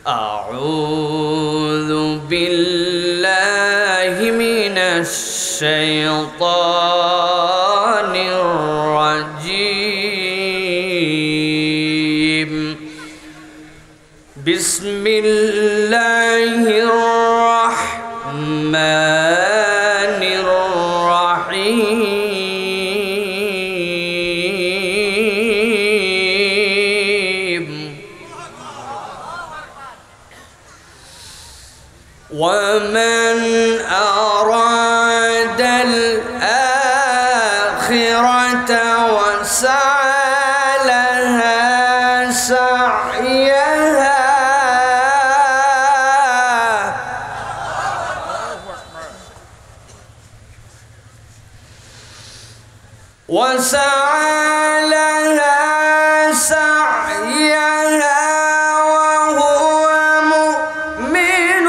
أعوذ بالله من الشيطان الرجيم بسم الله الرحمن الرحيم ومن أراد الآخرة وسعى لها سعيها وهو مؤمن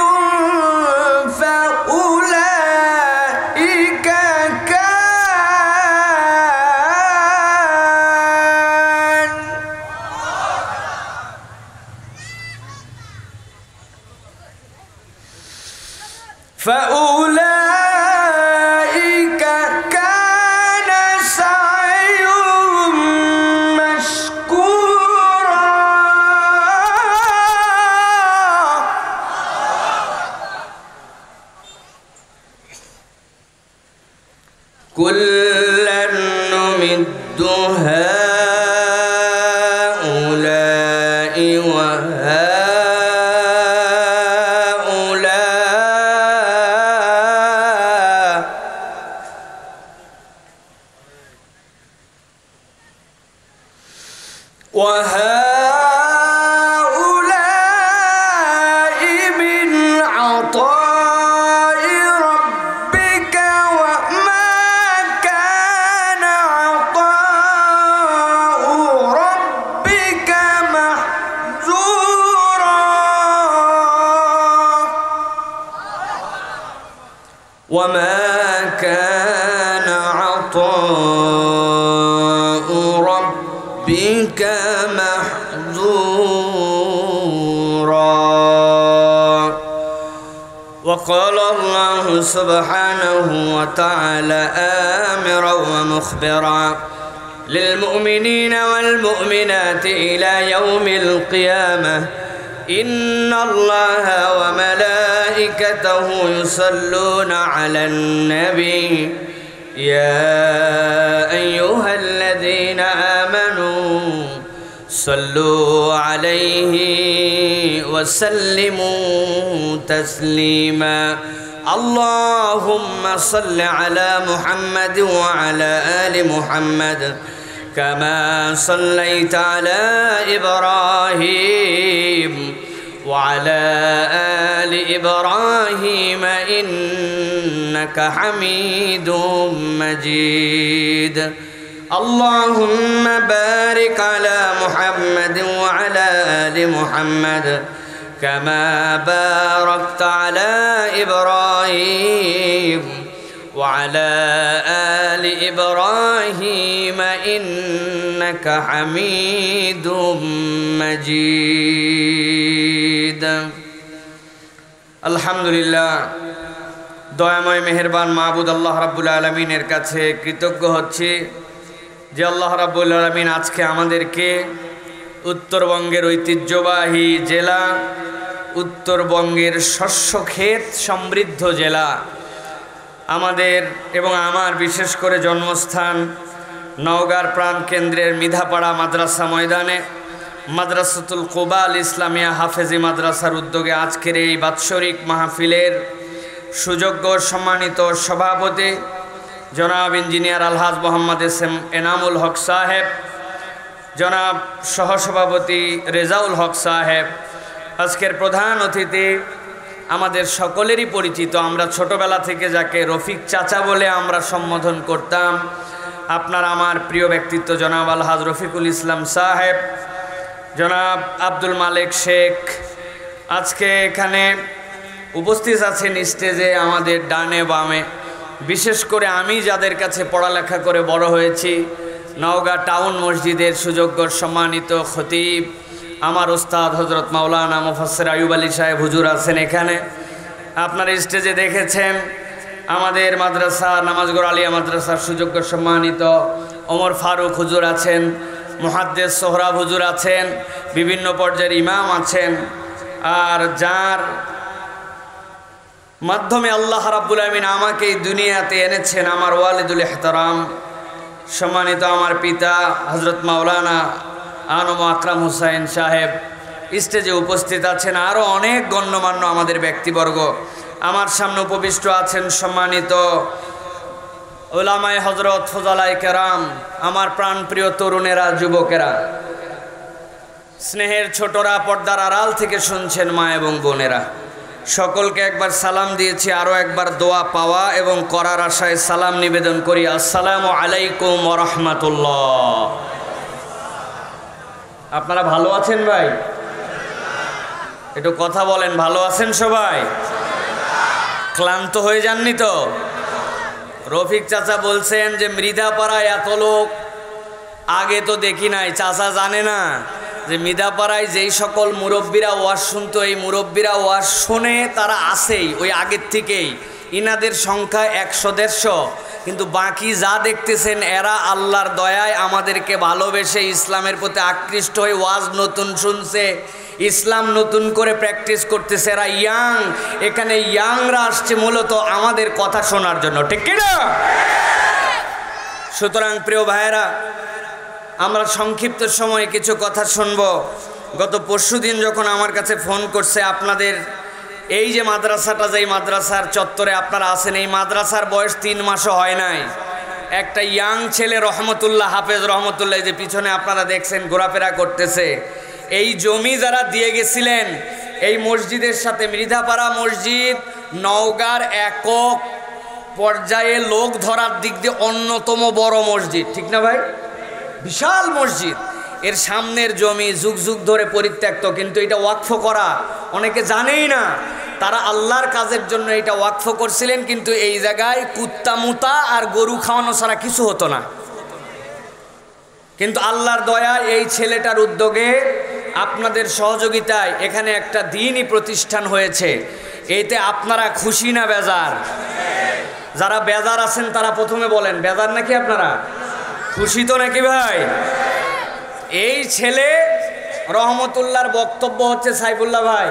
فأولئك كان سعيهم مشكورا كلا نمد هؤلاء وهؤلاء من عطاء ربك وما كان عطاء ربك محظورا وما كان عطاء ربك محظورا وقال الله سبحانه وتعالى آمرا ومخبرا للمؤمنين والمؤمنات إلى يوم القيامة إن الله وملائكته يصلون على النبي يا أيها الذين آمنوا صلوا عليه وسلموا تسليما اللهم صل على محمد وعلى آل محمد كما صليت على إبراهيم وعلى آل إبراهيم إنك حميد مجيد اللهم بارك على محمد وعلى آل محمد كما باركت على إبراهيم وعلى آل إبراهيم إنك حميد مجيد الحمد لله দয়াময় মেহেরবান মাবুদ আল্লাহ রাব্বুল আলামিনের কাছে কৃতজ্ঞ হচ্ছি যে আল্লাহ রাব্বুল আলামিন আজকে আমাদেরকে উত্তরবঙ্গের ঐতিহ্যবাহী জেলা উত্তরবঙ্গের শস্যক্ষেত সমৃদ্ধ জেলা আমাদের এবং আমার বিশেষ করে জন্মস্থান নওগাঁর প্রাণকেন্দ্রের মিধাপাড়া মাদ্রাসা ময়দানে মাদ্রাসাতুল কুবাল ইসলামিয়া হাফেজি মাদ্রাসার উদ্যোগে আজকের এই বাৎসরিক মাহফিলের সুযোগ্য সম্মানিত সভাপতি জনাব ইঞ্জিনিয়ার আলহাজ মোহাম্মদ এসএম এনামুল হক সাহেব, জনাব সহসভাপতি রেজাউল হক সাহেব, আজকের প্রধান অতিথি আমাদের সকলেরই পরিচিত, আমরা ছোটবেলা থেকে যাকে রফিক চাচা বলে আমরা সম্বোধন করতাম, আপনার আমার প্রিয় ব্যক্তিত্ব জনাব আলহাজ রফিকুল ইসলাম সাহেব, জনাব আব্দুল মালিক শেখ আজকে এখানে উপস্থিত আছেন স্টেজে আমাদের ডানে বামে। বিশেষ করে আমি যাদের কাছে পড়ালেখা করে বড় হয়েছি, নওগাঁ টাউন মসজিদের সুযোগ্য সম্মানিত খতিব আমার ওস্তাদ হযরত মাওলানা মুফাসসির আইয়ুব আলী সাহেব হুজুর আছেন এখানে। আপনারা স্টেজে দেখেছেন আমাদের মাদ্রাসা নামাজগড় আলিয়া মাদ্রাসার সুযোগ্য সম্মানিত ওমর ফারুক হুজুর আছেন, মুহাদ্দিস সোহরাব হুজুর আছেন, বিভিন্ন পর্যায়ের ইমাম আছেন। আর যার মাধ্যমে আল্লাহ রাব্বুল আলামিন আমাকে এই দুনিয়াতে এনেছেন, আমার ওয়ালিদুল ইহতারাম সম্মানিত আমার পিতা হযরত মাওলানা আনম আকরাম হুসাইন সাহেব স্টেজে উপস্থিত আছেন। আরও অনেক গণ্যমান্য আমাদের ব্যক্তিবর্গ আমার সামনে উপবিষ্ট আছেন। সম্মানিত উলামায়ে হযরত ফুজালায়ে কেরাম, আমার প্রাণপ্রিয় তরুণেরা, যুবকেরা, স্নেহের ছোটরা, পর্দার আড়াল থেকে শুনছেন মা এবং বোনেরা, সকলকে একবার সালাম দিয়েছি, আরও একবার দোয়া পাওয়া এবং করার আশায় সালাম নিবেদন করি। আসসালামু আলাইকুম ওয়া রাহমাতুল্লাহ। আপনারা ভালো আছেন ভাই? একটু কথা বলেন, ভালো আছেন সবাই? ক্লান্ত হয়ে যাননি তো? রফিক চাচা বলছেন যে মৃধাপাড়ায় এত লোক আগে তো দেখি নাই। চাচা জানে না যে মৃধাপাড়ায় যেই সকল মুরব্বীরা ওয়াজ শুনতো, এই মুরব্বীরা ওয়াজ শুনে তারা আসেই ওই আগের থেকেই। ইনাদের সংখ্যা 100-150, কিন্তু বাকি যা দেখতেছেন এরা আল্লাহর দয়ায় আমাদেরকে ভালোবেসে ইসলামের প্রতি আকৃষ্ট হয়ে ওয়াজ নতুন শুনছে, ইসলাম নতুন করে প্র্যাকটিস করতেছে। এরা ইয়াং, এখানে ইয়াংরা আসছে মূলত আমাদের কথা শোনার জন্য, ঠিক কি না? সুতরাং প্রিয় ভাইয়েরা, আমরা সংক্ষিপ্ত সময়ে কিছু কথা শুনব। গত পরশুদিন যখন আমার কাছে ফোন করছে, আপনাদের এই যে মাদ্রাসাটা, যেই মাদ্রাসার চত্বরে আপনারা আছেন, এই মাদ্রাসার বয়স 3 মাসও হয় নাই। একটা ইয়াং ছেলে রহমতুল্লাহ, হাফেজ রহমতুল্লাহ, যে পিছনে আপনারা দেখছেন ঘোরাফেরা করতেছে, এই জমি যারা দিয়ে গেছিলেন এই মসজিদের সাথে, মৃধাপাড়া মসজিদ নওগাঁর একক পর্যায়ে লোক ধরার দিক দিয়ে অন্যতম বড় মসজিদ, ঠিক না ভাই? বিশাল মসজিদ। এর সামনের জমি যুগ যুগ ধরে পরিত্যক্ত, কিন্তু এটা ওয়াকফ করা অনেকে জানেই না। তারা আল্লাহর কাজের জন্য এটা ওয়াকফ করছিলেন, কিন্তু এই জায়গায় কুত্তা মুতা আর গরু খাওয়ানো ছাড়া কিছু হতো না। কিন্তু আল্লাহর দয়ায় এই ছেলেটার উদ্যোগে, আপনাদের সহযোগিতায় এখানে একটা দ্বীনি প্রতিষ্ঠান হয়েছে। এতে আপনারা খুশি না বেজার? যারা বেজার আছেন তারা প্রথমে বলেন, বেজার নাকি আপনারা? খুশি তো নাকি ভাই? এই ছেলে রহমতুল্লাহর বক্তব্য হচ্ছে, সাইফুল্লাহ ভাই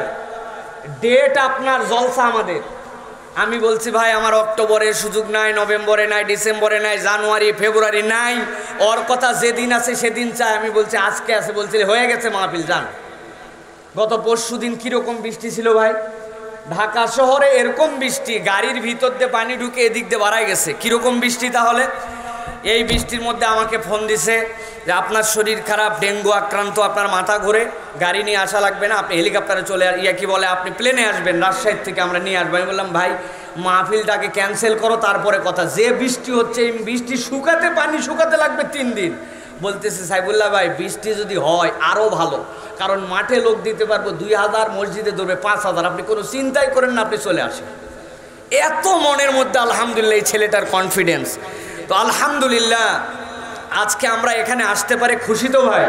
ডেট আপনার জলসা আমাদের। আমি বলছি ভাই আমার অক্টোবরে সুযোগ নাই, নভেম্বরে নাই, ডিসেম্বরে নাই, জানুয়ারি ফেব্রুয়ারি নাই, ওর কথা যেদিন আছে সেদিন চাই। আমি বলছি আজকে আছে, বলছি হয়ে গেছে মাহফিল যান। গত পরশুদিন কীরকম বৃষ্টি ছিল ভাই, ঢাকা শহরে এরকম বৃষ্টি, গাড়ির ভিতর দিয়ে পানি ঢুকে এদিক দিয়ে বাড়াই গেছে। কীরকম বৃষ্টি তাহলে? এই বৃষ্টির মধ্যে আমাকে ফোন দিছে যে আপনার শরীর খারাপ, ডেঙ্গু আক্রান্ত, আপনার মাথা ঘুরে, গাড়ি নিয়ে আসা লাগবে না, আপনি হেলিকপ্টারে চলে কি বলে আপনি প্লেনে আসবেন, রাজশাহী থেকে আমরা নিয়ে আসবো। আমি বললাম ভাই মাহফিলটাকে ক্যান্সেল করো, তারপরে কথা। যে বৃষ্টি হচ্ছে, এই বৃষ্টি শুকাতে, পানি শুকাতে লাগবে 3 দিন। বলতেছে সাইফুল্লাহ ভাই বৃষ্টি যদি হয় আরও ভালো, কারণ মাঠে লোক দিতে পারবো 2000, মসজিদে ধরবে 5000, আপনি কোনো চিন্তাই করেন না, আপনি চলে আসেন। এত মনের মধ্যে আলহামদুলিল্লাহ এই ছেলেটার কনফিডেন্স। তো আলহামদুলিল্লাহ আজকে আমরা এখানে আসতে পারে, খুশি তো ভাই?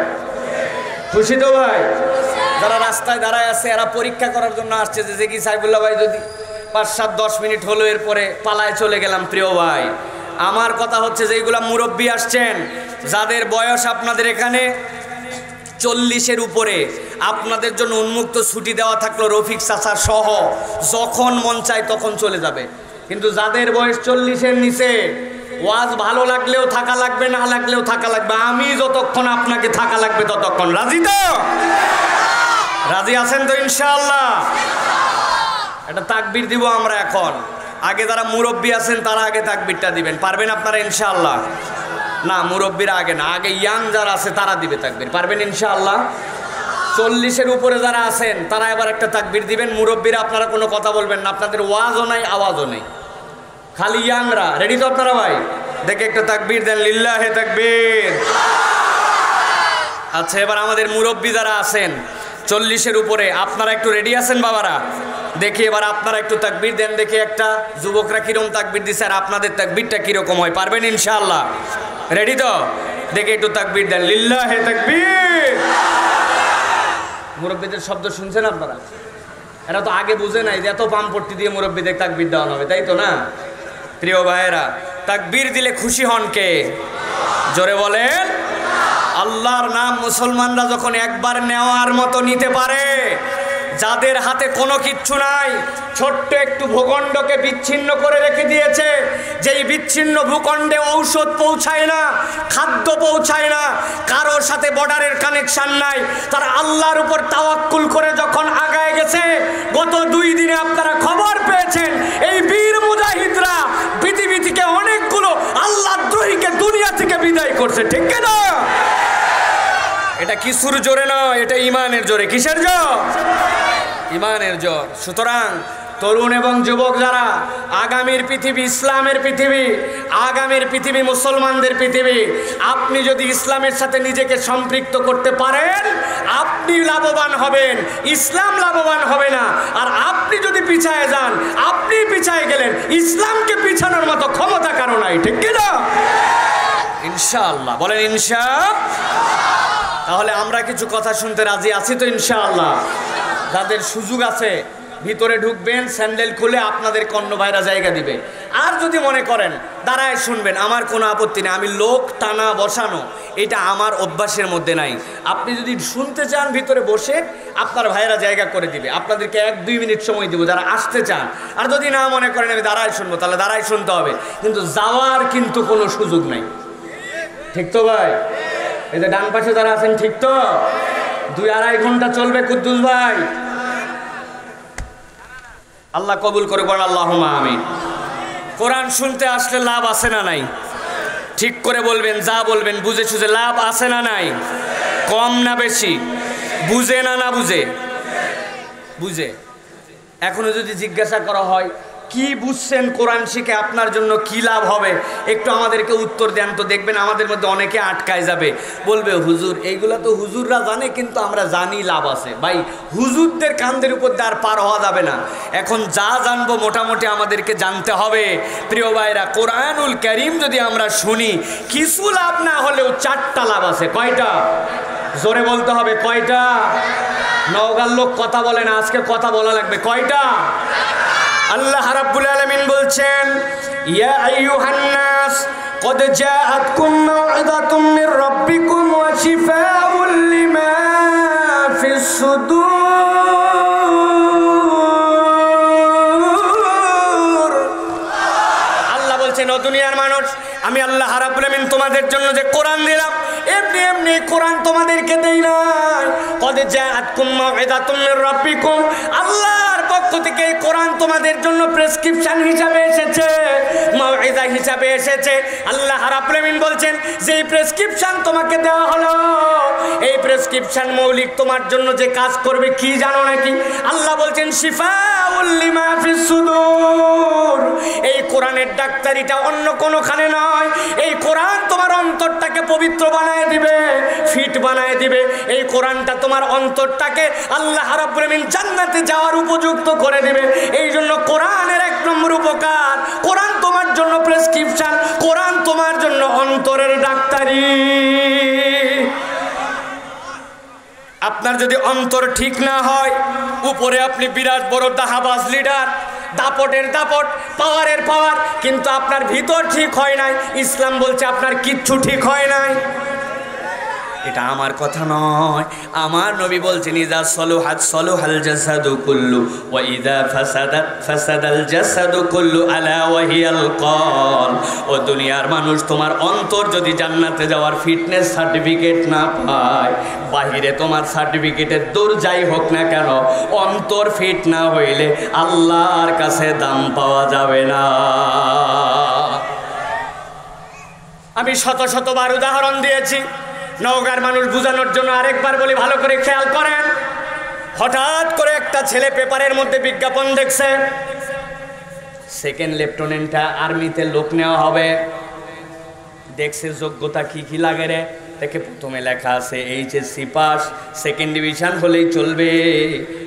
খুশি তো ভাই? যারা রাস্তায় দাঁড়ায় আছে এরা পরীক্ষা করার জন্য আসছে যে কি সাইফুল্লাহ ভাই যদি 5-7-10 মিনিট হলো এরপরে পালায় চলে গেলাম। প্রিয় ভাই, আমার কথা হচ্ছে যে এইগুলা মুরব্বী আসছেন, যাদের বয়স আপনাদের এখানে 40-এর উপরে, আপনাদের জন্য উন্মুক্ত ছুটি দেওয়া থাকলো রফিক চাচা সহ, যখন মন চায় তখন চলে যাবে। কিন্তু যাদের বয়স 40-এর নিচে, ওয়াজ ভালো লাগলেও থাকা লাগবে, না লাগলেও থাকা লাগবে। আমি যতক্ষণ আপনাকে থাকা লাগবে ততক্ষণ। রাজি তো? রাজি আছেন তো ইনশাআল্লাহ? একটা তাকবীর দিব আমরা এখন। আগে যারা মুরব্বী আছেন তারা আগে তাকবীরটা দিবেন, পারবেন আপনারা ইনশাআল্লাহ? না, মুরব্বীরা আগে না, আগে ইয়াং যারা আছে তারা দিবে তাকবীর, পারবেন ইনশাআল্লাহ? 40-এর উপরে যারা আছেন তারা এবার একটা তাকবীর দিবেন। মুরব্বীরা আপনারা কোনো কথা বলবেন না, আপনাদের ওয়াজও নাই, আওয়াজও নেই, খালি ইয়াংরা। রেডি তো আপনারা ভাই? দেখে একটা তাকবীর দেন, লিল্লাহে তাকবীর। আচ্ছা, এবার আমাদের মুরব্বী যারা আছেন 40-এর উপরে, আপনারা একটু রেডি আছেন বাবারা? দেখি এবার আপনারা একটু তাকবীর দেন, দেখি একটা যুবকরা কিরকম তাকবীর দিচ্ছে আর আপনাদের তাকবীরটা কিরকম হয়, পারবেন ইনশাআল্লাহ? রেডি তো? দেখে একটু তাকবীর দেন, লিল্লাহে তাকবীর। মুরব্বীদের শব্দ শুনছেন আপনারা? এরা তো আগে বুঝে নাই যে এত পাম্পট্টি দিয়ে মুরব্বীদের তাকবীর দেওয়ানো হবে, তাই তো না? প্রিয় ভাইয়েরা, তাকবীর দিলে খুশি হন কে? জোরে বলেন। আল্লাহর নাম মুসলমানরা যখন একবার নেওয়ার মতো নিতে পারে, যাদের হাতে কোনো কিচ্ছু নাই, ছোট্ট একটু ভূখণ্ডকে বিচ্ছিন্ন করে রেখে দিয়েছে, যেই বিচ্ছিন্ন ভূখণ্ডে ঔষধ পৌঁছায় না, খাদ্য পৌঁছায় না, কারোর সাথে বর্ডারের কানেকশন নাই, তারা আল্লাহর উপর তাওয়াক্কুল করে যখন আগায় গেছে, গত 2 দিনে আপনারা খবর পেয়েছেন এই বীর মুজাহিদরা পৃথিবী থেকে অনেকগুলো আল্লাহদ্রোহীকে দুনিয়া থেকে বিদায় করছে, ঠিক না? এটা কিছুর জোরে নয়, এটা ইমানের জোরে। কিসের জোর? ইমানের জোর। সুতরাং তরুণ এবং যুবক যারা, আগামীর পৃথিবী ইসলামের পৃথিবী, আগামীর পৃথিবী মুসলমানদের পৃথিবী, আপনি যদি ইসলামের সাথে নিজেকে সম্পৃক্ত করতে পারেন, আপনি লাভবান হবেন, ইসলাম লাভবান হবে না। আর আপনি যদি পিছায় যান, আপনি পিছায় গেলেন, ইসলামকে পিছানোর মতো ক্ষমতা কারো নাই, ঠিক কিনা? ইনশাআল্লাহ বলেন ইনশাআল্লাহ। তাহলে আমরা কিছু কথা শুনতে রাজি আছি তো ইনশাআল্লাহ? যাদের সুযোগ আছে ভিতরে ঢুকবেন, স্যান্ডেল খুলে আপনাদের অন্য ভাইরা জায়গা দিবে। আর যদি মনে করেন দাঁড়ায় শুনবেন, আমার কোনো আপত্তি নেই। আমি লোক টানা বসানো এটা আমার অভ্যাসের মধ্যে নাই। আপনি যদি শুনতে চান ভিতরে বসে, আপনার ভাইরা জায়গা করে দিবে। আপনাদেরকে 1-2 মিনিট সময় দিব যারা আসতে চান। আর যদি না মনে করেন আমি দাঁড়ায় শুনবো, তাহলে দাঁড়ায় শুনতে হবে, কিন্তু যাওয়ার কিন্তু কোনো সুযোগ নাই, ঠিক তো ভাই? এই যে ডান পাশে যারা আছেন, ঠিক তো? 2-2.5 ঘন্টা চলবে কুদ্দুস ভাই। আল্লাহ কবুল করে বলেন আল্লাহুম্মা আমিন। কোরআন শুনতে আসলে লাভ আছে না নাই? ঠিক করে বলবেন, যা বলবেন বুঝে সুঝে লাভ আছে না নাই? কম না বেশি? বুঝে না না বুঝে? বুঝে। এখনো যদি জিজ্ঞাসা করা হয় কি বুঝছেন কোরআন শিখে, আপনার জন্য কি লাভ হবে, একটু আমাদেরকে উত্তর দেন তো। দেখবেন আমাদের মধ্যে অনেকে আটকায় যাবে, বলবে হুজুর এইগুলা তো হুজুররা জানে, কিন্তু আমরা জানি লাভ আছে। ভাই, হুজুরদের কান্দের উপর দিয়ে আর পার হওয়া যাবে না। এখন যা জানবো মোটামুটি আমাদেরকে জানতে হবে। প্রিয় ভাইরা, কোরআনুল কারীম যদি আমরা শুনি, কিছু লাভ না হলেও 4টা লাভ আছে। কয়টা? জোরে বলতে হবে, কয়টা? নওগাঁর লোক কথা বলে না, আজকে কথা বলা লাগবে। কয়টা? আল্লাহ রাব্বুল আলামিন বলছেন, ইয়া আইয়ুহান নাস قد جاءتكم موعظة من ربكم وشفاء لما في الصدور। আল্লাহ বলছেন, ও দুনিয়ার মানুষ, আমি আল্লাহ রাব্বুল আলামিন তোমাদের জন্য যে কোরআন দিলাম, এমনি এমনি কোরআন তোমাদেরকে দেই নাই। قد جاءتكم موعظة من ربكم, আল্লাহর পক্ষ থেকে এই কোরআন তোমাদের জন্য প্রেসক্রিপশন হিসাবে এসেছে, মাউইজা হিসাবে এসেছে। আল্লাহ রাব্বুল আলামিন বলছেন, যে প্রেসক্রিপশন তোমাকে দেওয়া হলো, এই প্রেসক্রিপশন মৌলিক তোমার জন্য যে কাজ করবে কি জানো নাকি? আল্লাহ বলছেন, শিফাউল লিমা ফিস সুদূর। এই কোরআনের ডাক্তারিটা অন্য কোনোখানে নয়। এই কোরআন তোমার অন্তরটাকে পবিত্র বানায় দিবে, ফিট বানায় দিবে। এই কোরআনটা তোমার অন্তরটাকে আল্লাহ রাব্বুল আলামিন জান্নাতে যাওয়ার উপযুক্ত করে দিবে। এই জন্য কোরআনের 1 নম্বর উপকার, কোরআন তোমার জন্য প্রেসক্রিপশন, কোরআন তোমার জন্য অন্তরের ডাক্তারি। আপনার যদি অন্তর ঠিক না হয়, উপরে আপনি বিরাট বড় দাহাবাজ লিডার, দাপটের দাপট, পাওয়ারের পাওয়ার, কিন্তু আপনার ভিতর ঠিক হয় নাই। ইসলাম বলছে আপনার কিচ্ছু ঠিক হয় নাই। এটা আমার কথা নয়, আমার নবী বলছেন, ইযা সলুহাত সলুহাল জাসাদু কুল্লু ওয়া ইযা ফাসাদাত ফাসাদাল জাসাদু কুল্লু আলা ওয়া হিয়াল কল। ও দুনিয়ার মানুষ, তোমার অন্তর যদি জান্নাতে যাওয়ার ফিটনেস সার্টিফিকেট না পায়, বাহিরে তোমার সার্টিফিকেটের দূর যাই হোক না কেন, অন্তর ফিট না হইলে আল্লাহর কাছে দাম পাওয়া যাবে না। আমি শত শতবার উদাহরণ দিয়েছি, নওগাঁর মানুষ বুঝানোর জন্য আরেকবার বলি, ভালো করে খেয়াল করেন। হঠাৎ করে একটা ছেলে পেপারের মধ্যে বিজ্ঞাপন দেখছে, 2nd লেফটেন্যান্টটা আর্মিতে লোক নেওয়া হবে। দেখছে যোগ্যতা কি কি লাগে রে, দেখে প্রথমে লেখা আছে HSC পাস, 2nd ডিভিশন হলেই চলবে,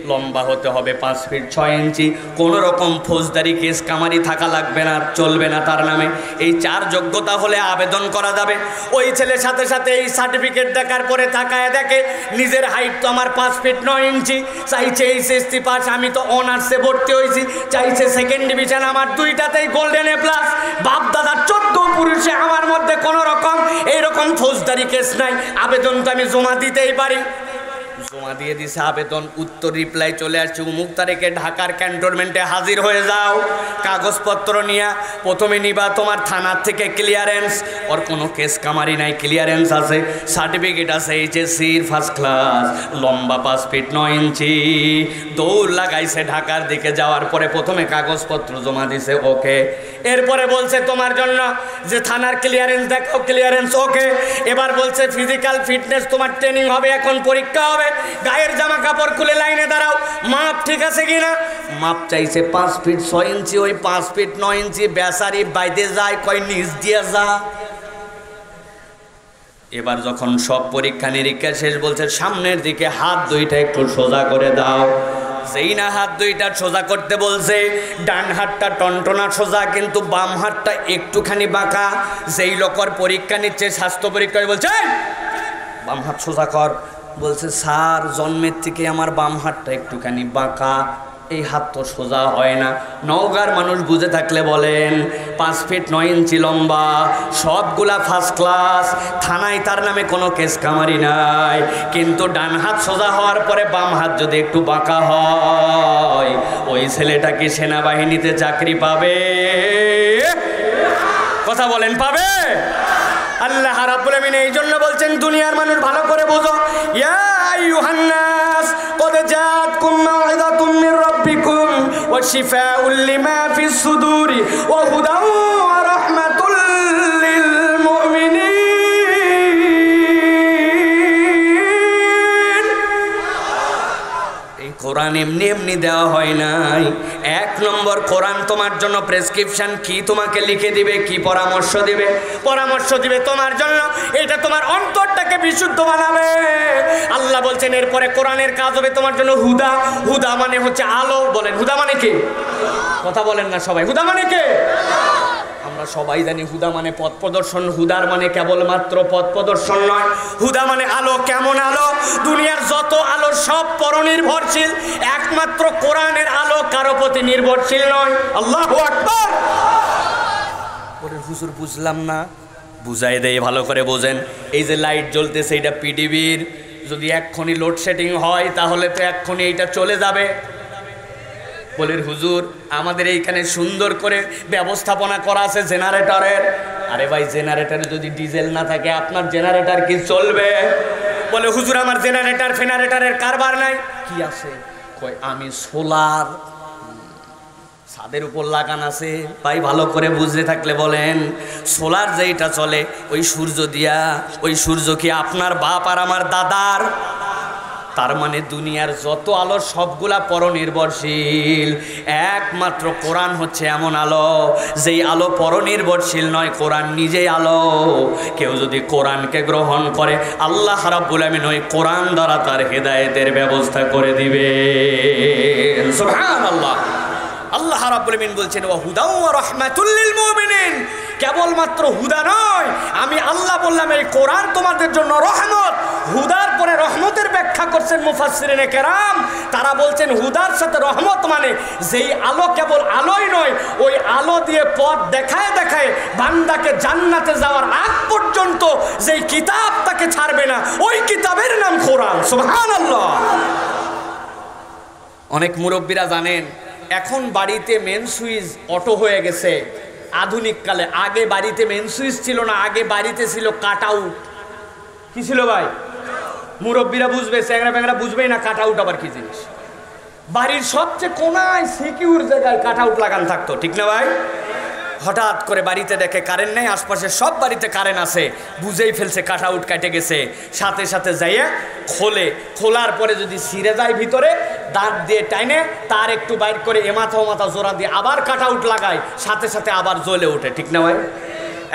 লম্বা হতে হবে 5 ফিট 6 ইঞ্চি, কোনো রকম ফৌজদারি কেস কামারি থাকা লাগবে না, চলবে না তার নামে। এই 4 যোগ্যতা হলে আবেদন করা যাবে। ওই ছেলে সাথে সাথে এই সার্টিফিকেট দেখার পরে তাকায় দেখে নিজের হাইট তো আমার 5 ফিট 9 ইঞ্চি, চাইছে এইচএসসি পাস, আমি তো অনার্সে ভর্তি হয়েছি, চাইছে সেকেন্ড ডিভিশন, আমার 2টাতেই গোল্ডেন এ প্লাস, বাপ দাদার 14 পুরুষে আমার মধ্যে কোনো রকম এইরকম ফৌজদারি কেস নাই, আবেদন তো আমি জমা দিতেই পারি। জমা দিয়ে দিছে আবেদন, উত্তর রিপ্লাই চলে আসছে অমুক তারিখে ঢাকার ক্যান্টনমেন্টে হাজির হয়ে যাও। কাগজপত্র নিয়ে প্রথমে নিবা তোমার থানার থেকে ক্লিয়ারেন্স, ওর কোনো কেস কামারি নাই, ক্লিয়ারেন্স আছে, সার্টিফিকেট আছে এইচএসসির ফার্স্ট ক্লাস, লম্বা 5 ফিট 9 ইঞ্চি। দৌড় লাগাইছে ঢাকার দিকে, যাওয়ার পরে প্রথমে কাগজপত্র জমা দিছে, ওকে। এরপরে বলছে তোমার জন্য যে থানার ক্লিয়ারেন্স দেখো, ক্লিয়ারেন্স ওকে। এবার বলছে ফিজিক্যাল ফিটনেস তোমার ট্রেনিং হবে, এখন পরীক্ষা হবে, গায়ের জামা কাপড় খুলে লাইনে দাঁড়াও, মাপ ঠিক আছে কিনা। মাপ চাইছে 5 ফিট 6 ইঞ্চি, ওই 5 ফিট 9 ইঞ্চি বেচারি বাইতে যায়, কয় নিচ দিয়ে যা। এবার যখন সব পরীক্ষা নিরীক্ষা শেষ, বলছে সামনের দিকে হাত 2টা একটু সোজা করে দাও। যেই না হাত 2টা সোজা করতে বলছে, ডান হাতটা টনটনা সোজা, কিন্তু বাম হাতটা একটুখানি বাঁকা। যেই লোকর পরীক্ষা নিচ্ছে স্বাস্থ্য পরীক্ষায়, বলছে বাম হাত সোজা কর। বলছে স্যার জন্মের থেকে আমার বাম হাতটা একটুখানি বাঁকা, এই হাত তো সোজা হয় না। নওগাঁর মানুষ বুঝে থাকলে বলেন, 5 ফিট 9 ইঞ্চি লম্বা, সবগুলা ফার্স্ট ক্লাস, থানায় তার নামে কোনো কেস কামারি নাই, কিন্তু ডান হাত সোজা হওয়ার পরে বাম হাত যদি একটু বাঁকা হয়, ওই ছেলেটা কি সেনাবাহিনীতে চাকরি পাবে? কথা বলেন, পাবে? আল্লাহ রাব্বুল আমিন এই জন্য বলছেন, দুনিয়ার মানুষ ভালো করে বোঝো, ইয়া আইয়ুহান নাস কদ জাআতকুম মাউইযাতুম মির রাব্বিকুম ওয়া শিফাউল লিমা ফিস সুদুরি ওয়া হুদাও ওয়া রাহমাতুল লিল মুমিনিন। এই কোরআন এমনি এমনি দেওয়া হয় নাই। 1 নম্বর, কোরআন তোমার জন্য প্রেসক্রিপশন কি তোমাকে লিখে দিবে, কি পরামর্শ দিবে? পরামর্শ দিবে তোমার জন্য, এটা তোমার অন্তরটাকে বিশুদ্ধ বানাবে। আল্লাহ বলছেন এরপরে কোরআনের কাজ হবে তোমার জন্য হুদা। হুদা মানে হচ্ছে আলো। বলেন হুদা মানে কি? কথা বলেন না সবাই, হুদা মানে কি? আমরা সবাই জানি হুদা মানে পথ প্রদর্শন। হুদার মানে কেবলমাত্র পথ প্রদর্শন নয়, হুদা মানে আলো। কেমন আলো? দুনিয়ার যত আলো সব পরনির্ভরশীল, একমাত্র কোরআনের আলো কারো প্রতি নির্ভরশীল নয়। আল্লাহু আকবার। বলে হুজুর বুঝলাম না, বুঝাই দেয়, ভালো করে বোঝেন। এই যে লাইট জ্বলতেছে, এটা পিডিবির, যদি এক্ষুনি লোডশেডিং হয় তাহলে তো এক্ষুনি এইটা চলে যাবে। বলে হুজুর আমাদের এইখানে সুন্দর করে ব্যবস্থাপনা করা আছে জেনারেটরের। আরে ভাই, জেনারেটরে যদি ডিজেল না থাকে আপনার জেনারেটর কি চলবে? বলে হুজুর আমার জেনারেটর ফেনারেটরের কারবার নাই। কি আছে? কই আমি সোলার ছাদের উপর লাগান আছে। ভাই ভালো করে বুঝতে থাকলে বলেন, সোলার যেইটা চলে ওই সূর্য দিয়া, ওই সূর্য কি আপনার বাপ আর আমার দাদার? তার মানে দুনিয়ার যত আলো সবগুলা পরনির্ভরশীল, একমাত্র কোরআন হচ্ছে এমন আলো যেই আলো পরনির্ভরশীল নয়, কোরআন নিজেই আলো। কেউ যদি কোরআনকে গ্রহণ করে আল্লাহ রাব্বুল আমিন ওই কোরআন দ্বারা তার হেদায়েতের ব্যবস্থা করে দিবে। সুবহানাল্লাহ। আল্লাহ রাব্বুল আমিন বলছেন ওয়া হুদাও ওয়া রাহমাতুল লিল মুমিনিন। কেবলমাত্র হুদা নয়, আমি আল্লাহ বললাম এই কোরআন তোমাদের জন্য রহমত। হুদার পরে রহমতের ব্যাখ্যা করছেন মুফাসসিরিনে কেরাম। তারা বলছেন হুদার সাথে রহমত মানে যেই আলো কেবল আলোই নয়, ওই আলো দিয়ে পথ দেখায় দেখায় বান্দাকে জান্নাতে যাওয়ার আগ পর্যন্ত যেই কিতাব তাকে ছাড়বে না, ওই কিতাবের নাম কোরআন। সুবহানাল্লাহ। অনেক মুরব্বীরা জানেন এখন বাড়িতে মেন সুইচ অটো হয়ে গেছে আধুনিক কালে। আগে বাড়িতে মেন সুইচ ছিল না, আগে বাড়িতে ছিল কাট আউট। কি ছিল ভাই? মুরব্বীরা বুঝবে, চ্যাংরা প্যাংরা বুঝবেই না কাট আউট আবার কি জিনিস। বাড়ির সবচেয়ে কোনায় সিকিউর জায়গায় কাট আউট লাগান থাকতো, ঠিক না ভাই? হঠাৎ করে বাড়িতে দেখে কারেন্ট নেই, আশপাশে সব বাড়িতে কারেন্ট আছে, বুঝেই ফেলছে কাট আউট কেটে গেছে। সাথে সাথে যাইয়ে খোলে, খোলার পরে যদি ছিঁড়ে যায় ভিতরে দাঁত দিয়ে টাইনে তার একটু বাইর করে এমাথা ওমাথা জোড়া দিয়ে আবার কাট আউট লাগায়, সাথে সাথে আবার জ্বলে ওঠে, ঠিক না ভাই?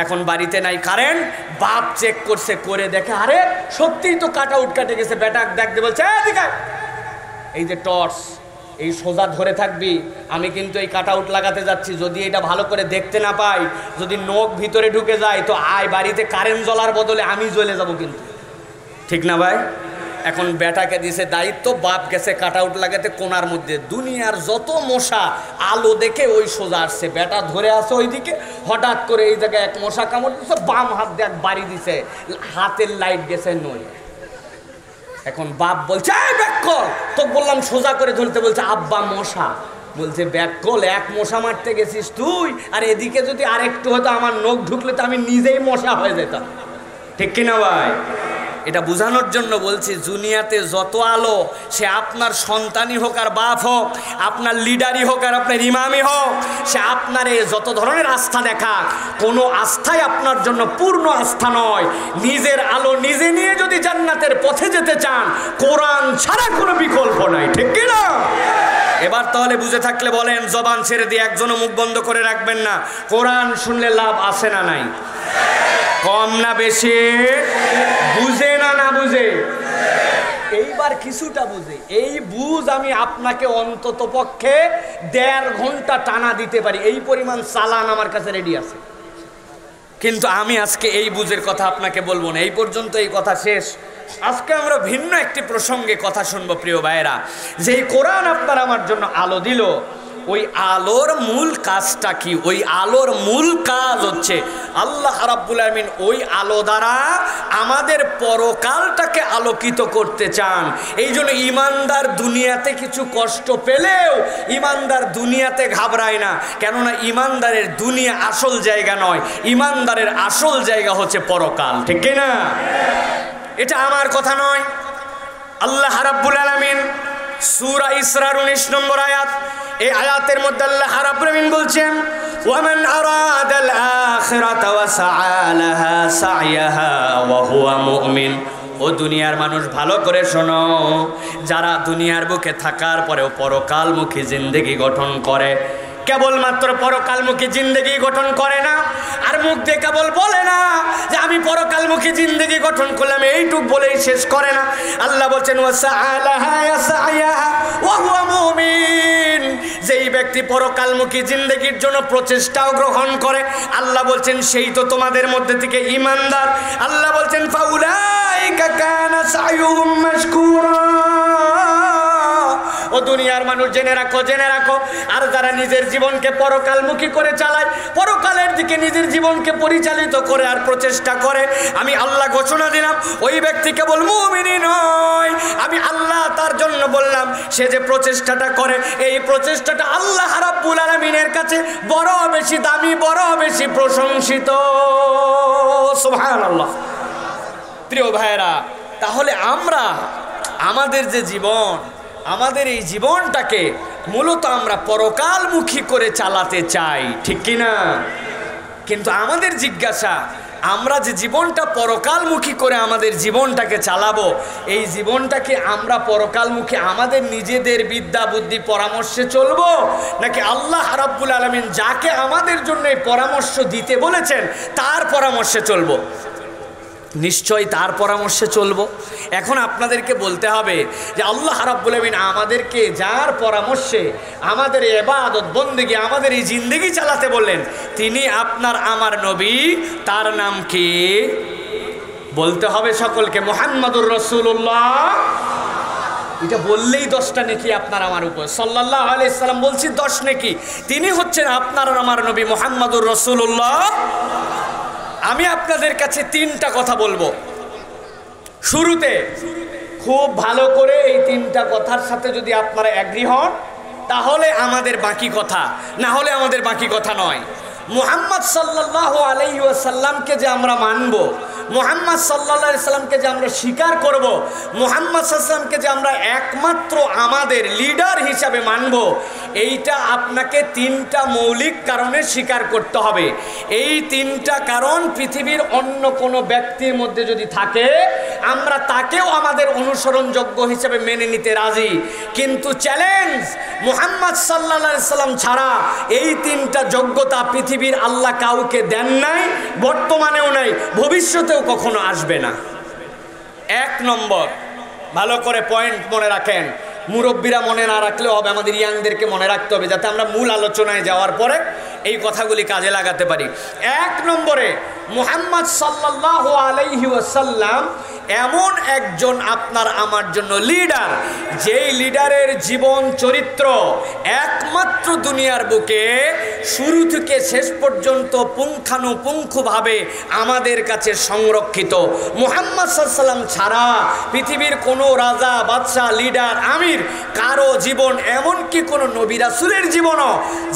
এখন বাড়িতে নাই কারেন্ট, বাপ চেক করছে, করে দেখে আরে সত্যিই তো কাট আউট কেটে গেছে। বেটা দেখতে বলছে এদিকে এই যে টর্চ, এই সোজা ধরে থাকবি। আমি কিন্তু এই কাট আউট লাগাতে যাচ্ছি, যদি এটা ভালো করে দেখতে না পাই, যদি নখ ভিতরে ঢুকে যায় তো আয় বাড়িতে কারেন্ট জ্বলার বদলে আমি জ্বলে যাব কিন্তু, ঠিক না ভাই? এখন বেটাকে দিয়েছে দায়িত্ব, বাপ গেছে কাট আউট লাগাতে কোনার মধ্যে। দুনিয়ার যত মশা আলো দেখে ওই সোজা আসছে, বেটা ধরে আসে ওইদিকে, হঠাৎ করে এই জায়গায় এক মশা কামড় দিচ্ছে, বাম হাত দিয়ে এক বাড়ি দিছে, হাতের লাইট গেছে নই। এখন বাপ বলছে ব্যাক কল, তো বললাম সোজা করে ধরতে, বলছে আব্বা মশা। বলছে ব্যাক কল, এক মশা মারতে গেছিস তুই, আর এদিকে যদি আরেকটু হতো আমার নখ ঢুকলে তো আমি নিজেই মশা হয়ে যেতাম, ঠিক কিনা ভাই? এটা বোঝানোর জন্য বলছি, দুনিয়াতে যত আলো, সে আপনার সন্তানই হোক আর বাপ হোক, আপনার লিডারই হোক আর আপনার ইমামই হোক, সে আপনার যত ধরনের আস্থা দেখা, কোনো আস্থাই আপনার জন্য পূর্ণ আস্থা নয়। নিজের আলো নিজে নিয়ে যদি জান্নাতের পথে যেতে চান, কোরআন ছাড়া কোনো বিকল্প নাই, ঠিক কিনা? এবার তাহলে বুঝে থাকলে বলেন, জবান ছেড়ে দিয়ে একজনও মুখ বন্ধ করে রাখবেন না। কোরআন শুনলে লাভ আছে না নাই? কম না বেশি? বুঝে না না বুঝে? এইবার কিছুটা বুঝে। এই বুঝ আমি আপনাকে অন্তত পক্ষে 1.5 ঘন্টা টানা দিতে পারি, এই পরিমাণ চালান আমার কাছে রেডি আছে। কিন্তু আমি আজকে এই বুঝের কথা আপনাকে বলবো না, এই পর্যন্ত, এই কথা শেষ। আজকে আমরা ভিন্ন একটি প্রসঙ্গে কথা শুনবো প্রিয় ভাইয়েরা। যেই কোরআন আপনার আমার জন্য আলো দিল, ওই আলোর মূল কাজটা কি? ওই আলোর মূল কাজ হচ্ছে আল্লাহ রাব্বুল আলামিন ওই আলো দ্বারা আমাদের পরকালটাকে আলোকিত করতে চান। এই জন্য ইমানদার দুনিয়াতে কিছু কষ্ট পেলেও ইমানদার দুনিয়াতে ঘাবড়ায় না, কেননা ইমানদারের দুনিয়া আসল জায়গা নয়, ইমানদারের আসল জায়গা হচ্ছে পরকাল, ঠিক না? এটা আমার কথা নয়, আল্লাহ রাব্বুল আলামিন সূরা ইসরার 19 নম্বর আয়াত, এই আয়াতের মধ্যে আল্লাহ রাব্বুল আলামিন বলছেন, ওয়ামান আরাদাল আখিরাতা ওয়া সাআ লাহা সা'য়াহা ওয়া হুয়া মুমিন। ও দুনিয়ার মানুষ ভালো করে শোনো, যারা দুনিয়ার বুকে থাকার পরেও পরকালমুখী জিন্দেগি গঠন করে, কেবলমাত্র পরকালমুখী জিন্দেগি গঠন করে না, আর মুখ দিয়ে কেবল বলে না যে আমি পরকালমুখী জিন্দেগি গঠন করলাম, এইটুক বলেই শেষ করে না। আল্লাহ বলছেন যেই ব্যক্তি পরকালমুখী জিন্দেগির জন্য প্রচেষ্টাও গ্রহণ করে, আল্লাহ বলছেন সেই তো তোমাদের মধ্যে থেকে ইমানদার। আল্লাহ বলছেন ফাউলাইকা কানা সায়ুহুম মাশকুরা। ও দুনিয়ার মানুষ জেনে রাখো, জেনে রাখো, আর যারা নিজের জীবনকে পরকালমুখী করে চালায়, পরকালের দিকে নিজের জীবনকে পরিচালিত করে আর প্রচেষ্টা করে, আমি আল্লাহ ঘোষণা দিলাম ওই ব্যক্তি কেবল মুমিনই নয়, আমি আল্লাহ তার জন্য বললাম সে যে প্রচেষ্টাটা করে, এই প্রচেষ্টাটা আল্লাহ রাব্বুল আলামিনের কাছে বড় বেশি দামি, বড় বেশি প্রশংসিত। সুবহানাল্লাহ। প্রিয় ভাইরা, তাহলে আমরা আমাদের যে জীবন, আমাদের এই জীবনটাকে মূলত আমরা পরকালমুখী করে চালাতে চাই, ঠিক কিনা? কিন্তু আমাদের জিজ্ঞাসা, আমরা যে জীবনটা পরকালমুখী করে আমাদের জীবনটাকে চালাবো, এই জীবনটাকে আমরা পরকালমুখী আমাদের নিজেদের বিদ্যা বুদ্ধি পরামর্শে চলবো, নাকি আল্লাহ রাব্বুল আলামিন যাকে আমাদের জন্য এই পরামর্শ দিতে বলেছেন তার পরামর্শে চলবো? নিশ্চয়ই তার পরামর্শে চলবো। এখন আপনাদেরকে বলতে হবে যে আল্লাহ রাব্বুল আলামিন আমাদেরকে যার পরামর্শে আমাদের ইবাদত বন্দেগী, আমাদের এই জিন্দেগি চালাতে বললেন, তিনি আপনার আমার নবী। তার নাম কি? বলতে হবে সকলকে, মুহাম্মাদুর রাসূলুল্লাহ। এটা বললেই 10টা নেকি আপনার আমার উপর, সাল্লাল্লাহু আলাইহি সাল্লাম বলছি 10 নেকি। তিনি হচ্ছেন আপনার আমার নবী মুহাম্মাদুর রাসূলুল্লাহ। আমি আপনাদের কাছে 3টা কথা বলবো। শুরুতে খুব ভালো করে এই 3টা কথার সাথে যদি আপনারা এগ্রি হন, তাহলে আমাদের বাকি কথা, না হলে আমাদের বাকি কথা নয়। মুহাম্মদ সাল্লাল্লাহু আলাইহি ওয়াসাল্লামকে যে আমরা মানব, মুহাম্মদ সাল্লাল্লাহু আলাইহি সাল্লামকে যে আমরা স্বীকার করব, মুহাম্মদ সাল্লাল্লাহু আলাইহি সাল্লামকে যে আমরা একমাত্র আমাদের লিডার হিসাবে মানব, এইটা আপনাকে 3টা মৌলিক কারণে স্বীকার করতে হবে। এই 3টা কারণ পৃথিবীর অন্য কোনো ব্যক্তির মধ্যে যদি থাকে, আমরা তাকেও আমাদের অনুসরণযোগ্য হিসেবে মেনে নিতে রাজি। কিন্তু চ্যালেঞ্জ, মুহাম্মদ সাল্লাল্লাহু আলাইহি সাল্লাম ছাড়া এই 3টা যোগ্যতা পৃথিবীর আল্লাহ কাউকে দেন নাই, বর্তমানেও নাই, ভবিষ্যতেও কখনো আসবে না। 1 নম্বর, ভালো করে পয়েন্ট মনে রাখেন, মুরব্বীরা মনে না রাখলেও হবে, আমাদের ইয়াংদেরকে মনে রাখতে হবে, যাতে আমরা মূল আলোচনায় যাওয়ার পরে এই কথাগুলি কাজে লাগাতে পারি। 1 নম্বরে, মুহাম্মদ সাল্লাল্লাহু আলাইহি ওয়াসাল্লাম এমন একজন আপনার আমার জন্য লিডার, যেই লিডারের জীবন চরিত্র একমাত্র দুনিয়ার বুকে শুরু থেকে শেষ পর্যন্ত পুঙ্খানুপুঙ্খভাবে আমাদের কাছে সংরক্ষিত। মুহাম্মদ সাল্লাল্লাহু আলাইহি ওয়াসাল্লাম ছাড়া পৃথিবীর কোনো রাজা, বাদশাহ, লিডার, আমির কারো জীবন, এমনকি কোনো নবী রাসূলের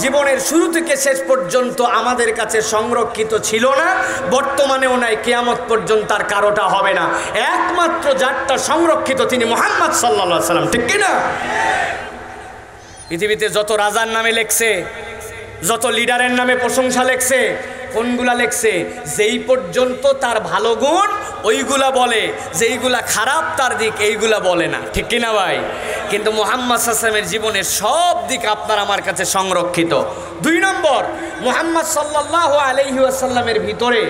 জীবনের শুরু থেকে শেষ পর্যন্ত আমাদের কাছে সংরক্ষিত ছিল না, বর্তমানেও নাই, কিয়ামত পর্যন্ত আর কারোটা হবে না। একমাত্র যারটা সংরক্ষিত তিনি মুহাম্মদ সাল্লাল্লাহু আলাইহি ওয়াসাল্লাম, ঠিক কি না? পৃথিবীতে যত রাজার নামে লেখছে, যত লিডারের নামে প্রশংসা লেখছে, কোনগুলা লেখছে? যেই পর্যন্ত তার ভালো গুণ ওইগুলা বলে, যেইগুলা খারাপ তার দিক এইগুলা বলে না, ঠিক কিনা ভাই? কিন্তু মুহাম্মদ সাল্লাল্লাহু আলাইহি ওয়াসাল্লামের জীবনের সব দিক আপনার আমার কাছে সংরক্ষিত। 2 নম্বর, মুহাম্মদ সাল্লাল্লাহু আলাইহি ওয়াসাল্লামের ভিতরে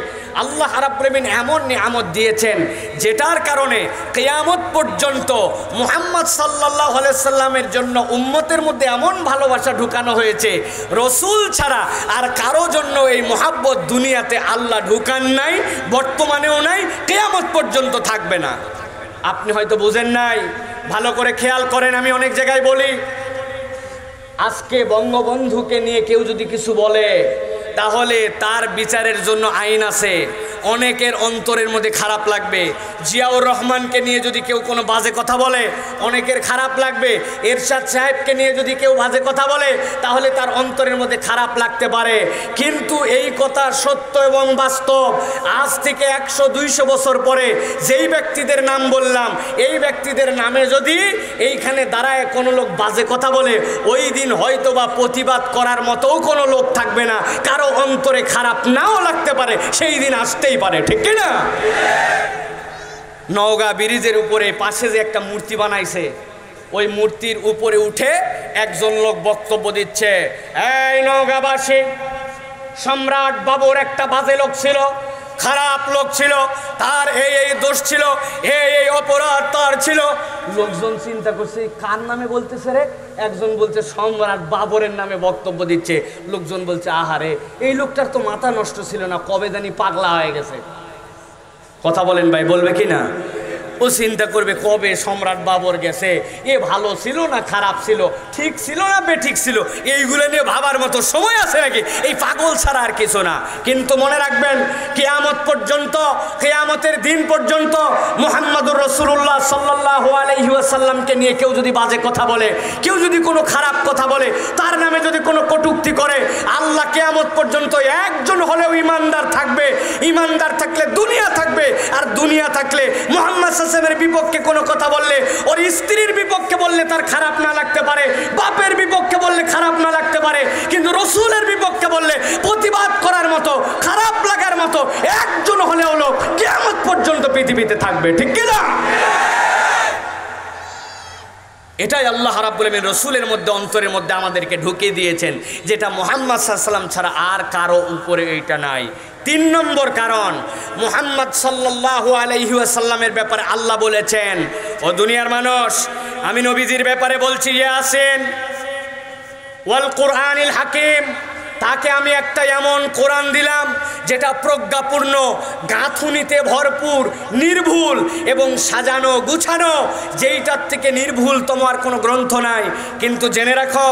আল্লাহ রাব্বুল আলামিন এমন নিয়ামত দিয়েছেন, যেটার কারণে কিয়ামত পর্যন্ত মুহাম্মদ সাল্লাল্লাহু আলাইহি ওয়াসাল্লামের জন্য উম্মতের মধ্যে এমন ভালোবাসা ঢুকানো হয়েছে, রসুল ছাড়া আর কারো জন্য এই মহাব্বত দুনিয়াতে আল্লাহ ঢুকান নাই, বর্তমানেও নাই, কিয়ামত পর্যন্ত থাকবে না। আপনি হয়তো বুঝেন নাই, ভালো করে খেয়াল করেন। আমি অনেক জায়গায় বলি, আজকে বঙ্গবন্ধুকে নিয়ে কেউ যদি কিছু বলে, তাহলে তার বিচারের জন্য আইন আছে। অনেকের অন্তরের মধ্যে খারাপ লাগবে। জিয়াউর রহমানকে নিয়ে যদি কেউ কোনো বাজে কথা বলে, অনেকের খারাপ লাগবে। এরশাদ সাহেবকে নিয়ে যদি কেউ বাজে কথা বলে, তাহলে তার অন্তরের মধ্যে খারাপ লাগতে পারে। কিন্তু এই কথা সত্য এবং বাস্তব। আজ থেকে 100-200 বছর পরে যেই ব্যক্তিদের নাম বললাম, এই ব্যক্তিদের নামে যদি এইখানে দাঁড়ায় কোনো লোক বাজে কথা বলে, ওই দিন হয়তো বা প্রতিবাদ করার মতোও কোনো লোক থাকবে না। কারো অন্তরে খারাপ নাও লাগতে পারে, সেই দিন আসতেই পারে, ঠিক কি না? নওগাঁ ব্রিজের উপরে পাশে যে একটা মূর্তি বানাইছে, ওই মূর্তির উপরে উঠে একজন লোক বক্তব্য দিচ্ছে, এই নওগাঁবাসী, সম্রাট বাবুর একটা বাজে লোক ছিল, খারাপ লোক ছিল, তার এই দোষ ছিল, এই অপরাধ তার ছিল। লোকজন চিন্তা করছে, কার নামে বলতেছে রে? একজন বলছে সম্রাট বাবরের নামে বক্তব্য দিচ্ছে। লোকজন বলছে, আহারে, এই লোকটার তো মাথা নষ্ট ছিল না, কবে জানি পাগলা হয়ে গেছে। কথা বলেন ভাই, বলবে কি না? ও চিন্তা করবে, কবে সম্রাট বাবর গেছে, এ ভালো ছিল না খারাপ ছিল, ঠিক ছিল না বেঠিক ছিল, এইগুলো নিয়ে ভাবার মতো সময় আছে নাকি? এই পাগল ছাড়া আর কিছু না। কিন্তু মনে রাখবেন, কিয়ামত পর্যন্ত, কিয়ামতের দিন পর্যন্ত মুহাম্মদুর রাসূলুল্লাহ সাল্লাল্লাহু আলাইহি ওয়াসাল্লামকে নিয়ে কেউ যদি বাজে কথা বলে, কেউ যদি কোনো খারাপ কথা বলে, তার নামে যদি কোনো কটূক্তি করে, আল্লাহ কিয়ামত পর্যন্ত একজন হলেও ইমানদার থাকবে। ইমানদার থাকলে দুনিয়া থাকবে, আর দুনিয়া থাকলে মুহাম্মদ সাল্লাল্লাহু বিপক্ষে কোনো কথা বললে, ওর স্ত্রীর বিপক্ষে বললে তার খারাপ না লাগতে পারে, বাপের বিপক্ষে বললে খারাপ না লাগতে পারে, কিন্তু রসুলের বিপক্ষে বললে প্রতিবাদ করার মতো, খারাপ লাগার মতো একজন হলেও লোক কিয়ামত পর্যন্ত পৃথিবীতে থাকবে, ঠিক কি না? এটাই আল্লাহ রাব্বুল আলামিন রসুলের মধ্যে, অন্তরের মধ্যে আমাদেরকে ঢুকিয়ে দিয়েছেন, যেটা মুহাম্মদ সাল্লাল্লাহু আলাইহি ওয়াসাল্লাম ছাড়া আর কারো উপরে এইটা নাই। 3 নম্বর কারণ, মুহাম্মদ সাল্লাল্লাহু আলাইহি ওয়াসাল্লামের ব্যাপারে আল্লাহ বলেছেন, ও দুনিয়ার মানুষ, আমি নবীজির ব্যাপারে বলছি, ইয়াসিন ওয়াল কুরআনিল হাকিম, তাকে আমি একটা এমন কোরআন দিলাম যেটা প্রজ্ঞাপূর্ণ, গাঁথুনিতে ভরপুর, নির্ভুল এবং সাজানো গুছানো, যেইটার থেকে নির্ভুল তোমার কোনো গ্রন্থ নাই। কিন্তু জেনে রাখো,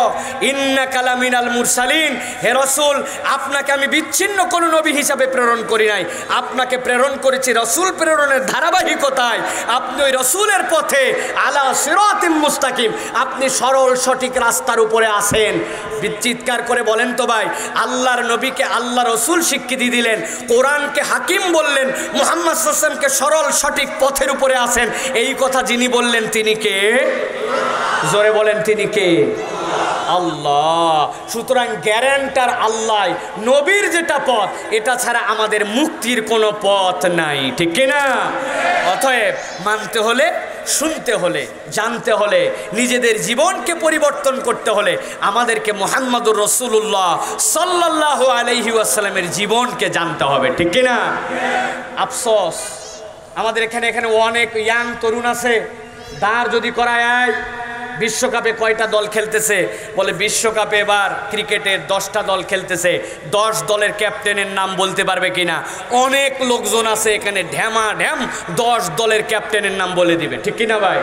ইন্নাকা লামিনাল মুরসালিন, হে রাসূল, আপনাকে আমি বিচ্ছিন্ন কোনো নবী হিসাবে প্রেরণ করি নাই, আপনাকে প্রেরণ করেছি রাসূল প্রেরণের ধারাবাহিকতায়। আপনি ওই রাসূলের পথে, আলা সিরাতিম মুস্তাকিম, আপনি সরল সঠিক রাস্তার উপরে আছেন। চিৎকার করে বলেন তো ভাই, আল্লাহর নবীকে আল্লাহ রসুল স্বীকৃতি দিলেন, কোরআনকে হাকিম বললেন, মুহাম্মদ সাল্লাল্লাহু আলাইহি ওয়াসাল্লামকে সরল সঠিক পথের উপরে আছেন, এই কথা যিনি বললেন তিনি কে? জোরে বলেন, তিনি কে? আল্লাহ। সুতরাং গ্যারান্টার আল্লাহ, নবীর যেটা পথ, এটা ছাড়া আমাদের মুক্তির কোনো পথ নাই, ঠিক কিনা? অতএব মানতে হলে, শুনতে হলে, জানতে হলে, নিজেদের জীবনকে পরিবর্তন করতে হলে আমাদেরকে মুহাম্মদুর রাসূলুল্লাহ সাল্লাল্লাহু আলাইহি ওয়াসাল্লামের জীবনকে জানতে হবে, ঠিক কিনা? আফসোস, আমাদের এখানে অনেক ইয়াং তরুণ আছে, দাঁড় যদি করায় বিশ্বকাপে কয়টা দল খেলতেছে? বলে বিশ্বকাপে এবার ক্রিকেটের 10টা দল খেলতেছে। 10 দলের ক্যাপ্টেনের নাম বলতে পারবে কিনা? অনেক লোকজন আছে এখানে, ঢ্যামা ঢ্যাম 10 দলের ক্যাপ্টেনের নাম বলে দিবে, ঠিক কিনা ভাই?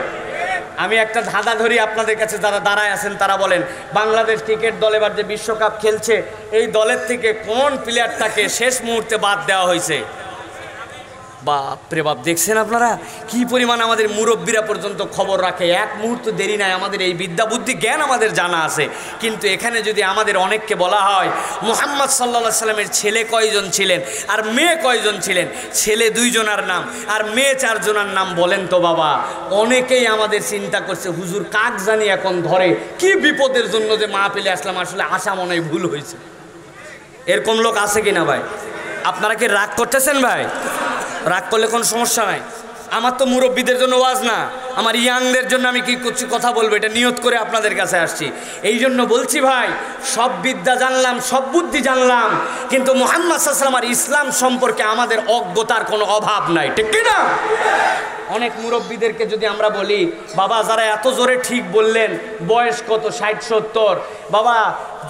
আমি একটা ধাঁধা ধরি আপনাদের কাছে, যারা দাঁড়ায় আছেন তারা বলেন, বাংলাদেশ ক্রিকেট দল এবার যে বিশ্বকাপ খেলছে, এই দলের থেকে কোন প্লেয়ারটাকে শেষ মুহূর্তে বাদ দেওয়া হয়েছে? বাপরে বাপ, দেখছেন আপনারা কি পরিমাণ আমাদের মুরব্বীরা পর্যন্ত খবর রাখে, এক মুহূর্ত দেরি নাই। আমাদের এই বিদ্যা বুদ্ধি জ্ঞান আমাদের জানা আছে। কিন্তু এখানে যদি আমাদের অনেককে বলা হয় মুহাম্মদ সাল্লাল্লাহু আলাইহি সাল্লামের ছেলে কয়জন ছিলেন আর মেয়ে কয়জন ছিলেন, ছেলে 2 জনের নাম আর মেয়ে 4 জনের নাম বলেন তো বাবা, অনেকেই আমাদের চিন্তা করছে হুজুর কাক জানি এখন ধরে, কি বিপদের জন্য যে মাহফিলে আসলাম, আসলে আশা মনে হয় ভুল হয়েছে। এরকম লোক আছে কিনা ভাই? আপনারা কি রাগ করতেছেন ভাই? রাগ করলে কোনো সমস্যা নাই। আমার তো মুরব্বীদের জন্য ওয়াজ না, আমার ইয়াংদের জন্য আমি কি করছি কথা বলবো, এটা নিয়ত করে আপনাদের কাছে আসছি। এই জন্য বলছি ভাই, সব বিদ্যা জানলাম, সব বুদ্ধি জানলাম, কিন্তু মুহাম্মদ সাল্লাল্লাহু আলাইহি ওয়াসাল্লাম আর ইসলাম সম্পর্কে আমাদের অজ্ঞতার কোনো অভাব নাই, ঠিক কি না? অনেক মুরব্বীদেরকে যদি আমরা বলি, বাবা যারা এত জোরে ঠিক বললেন, বয়স কত, 60-70, বাবা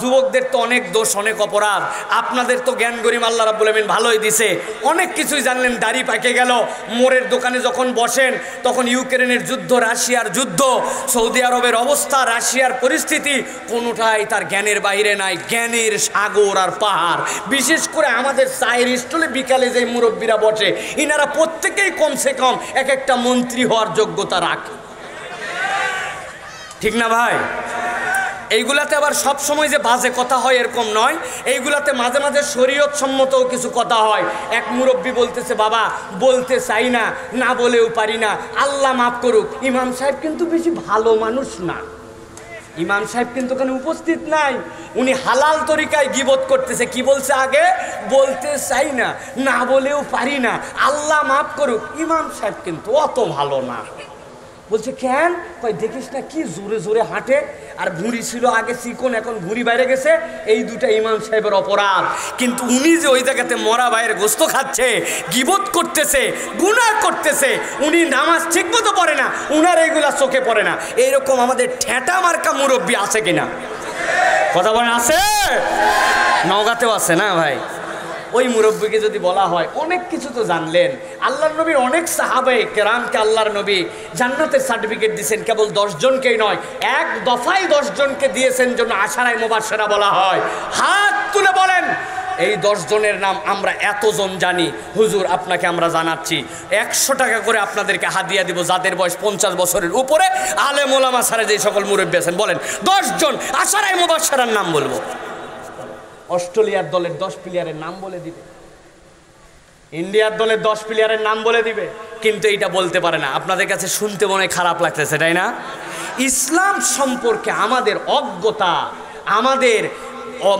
যুবকদের তো অনেক দোষ, অনেক অপরাধ, আপনাদের তো জ্ঞান গরিম আল্লাহ রাব্বুল আমিন ভালোই দিছে, অনেক কিছুই জানলেন, দাড়ি পাকে গেল, মোড়ের দোকানে যখন বসেন তখন ইউক্রেনের যুদ্ধ, রাশিয়ার যুদ্ধ, সৌদি আরবের অবস্থা, রাশিয়ার পরিস্থিতি, কোনোটাই তার জ্ঞানের বাইরে নাই। জ্ঞানের সাগর আর পাহাড়। বিশেষ করে আমাদের চায়ের স্টলে বিকালে যে মুরব্বীরা বসে, ইনারা প্রত্যেকেই কমসে কম এক একটা মন্ত্রী হওয়ার যোগ্যতা রাখে, ঠিক না ভাই? এইগুলাতে আবার সব সময় যে বাজে কথা হয় এরকম নয়, এইগুলাতে মাঝে মাঝে শরীয়ত সম্মতও কিছু কথা হয়। এক মুরব্বী বলতেছে, বাবা বলতে চাই না, না বলেও পারি না, আল্লাহ মাফ করুক। ইমাম সাহেব কিন্তু বেশি ভালো মানুষ না, ইমাম সাহেব কিন্তু ওখানে উপস্থিত নাই, উনি হালাল তরিকায় গীবত করতেছে। কি বলছে আগে? বলতে চাই না, না বলেও পারি না, আল্লাহ মাফ করুক। ইমাম সাহেব কিন্তু অত ভালো না। বলছে কেন? কই দেখিস না কি জোরে জোরে হাঁটে, আর ভুঁড়ি ছিল আগে চিকন, এখন ভুঁড়ি বাইরে গেছে, এই দুটা ইমাম সাহেবের অপরাধ। কিন্তু উনি যে ওই জায়গাতে মরা ভাইয়ের গোস্ত খাচ্ছে, গীবত করতেছে, গুনাহ করতেছে, উনি নামাজ ঠিক মতো পড়ে না, উনার এইগুলা চোখে পড়ে না। এইরকম আমাদের ঠেটা মার্কা মুরব্বী আছে কিনা? কথা বলেন, আছে? নওগাঁতেও আছে না ভাই? ওই মুরব্বীকে যদি বলা হয় অনেক কিছু তো জানলেন, আল্লাহর নবীর অনেক সাহাবায়ে কেরামকে আল্লাহর নবী জান্নাতের সার্টিফিকেট দিয়েছেন, কেবল 10 জনকেই নয়, এক দফায় 10 জনকে দিয়েছেন, জন্য আশারায়ে মুবাশশারা বলা হয়। হাত তুলে বলেন এই 10 জনের নাম আমরা এতজন জানি। হুজুর আপনাকে আমরা জানাচ্ছি, 100 টাকা করে আপনাদেরকে হাদিয়া দিব যাদের বয়স 50 বছরের উপরে, আলেম ওলামা ছাড়া যে সকল মুরব্বী আছেন, বলেন 10 জন আশারায়ে মুবাশশারার নাম বলবো। অস্ট্রেলিয়ার দলের 10 প্লেয়ারের নাম বলে দিবে, ইন্ডিয়ার দলের 10 প্লেয়ারের নাম বলে দিবে, কিন্তু এইটা বলতে পারে না। আপনাদের কাছে শুনতে মনে খারাপ লাগতেছে, তাই না? ইসলাম সম্পর্কে আমাদের অজ্ঞতা, আমাদের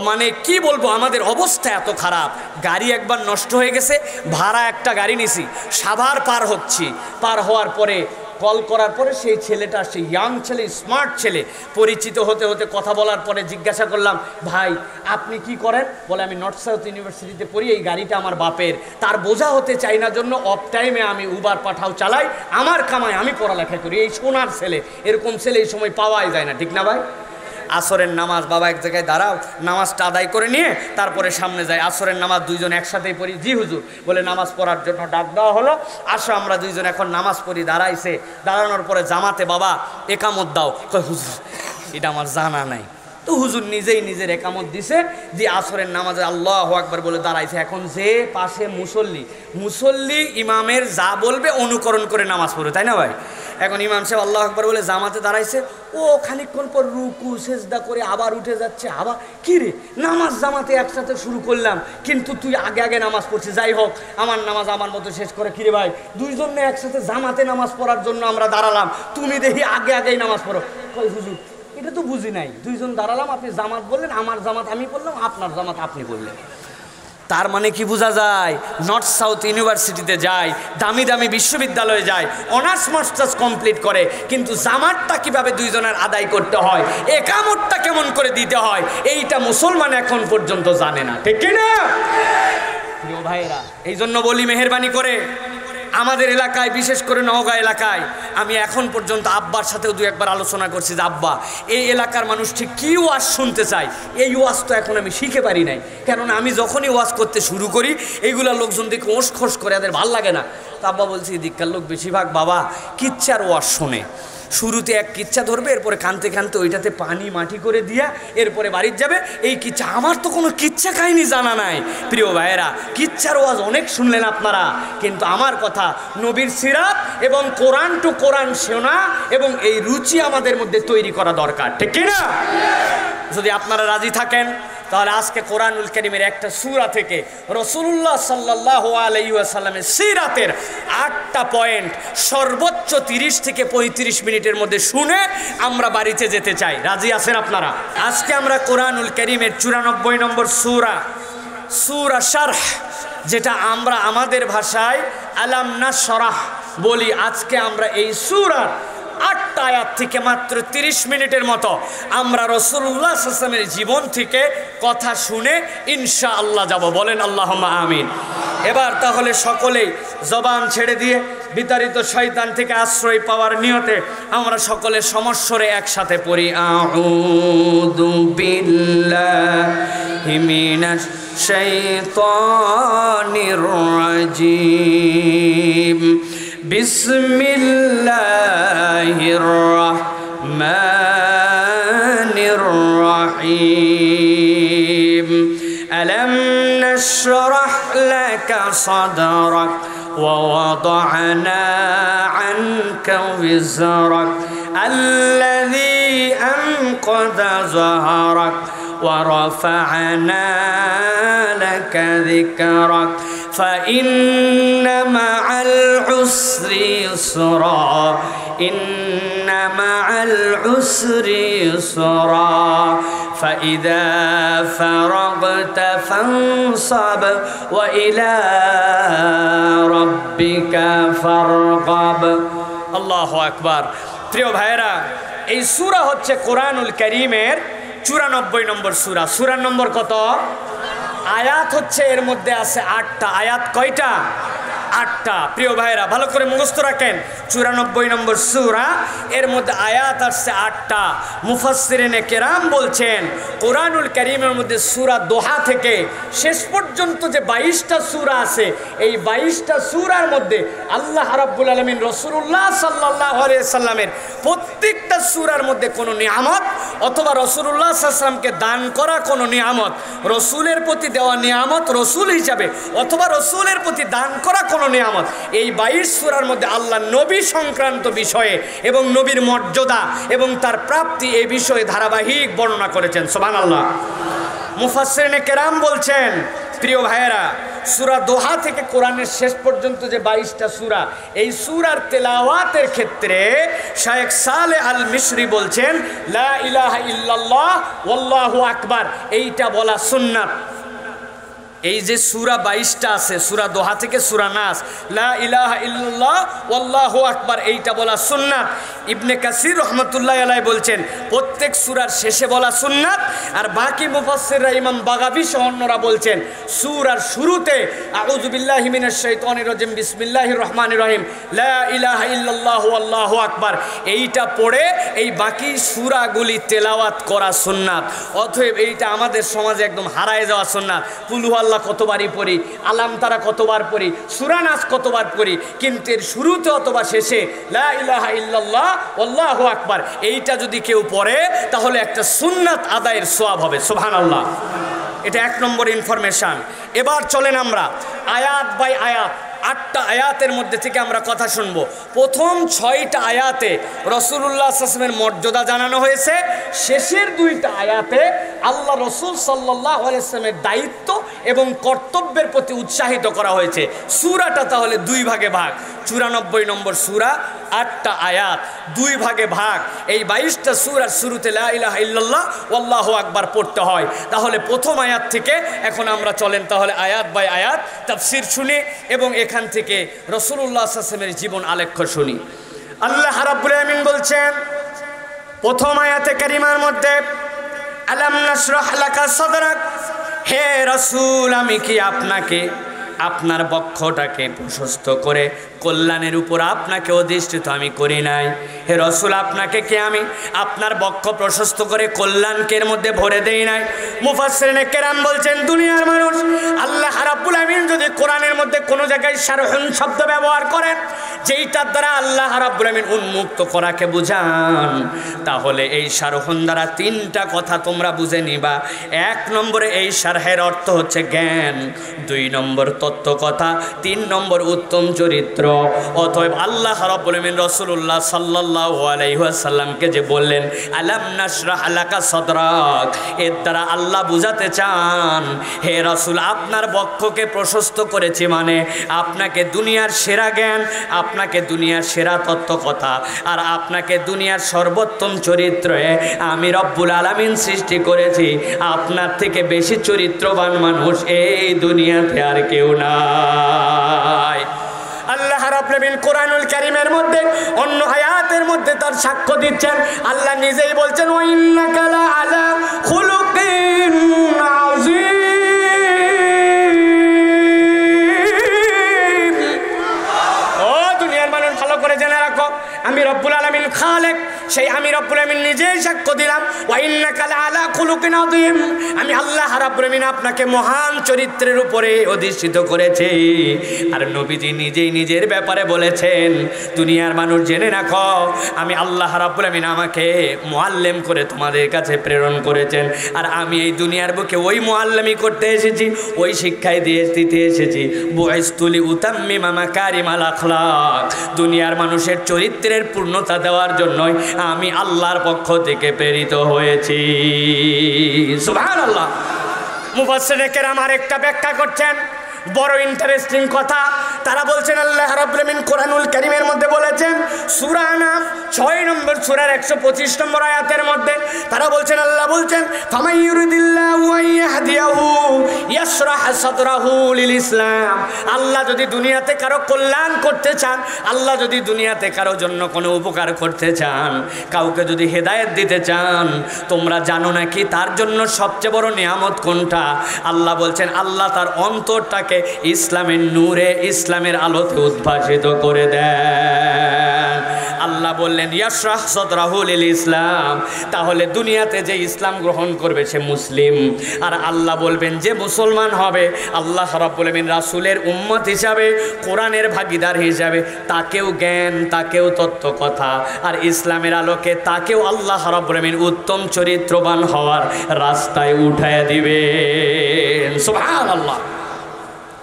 মানে কি বলবো, আমাদের অবস্থা এত খারাপ। গাড়ি একবার নষ্ট হয়ে গেছে, ভাড়া একটা গাড়ি নিছি, সাভার পার হচ্ছি, পার হওয়ার পরে কল করার পরে সেই ছেলেটা, সেই ইয়াং ছেলে, স্মার্ট ছেলে, পরিচিত হতে হতে কথা বলার পরে জিজ্ঞাসা করলাম, ভাই আপনি কি করেন? বলে আমি নর্থ সাউথ ইউনিভার্সিটিতে পড়ি, এই গাড়িটা আমার বাপের, তার বোঝা হতে চাই না জন্য অফ টাইমে আমি উবার পাঠাও চালাই, আমার কামাই আমি পড়ালেখা করি। এই সোনার ছেলে, এরকম ছেলে এই সময় পাওয়াই যায় না, ঠিক না ভাই? আসরের নামাজ, বাবা এক জায়গায় দাঁড়াও, নামাজটা আদায় করে নিয়ে তারপরে সামনে যায়। আসরের নামাজ 2 জন একসাথেই পড়ি। জি হুজুর। বলে নামাজ পড়ার জন্য ডাক দেওয়া হলো, আসো আমরা 2 জন এখন নামাজ পড়ি। দাঁড়াইছে, দাঁড়ানোর পরে জামাতে বাবা একামত দাও। কই হুজুর এটা আমার জানা নাই। তো হুজুর নিজেই নিজের একামত দিছে, দিয়ে আসরের নামাজে আল্লাহু আকবার বলে দাঁড়াইছে। এখন যে পাশে মুসল্লি ইমামের যা বলবে অনুকরণ করে নামাজ পড়বে, তাই না ভাই? এখন ইমাম সাহেব আল্লাহু আকবার বলে জামাতে দাঁড়াইছে, ও খানিকক্ষণ পর রুকু সেজদা করে আবার উঠে যাচ্ছে। আবার কি রে, নামাজ জামাতে একসাথে শুরু করলাম, কিন্তু তুই আগে আগে নামাজ পড়ছিস। যাই হোক, আমার নামাজ আমার মতো শেষ করে, কিরে ভাই 2 জনে একসাথে জামাতে নামাজ পড়ার জন্য আমরা দাঁড়ালাম, তুমি দেখি আগে আগেই নামাজ পড়ো। কই হুজুর এটা তো বুঝি নাই, 2 জন দাঁড়ালাম, আপনি জামাত বললেন, আমার জামাত আমি পড়লাম, আপনার জামাত আপনি বললেন। তার মানে কি বোঝা যায়? নর্থ সাউথ ইউনিভার্সিটিতে যায়, দামি দামি বিশ্ববিদ্যালয়ে যায়, অনার্স মাস্টার্স কমপ্লিট করে, কিন্তু জামাতটা কিভাবে 2 জনের আদায় করতে হয়, একামতটা কেমন করে দিতে হয়, এইটা মুসলমান এখন পর্যন্ত জানে না, ঠিক কি না প্রিয় ভাইরা? এই জন্য বলি মেহেরবানি করে আমাদের এলাকায়, বিশেষ করে নওগাঁ এলাকায়, আমি এখন পর্যন্ত আব্বার সাথেও দু একবার আলোচনা করছি যে আব্বা, এই এলাকার মানুষ ঠিক কী ওয়াজ শুনতে চায়, এই ওয়াজ তো এখন আমি শিখে পারি নাই। কেননা আমি যখনই ওয়াজ করতে শুরু করি এইগুলা লোকজন দেখে ওঁস খোস করে, এদের ভাল লাগে না। তো আব্বা বলছি এদিককার লোক বেশিরভাগ বাবা কিচ্ছার ওয়াজ শোনে। শুরুতে এক কিচ্ছা ধরবে, এরপরে কানতে কানতে ওইটাতে পানি মাটি করে দিয়া এরপরে বাড়ির যাবে। এই কিচ্ছা, আমার তো কোনো কিচ্ছা কাহিনী জানা নাই। প্রিয় ভাইয়েরা, কিচ্ছার ওয়াজ অনেক শুনলেন আপনারা, কিন্তু আমার কথা নবীর সিরাত এবং কোরআন টু কোরআন শোনা এবং এই রুচি আমাদের মধ্যে তৈরি করা দরকার, ঠিক কি না? যদি আপনারা রাজি থাকেন তাহলে আজকে কোরআনুল কারীমের একটা সূরা থেকে রাসূলুল্লাহ সাল্লাল্লাহু আলাইহি ওয়াসাল্লামের সিরাতের 8টা পয়েন্ট সর্বোচ্চ 30 থেকে 35 মিনিটের মধ্যে শুনে আমরা বাড়িতে যেতে চাই। রাজি আছেন আপনারা? আজকে আমরা কোরআনুল কারীমের 94 নম্বর সূরা শারহ, যেটা আমরা আমাদের ভাষায় আলাম নাশরাহ বলি। আজকে আমরা এই সূরার 8টা আয়াত থেকে মাত্র 30 মিনিটের মতো আমরা রাসূলুল্লাহ সাল্লাল্লাহু আলাইহি ওয়াসাল্লামের জীবন থেকে কথা শুনে ইনশাআল্লাহ যাব। বলেন আল্লাহুম্মা আমিন। এবার তাহলে সকলেই জবান ছেড়ে দিয়ে বিতাড়িত শয়তান থেকে আশ্রয় পাওয়ার নিয়তে আমরা সকলে সমস্বরে একসাথে পড়ি, আউযু বিল্লাহি মিনাশ শাইতানির রাজিম, বিসমিল্লাহির রহমানির রহিম, আলাম নাশরাহ লাকা সাদরাক ওয়া ওয়াদা'না আনকা বিজরাক আল্লাযী আনকাযা যাহরাক ওয়া রাফা'না লাকা যিকরাক فإن مع العسر يسرا إن مع العسر يسرا فإذا فرغت فانصب وإلى ربك فارغب। الله أكبر। প্রিয় ভাইরা, এই সূরা হচ্ছে কোরআনুল কারীমের 94 নম্বর সূরা। সূরার নম্বর কত? আয়াত হচ্ছে এর মধ্যে আছে 8টা। আয়াত কয়টা? 8টা। প্রিয় ভাইরা, ভালো করে মুখস্থ রাখেন, 94 নম্বর সূরা, এর মধ্যে আয়াত আসছে 8টা। মুফাসসিরিনে কেরাম বলছেন কোরআনুল কারীমের মধ্যে সূরা দোহা থেকে শেষ পর্যন্ত যে 22টা সূরা আছে, এই 22টা সূরার মধ্যে আল্লাহ রাব্বুল আলামিন রাসূলুল্লাহ সাল্লাল্লাহু আলাইহি সাল্লামের প্রত্যেকটা সূরার মধ্যে কোনো নিয়ামত অথবা রাসূলুল্লাহ সাল্লাল্লাহু আলাইহি সাল্লামকে দান করা কোনো নিয়ামত, রসুলের প্রতি দেওয়া নিয়ামত রসুল হিসাবে অথবা রসুলের প্রতি দান করা কোনো নিয়ামত, এই 22 সূরার মধ্যে আল্লাহ নবী সংক্রান্ত বিষয়ে এবং নবীর মর্যাদা এবং তার প্রাপ্তি এই বিষয়ে ধারাবাহিক বর্ণনা করেছেন। সুবহানাল্লাহ। মুফাসসিরিনে কেরাম বলছেন, প্রিয় ভাইয়েরা, সূরা দোহা থেকে কোরআনের শেষ পর্যন্ত যে 22টা সূরা, এই সূরার তেলাওয়াতের ক্ষেত্রে শায়েখ সালেহ আল মিশরি বলছেন লা ইলাহা ইল্লাল্লাহ ওয়াল্লাহু আকবার, এইটা বলা সুন্নাত। এই যে সূরা 22টা আছে, সূরা দোহা থেকে সূরা নাস, লা ইলাহা ইল্লাল্লাহ ওয়াল্লাহু আকবার, এইটা বলা সুন্নাত। ইবনে কাসির রহমতুল্লাহ আলাইহি বলছেন প্রত্যেক সূরার শেষে বলা সুন্নাত, আর বাকি মুফাসসিররা ইমাম বাগাবী সহ অন্যরা বলছেন সূরার শুরুতে আউযু বিল্লাহি মিনাশ শাইতানির রাজিম বিসমিল্লাহির রহমানির রহিম লা ইলাহা ইল্লাল্লাহ ওয়াল্লাহু আকবার, এইটা পড়ে এই বাকি সূরাগুলি তেলাওয়াত করা সুন্নাত। অতএব এইটা আমাদের সমাজে একদম হারায় যাওয়া সুন্নাত। কুল হু আল্লাহ কতবারই পড়ি, আলাম তারা কতবার পড়ি, সূরা নাস কতবার পড়ি, কিন্তু এর শুরুতে অথবা শেষে লা ইলাহা ইল্লাল্লাহ আল্লাহু আকবার, এইটা যদি কেউ পড়ে তাহলে একটা সুন্নাত আদায়ের সওয়াব হবে। সুবহানাল্লাহ। এটা 1 নম্বর ইনফরমেশন। এবার চলেন আমরা আয়াত বাই আয়াত 8টা আয়াতের মধ্যে থেকে আমরা কথা শুনবো। প্রথম 6টা আয়াতে রাসূলুল্লাহ সাল্লাল্লাহু আলাইহি ওয়াসাল্লামের মর্যাদা জানানো হয়েছে, শেষের 2টা আয়াতে আল্লাহ রাসূল সাল্লাল্লাহু আলাইহি ওয়াসাল্লামের দায়িত্ব এবং কর্তব্যের প্রতি উৎসাহিত করা হয়েছে। সূরাটা তাহলে 2 ভাগে ভাগ। 94 নম্বর সূরা, 8টা আয়াত, 2 ভাগে ভাগ। এই 22টা সূরার শুরুতে লা ইলাহা ইল্লাল্লাহ ওয়াল্লাহু আকবার পড়তে হয়। তাহলে প্রথম আয়াত থেকে এখন আমরা চলেন তাহলে আয়াত বাই আয়াত তাফসীর শুনি এবং এখান থেকে রাসূলুল্লাহ সাল্লাল্লাহু আলাইহি ওয়াসাল্লামের জীবন আলেখ্য শুনি। আল্লাহ রাব্বুল আলামিন বলছেন প্রথম আয়াতে কারিমার মধ্যে, আলাম নাশরাহ লাকা সাদরাক, হে রাসূল আমি কি আপনাকে আপনার বক্ষটাকে প্রশস্ত করে কল্যাণের উপর আপনাকে অধিষ্ঠিত আমি করি নাই। হে রসুল, আপনাকে কি আমি আপনার বক্ষ প্রশস্ত করে কল্যাণকের মধ্যে ভরে দেই নাই? মুফাসসিরিনে কেরাম বলছেন, দুনিয়ার মানুষ আল্লাহ রাব্বুল আমিন যদি কোরআনের মধ্যে কোনো জায়গায় শারহুন শব্দ ব্যবহার করেন, যেইটার দ্বারা আল্লাহ রাব্বুল আমিন উন্মুক্ত করাকে বুঝান, তাহলে এই শারহুন দ্বারা তিনটা কথা তোমরা বুঝে নিবা। এক নম্বরে এই শারহের অর্থ হচ্ছে জ্ঞান, 2 নম্বর তত্ত্ব কথা, 3 নম্বর উত্তম চরিত্র। অতএব আল্লাহ রাব্বুল আমিন রাসূলুল্লাহ সাল্লাল্লাহু আলাইহি ওয়াসাল্লামকে যে বললেন আলাম নাশরাহ লাকা সাদরাক, এর দ্বারা আল্লাহ বুঝাতে চান, হে রাসূল, আপনার বক্ষকে প্রশস্ত করেছি মানে আপনাকে দুনিয়ার সেরা জ্ঞান, আপনাকে দুনিয়ার সেরা তত্ত্ব কথা, আর আপনাকে দুনিয়ার সর্বোত্তম চরিত্রে আমি রব্বুল আলামিন সৃষ্টি করেছি। আপনার থেকে বেশি চরিত্রবান মানুষ এই দুনিয়াতে আর কেউ নাই। আল্লাহ রাব্বুল আমিন কোরআনুল কারীমের মধ্যে অন্য আয়াতের মধ্যে তার সাক্ষ্য দিচ্ছেন। আল্লাহ নিজেই বলছেন, ওয়া ইন্নাকা লা আলা খুলুকিন আযীম। ও দুনিয়ার মানুষ, ভালো করে জেনে রাখো, আমি রব্বুল আলামিন খালেক, সেই আমি রব্বুল আমিন নিজেই সাক্ষ্য দিলাম, ওয়া ইন্নাকা লা আলা খুলুকিন আযীম, আমি আল্লাহ রাব্বুল আমিন আপনাকে মহান চরিত্রের উপরে অধিষ্ঠিত করেছি। আর নবীজি নিজেই নিজের ব্যাপারে বলেছেন, দুনিয়ার মানুষ জেনে রাখো, আমি আল্লাহ রাব্বুল আমিন আমাকে মুআল্লিম করে তোমাদের কাছে প্রেরণ করেছেন। আর আমি এই দুনিয়ার বুকে ওই মুআল্লিমি করতে এসেছি, ওই শিক্ষায় দিতে এসেছি। বুইসতু লিউতাম্মিমা মাকারিমাল আখলাক, দুনিয়ার মানুষের চরিত্রের পূর্ণতা দেওয়ার জন্যই আমি আল্লাহর পক্ষ থেকে প্রেরিত হয়েছি। সুবহানাল্লাহ। মুফাসসিরিনে কেরাম আরেকটা ব্যাখ্যা করছেন, বড় ইন্টারেস্টিং কথা। তারা বলছেন আল্লাহ রাব্বুল আমিন কোরআনুল কারীমের মধ্যে বলেছেন, সূরা আনাম 6 নম্বর সূরার 125 নম্বর আয়াতের মধ্যে তারা বলছেন, আল্লাহ বলছেন, ফামান ইউরিদিল্লাহু আন ইয়াহদিয়াহু ইয়াশরাহ সাদরাহু লিল ইসলাম। আল্লাহ যদি দুনিয়াতে কারো কল্যাণ করতে চান, আল্লাহ যদি দুনিয়াতে কারো জন্য কোনো উপকার করতে চান, কাউকে যদি হেদায়েত দিতে চান, তোমরা জানো নাকি তার জন্য সবচেয়ে বড় নিয়ামত কোনটা? আল্লাহ বলছেন, আল্লাহ তার অন্তরটাকে ইসলামের নূরে, ইসলামের আলোতে উদ্ভাসিত করে দেন। আল্লাহ বললেন ইয়াশরাহ সাদরাহু লিল ইসলাম, তাহলে দুনিয়াতে যে ইসলাম গ্রহণ করবে সে মুসলিম। আর আল্লাহ বলবেন যে মুসলমান হবে, আল্লাহ রাব্বুল আমিন রাসূলের উম্মত হিসাবে, কোরআনের ভাগীদার হিসাবে, তাকেও জ্ঞান, তাকেও তত্ত্ব কথা আর ইসলামের আলোকে তাকেও আল্লাহ রাব্বুল আমিন উত্তম চরিত্রবান হওয়ার রাস্তায় উঠায় দিবেন। সুবহানাল্লাহ।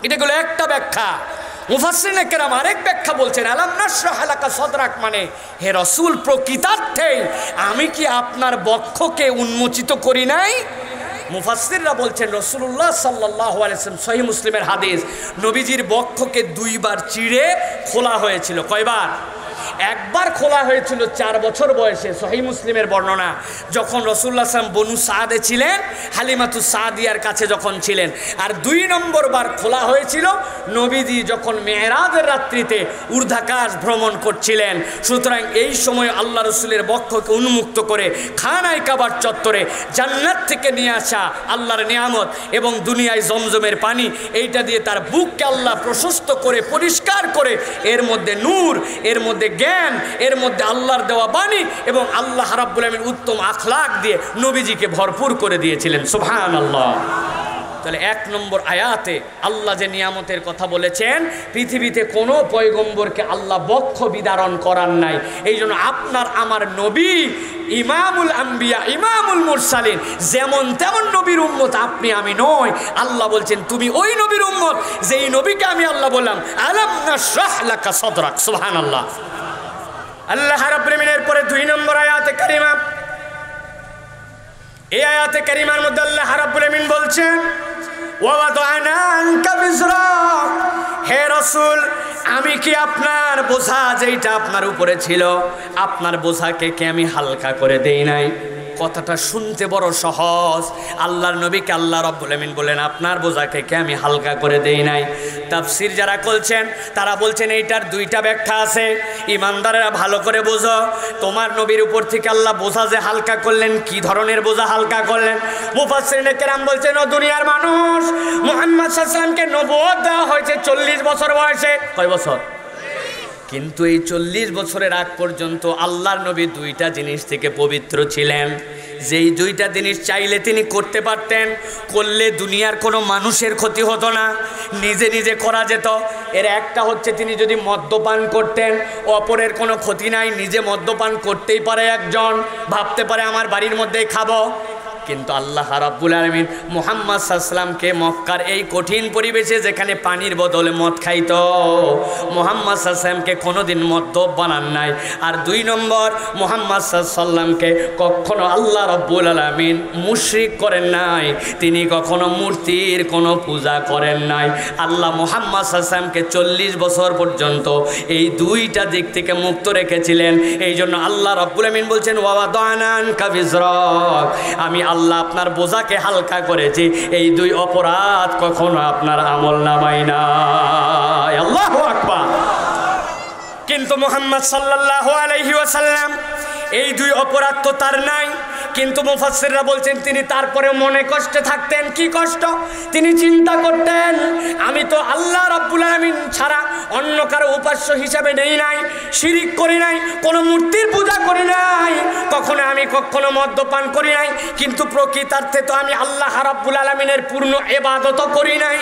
এটা হলো একটা ব্যাখ্যা। মুফাসসিরিনে কেরাম আরেক ব্যাখ্যা বলছেন, আলাম নাশরাহ লাকা সাদরাক, মানে হে রাসূল, প্রকৃতার্থে আমি কি আপনার বক্ষকে উন্মোচিত করি নাই? মুফাসসিররা বলছেন, রাসূলুল্লাহ সাল্লাল্লাহু আলাইহি ওয়াসাল্লাম, সহিহ মুসলিমের হাদিস, নবীজির বক্ষকে 2 বার চিড়ে খোলা হয়েছিল। কয়বার? একবার খোলা হয়েছিল 4 বছর বয়সে, সহিহ মুসলিমের বর্ণনা, যখন রাসূলুল্লাহ সাল্লাল্লাহু আলাইহি ওয়াসাল্লাম বনু সাদে ছিলেন, হালিমাতু সাদিয়ার কাছে যখন ছিলেন। আর 2 নম্বর বার খোলা হয়েছিল নবীজি যখন মেরাজের রাত্রিতে ঊর্ধ্বাকাশ ভ্রমণ করছিলেন। সুতরাং এই সময় আল্লাহ রসুলের বক্ষকে উন্মুক্ত করে খানায় কাবার চত্বরে জান্নাত থেকে নিয়ে আসা আল্লাহর নিয়ামত এবং দুনিয়ায় জমজমের পানি, এইটা দিয়ে তার বুককে আল্লাহ প্রশস্ত করে পরিষ্কার করে এর মধ্যে নূর, এর মধ্যে জ্ঞান, এর মধ্যে আল্লাহর দেওয়া বাণী এবং আল্লাহ রাব্বুল আমিন উত্তম আখলাক দিয়ে নবীজিকে ভরপুর করে দিয়েছিলেন। সুবহানাল্লাহ। তাহলে 1 নম্বর আয়াতে আল্লাহ যে নিয়ামতের কথা বলেছেন, পৃথিবীতে কোনো পয়গম্বরকে আল্লাহ বক্ষ বিদারণ করার নাই। এই জন্য আপনার আমার নবী ইমামুল আম্বিয়া, ইমামুল মুরসালিন, যেমন তেমন নবীর উম্মত আপনি, আমি নই। আল্লাহ বলছেন তুমি ওই নবীর উম্মত যেই নবীকে আমি আল্লাহ বললাম আলাম নাশরাহ লাকা সাদরাক। সুবহানাল্লাহ। আল্লাহ রাব্বুল আমিনের পরে 2 নম্বর আয়াতে কারিমা, এই আয়াতে কারিমার মধ্যে আল্লাহ রাব্বুল আমিন বলছেন, ওয়া ওয়াদানা আনকা বিজরাক, হে রাসূল, আমি কি আপনার বোঝা যেটা আপনার উপরে ছিল, আপনার বোঝাকে কি আমি হালকা করে দেই নাই? কথাটা শুনতে বড় সহজ। আল্লাহর নবীকে আল্লাহ রাব্বুল আমিন বলেন আপনার বোঝাকে কি আমি হালকা করে দেই নাই? তাফসীর যারা করছেন তারা বলছেন এইটার 2টা ব্যাখ্যা আছে। ইমানদারেরা ভালো করে বোঝো, তোমার নবীর উপর থেকে আল্লাহ বোঝা যে হালকা করলেন, কি ধরনের বোঝা হালকা করলেন? মুফাসসিরিনে কেরাম বলছেন, ও দুনিয়ার মানুষ, মুহাম্মদ সাল্লাল্লাহু আলাইহি ওয়াসাল্লামকে নবুয়ত দেওয়া হয়েছে 40 বছর বয়সে। কয় বছর? কিন্তু এই 40 বছরের আগ পর্যন্ত আল্লাহর নবী দুইটা জিনিস থেকে পবিত্র ছিলেন, যেই দুইটা জিনিস চাইলে তিনি করতে পারতেন, করলে দুনিয়ার কোনো মানুষের ক্ষতি হতো না, নিজে নিজে করা যেত। এর একটা হচ্ছে তিনি যদি মদ্যপান করতেন, অপরের কোনো ক্ষতি নাই, নিজে মদ্যপান করতেই পারে একজন, ভাবতে পারে আমার বাড়ির মধ্যেই খাবো। কিন্তু আল্লাহ রাব্বুল আলামিন মুহাম্মদ সাল্লাল্লাহু আলাইহি ওয়াসাল্লামকে মক্কার এই কঠিন পরিবেশে যেখানে পানির বদলে মদ খাইতো, মুহাম্মদ সাল্লাল্লাহু আলাইহি ওয়াসাল্লামকে কোনোদিন মদ্যপ বানান নাই। আর 2 নম্বর, মুহাম্মদ সাল্লাল্লাহু আলাইহি ওয়াসাল্লামকে কখনো আল্লাহ রাব্বুল আলামিন মুশরিক করেন নাই, তিনি কখনো মূর্তির কোনো পূজা করেন নাই। আল্লাহ মুহাম্মদ সাল্লাল্লাহু আলাইহি ওয়াসাল্লামকে 40 বছর পর্যন্ত এই দুইটা দিক থেকে মুক্ত রেখেছিলেন। এই জন্য আল্লাহ রাব্বুল আলামিন বলছেন ওয়া ওয়াদানা আনকা বিজরাক, আমি আল্লাহ আপনার বোঝাকে হালকা করেছি, এই 2 অপরাধ কখনো আপনার আমলনামায় নাই। আল্লাহু আকবার। কিন্তু মুহাম্মদ সাল্লাল্লাহু আলাইহি ওয়াসাল্লাম এই 2 অপরাধ তো তার নাই, কিন্তু মুফাসসিররা বলছেন তিনি তারপরে মনে কষ্টে থাকতেন। কি কষ্ট? তিনি চিন্তা করতেন আমি তো আল্লাহ রাব্বুল আলামিন ছাড়া অন্য কারো উপাস্য হিসাবে নেই নাই, শিরিক করি নাই, কোনো মূর্তির পূজা করি নাই, কখনো মদ্যপান করি নাই, কিন্তু প্রকৃতার্থে তো আমি আল্লাহ রাব্বুল আলামিনের পূর্ণ ইবাদত করি নাই।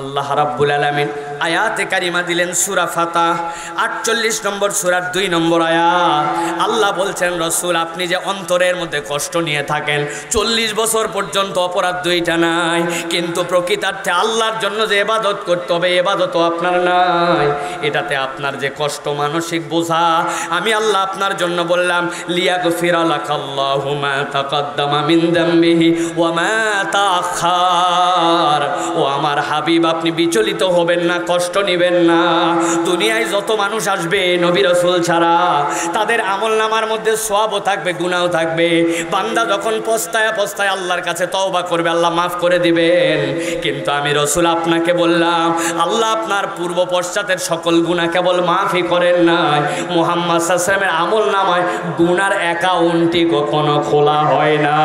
আল্লাহ রাব্বুল আলামিন আয়াতে কারিমা দিলেন সূরা ফাতাহ 48 নম্বর সূরার 2 নম্বর আয়াত। আল্লাহ বলছেন রাসূল আপনি যে অন্তরের মধ্যে কষ্ট নিয়ে থাকেন, 40 বছর পর্যন্ত অপরাধ 2টা নাই, কিন্তু প্রকৃতার্থে আল্লাহর জন্য যে ইবাদত করতে হবে ইবাদতও আপনার নাই, এটাতে আপনার যে কষ্ট মানসিক বোঝা, আমি আল্লাহ আপনার জন্য বললাম লিয়াগফিরা লাকাল্লাহু মা তাকাদ্দামা মিন যামবিহি ওয়া মা তাআখার। ও আমার হাবিব আপনি বিচলিত হবেন না, কষ্ট নেবেন না। দুনিয়ায় যত মানুষ আসবে নবী রাসূল ছাড়া, তাদের আমলনামার মধ্যে সওয়াবও থাকবে, গুনাহও থাকবে। বান্দা যখন পস্তায় পস্তায় আল্লাহর কাছে তওবা করবে, আল্লাহ মাফ করে দিবেন। কিন্তু আমি রাসূল আপনাকে বললাম আল্লাহ আপনার পূর্ব পশ্চাতের সকল গুনাহ কেবল মাফই করেন নাই, মুহাম্মদ সাল্লাল্লাহু আলাইহি ওয়াসাল্লামের আমলনামায় গুনার অ্যাকাউন্টই কখনো খোলা হয় না।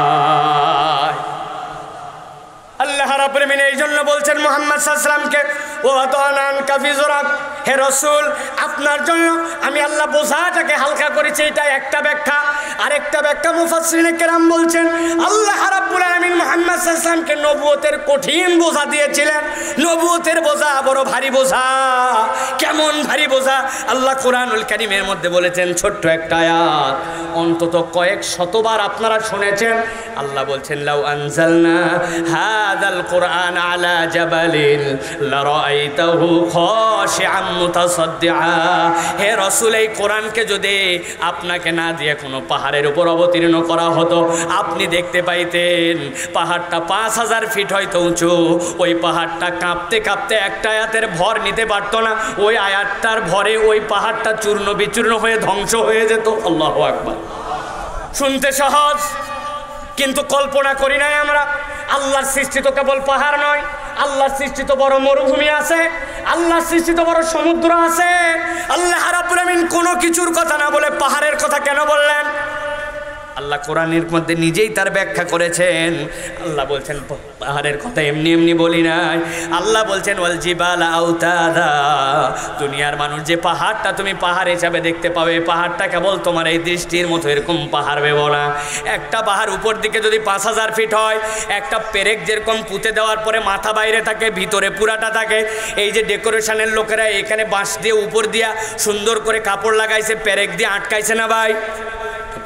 আল্লাহ রাব্বুল আলামিন এই জন্য বলছেন মুহাম্মদ সাল্লাল্লাহু আলাইহি ওয়াসাল্লামকে ওয়াদানা আনকা বিজরাক, হে রাসূল আপনার জন্য আমি আল্লাহ বোঝাটাকে হালকা করেছি। এটা একটা ব্যাখ্যা। আরেকটা ব্যাখ্যা মুফাসসিরিনে কেরাম বলছেন আল্লাহ রাব্বুল আলামিন মুহাম্মদ সাল্লাল্লাহু আলাইহি ওয়াসাল্লামকে নবুয়তের কঠিন বোঝা দিয়েছিলেন। নবুয়তের বোঝা বড় ভারী বোঝা। কেমন ভারী বোঝা? আল্লাহ কোরআনুল কারীমের মধ্যে বলেছেন, ছোট্ট একটা আয়াত, অন্তত কয়েক শতবার আপনারা শুনেছেন। আল্লাহ বলছেন লাউ আনজালনা হাযাল কুরআন আলা জাবালিন লারাআইতাহু খাশিআম মুতাসাদ্দিআ। হে রাসূল এই কোরআনকে যদি আপনাকে না দিয়ে কোনো পাহাড়ের উপর অবতীর্ণ করা হতো, আপনি দেখতে পাইতেন পাহাড়টা 5000 ফিট হয়তো উঁচু, ওই পাহাড়টা কাঁপতে কাঁপতে একটা আয়াতের ভর নিতে পারতো না, ওই আয়াতটার ভরে ওই পাহাড়টা চূর্ণ বিচূর্ণ হয়ে ধ্বংস হয়ে যেত। আল্লাহু আকবার। শুনতে সহজ, কিন্তু কল্পনা করি নাই আমরা। আল্লাহর সৃষ্টি তো কেবল পাহাড় নয়, আল্লাহর সৃষ্টি তো বড় মরুভূমি আছে, আল্লাহর সৃষ্টি তো বড় সমুদ্র আছে। আল্লাহ রাব্বুল আলামিন কোনো কিছুর কথা না বলে পাহাড়ের কথা কেন বললেন? আল্লাহ কোরআনের মধ্যে নিজেই তার ব্যাখ্যা করেছেন। আল্লাহ বলছেন পাহাড়ের কথা এমনি এমনি বলি নাই। আল্লাহ বলছেন ওয়াল জিবালা আওতাদা, দুনিয়ার মানুষ যে পাহাড়টা তুমি পাহাড় হিসাবে দেখতে পাবে, পাহাড়টা কেবল তোমার এই দৃষ্টির মতো এরকম পাহাড় ভেবো না। একটা পাহাড় উপর দিকে যদি 5000 ফিট হয়, একটা পেরেক যেরকম পুঁতে দেওয়ার পরে মাথা বাইরে থাকে, ভিতরে পুরাটা থাকে। এই যে ডেকোরেশনের লোকেরা এখানে বাঁশ দিয়ে উপর দিয়া সুন্দর করে কাপড় লাগাইছে, পেরেক দিয়ে আটকাইছে না ভাই,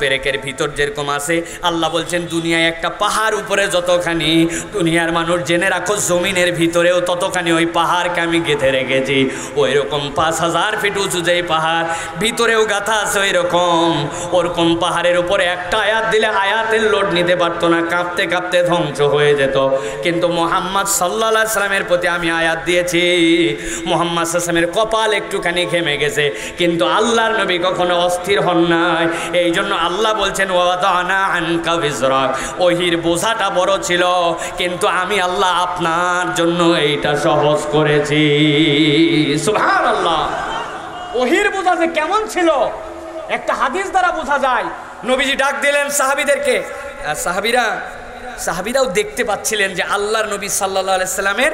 পেরেকের ভিতর যেরকম আছে। আল্লাহ বলছেন দুনিয়ায় একটা পাহাড় উপরে যতখানি, দুনিয়ার মানুষ জেনে রাখো জমিনের ভিতরেও ততখানি ওই পাহাড়কে আমি গেঁথে রেখেছি। ওই রকম 5000 ফিট উঁচু যেই পাহাড়, ভিতরেও গাথা আছে ওই রকম। ওরকম পাহাড়ের উপরে একটা আয়াত দিলে আয়াতের লোড নিতে পারতো না, কাঁপতে কাঁপতে ধ্বংস হয়ে যেত। কিন্তু মুহাম্মদ সাল্লাল্লাহু আলাইহি ওয়াসাল্লামের প্রতি আমি আয়াত দিয়েছি, মুহাম্মদ সাল্লাল্লাহু আলাইহি ওয়াসাল্লামের কপাল একটুখানি ঘেমে গেছে, কিন্তু আল্লাহর নবী কখনো অস্থির হন নাই। এই জন্য আল্লাহ বলছেন ওয়াদানা আনকা বিজরাক, ওহির বোঝাটা বড় ছিল, কিন্তু আমি আল্লাহ আপনার জন্য এইটা সহজ করেছি। সুবহানাল্লাহ। ওহির বোঝা যে কেমন ছিল একটা হাদিস দ্বারা বোঝা যায়। নবীজি ডাক দিলেন সাহাবীদেরকে, সাহাবীরা সাহাবীরাও দেখতে পাচ্ছিলেন যে আল্লাহর নবী সাল্লাল্লাহু আলাইহি সাল্লামের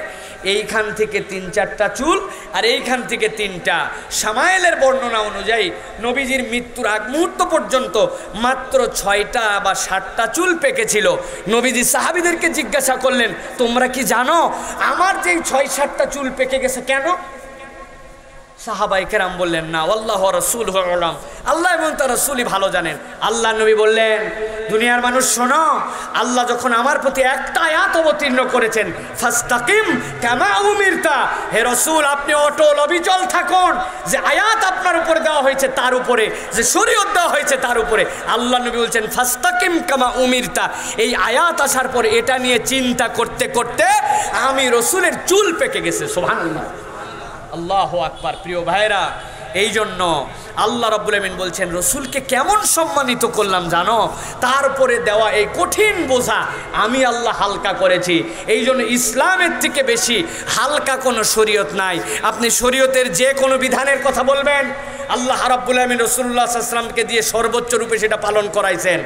এইখান থেকে 3-4টা চুল আর এইখান থেকে 3টা। শামায়েলের বর্ণনা অনুযায়ী নবীজির মৃত্যুর আগ মুহূর্ত পর্যন্ত মাত্র 6টা বা 7টা চুল পেকেছিল। নবীজি সাহাবীদেরকে জিজ্ঞাসা করলেন, তোমরা কি জানো আমার যে 6-7টা চুল পেকে গেছে কেন? সাহাবায়ে কেরাম বললেন, না, আল্লাহু ওয়া রাসূলুহু আ'লাম, আল্লাহ এবং তার রাসূলই ভালো জানেন। আল্লাহ নবী বললেন, দুনিয়ার মানুষ শোনো, আল্লাহ যখন আমার প্রতি একটা আয়াত অবতীর্ণ করেছেন, ফাস্তাকিম কামা উমিরতা, হে রাসূল আপনি অটল অবিচল থাকুন, যে আয়াত আপনার উপরে দেওয়া হয়েছে তার উপরে, যে শরীয়ত দেওয়া হয়েছে তার উপরে। আল্লাহ নবী বলছেন ফাস্তাকিম কামা উমিরতা, এই আয়াত আসার পরে এটা নিয়ে চিন্তা করতে করতে আমি রাসূলের চুল পেকে গেছে। সুবহানাল্লাহ, আল্লাহু আকবার। প্রিয় ভাইরা, এই জন্য আল্লাহ রাব্বুল আমিন বলছেন রসুলকে কেমন সম্মানিত করলাম জানো, তারপরে দেওয়া এই কঠিন বোঝা আমি আল্লাহ হালকা করেছি। এই জন্য ইসলামের থেকে বেশি হালকা কোনো শরীয়ত নাই। আপনি শরীয়তের যে কোনো বিধানের কথা বলবেন, আল্লাহ রাব্বুল আমিন রাসূলুল্লাহ সাল্লাল্লাহু আলাইহি ওয়াসাল্লামকে দিয়ে সর্বোচ্চ রূপে সেটা পালন করাইছেন।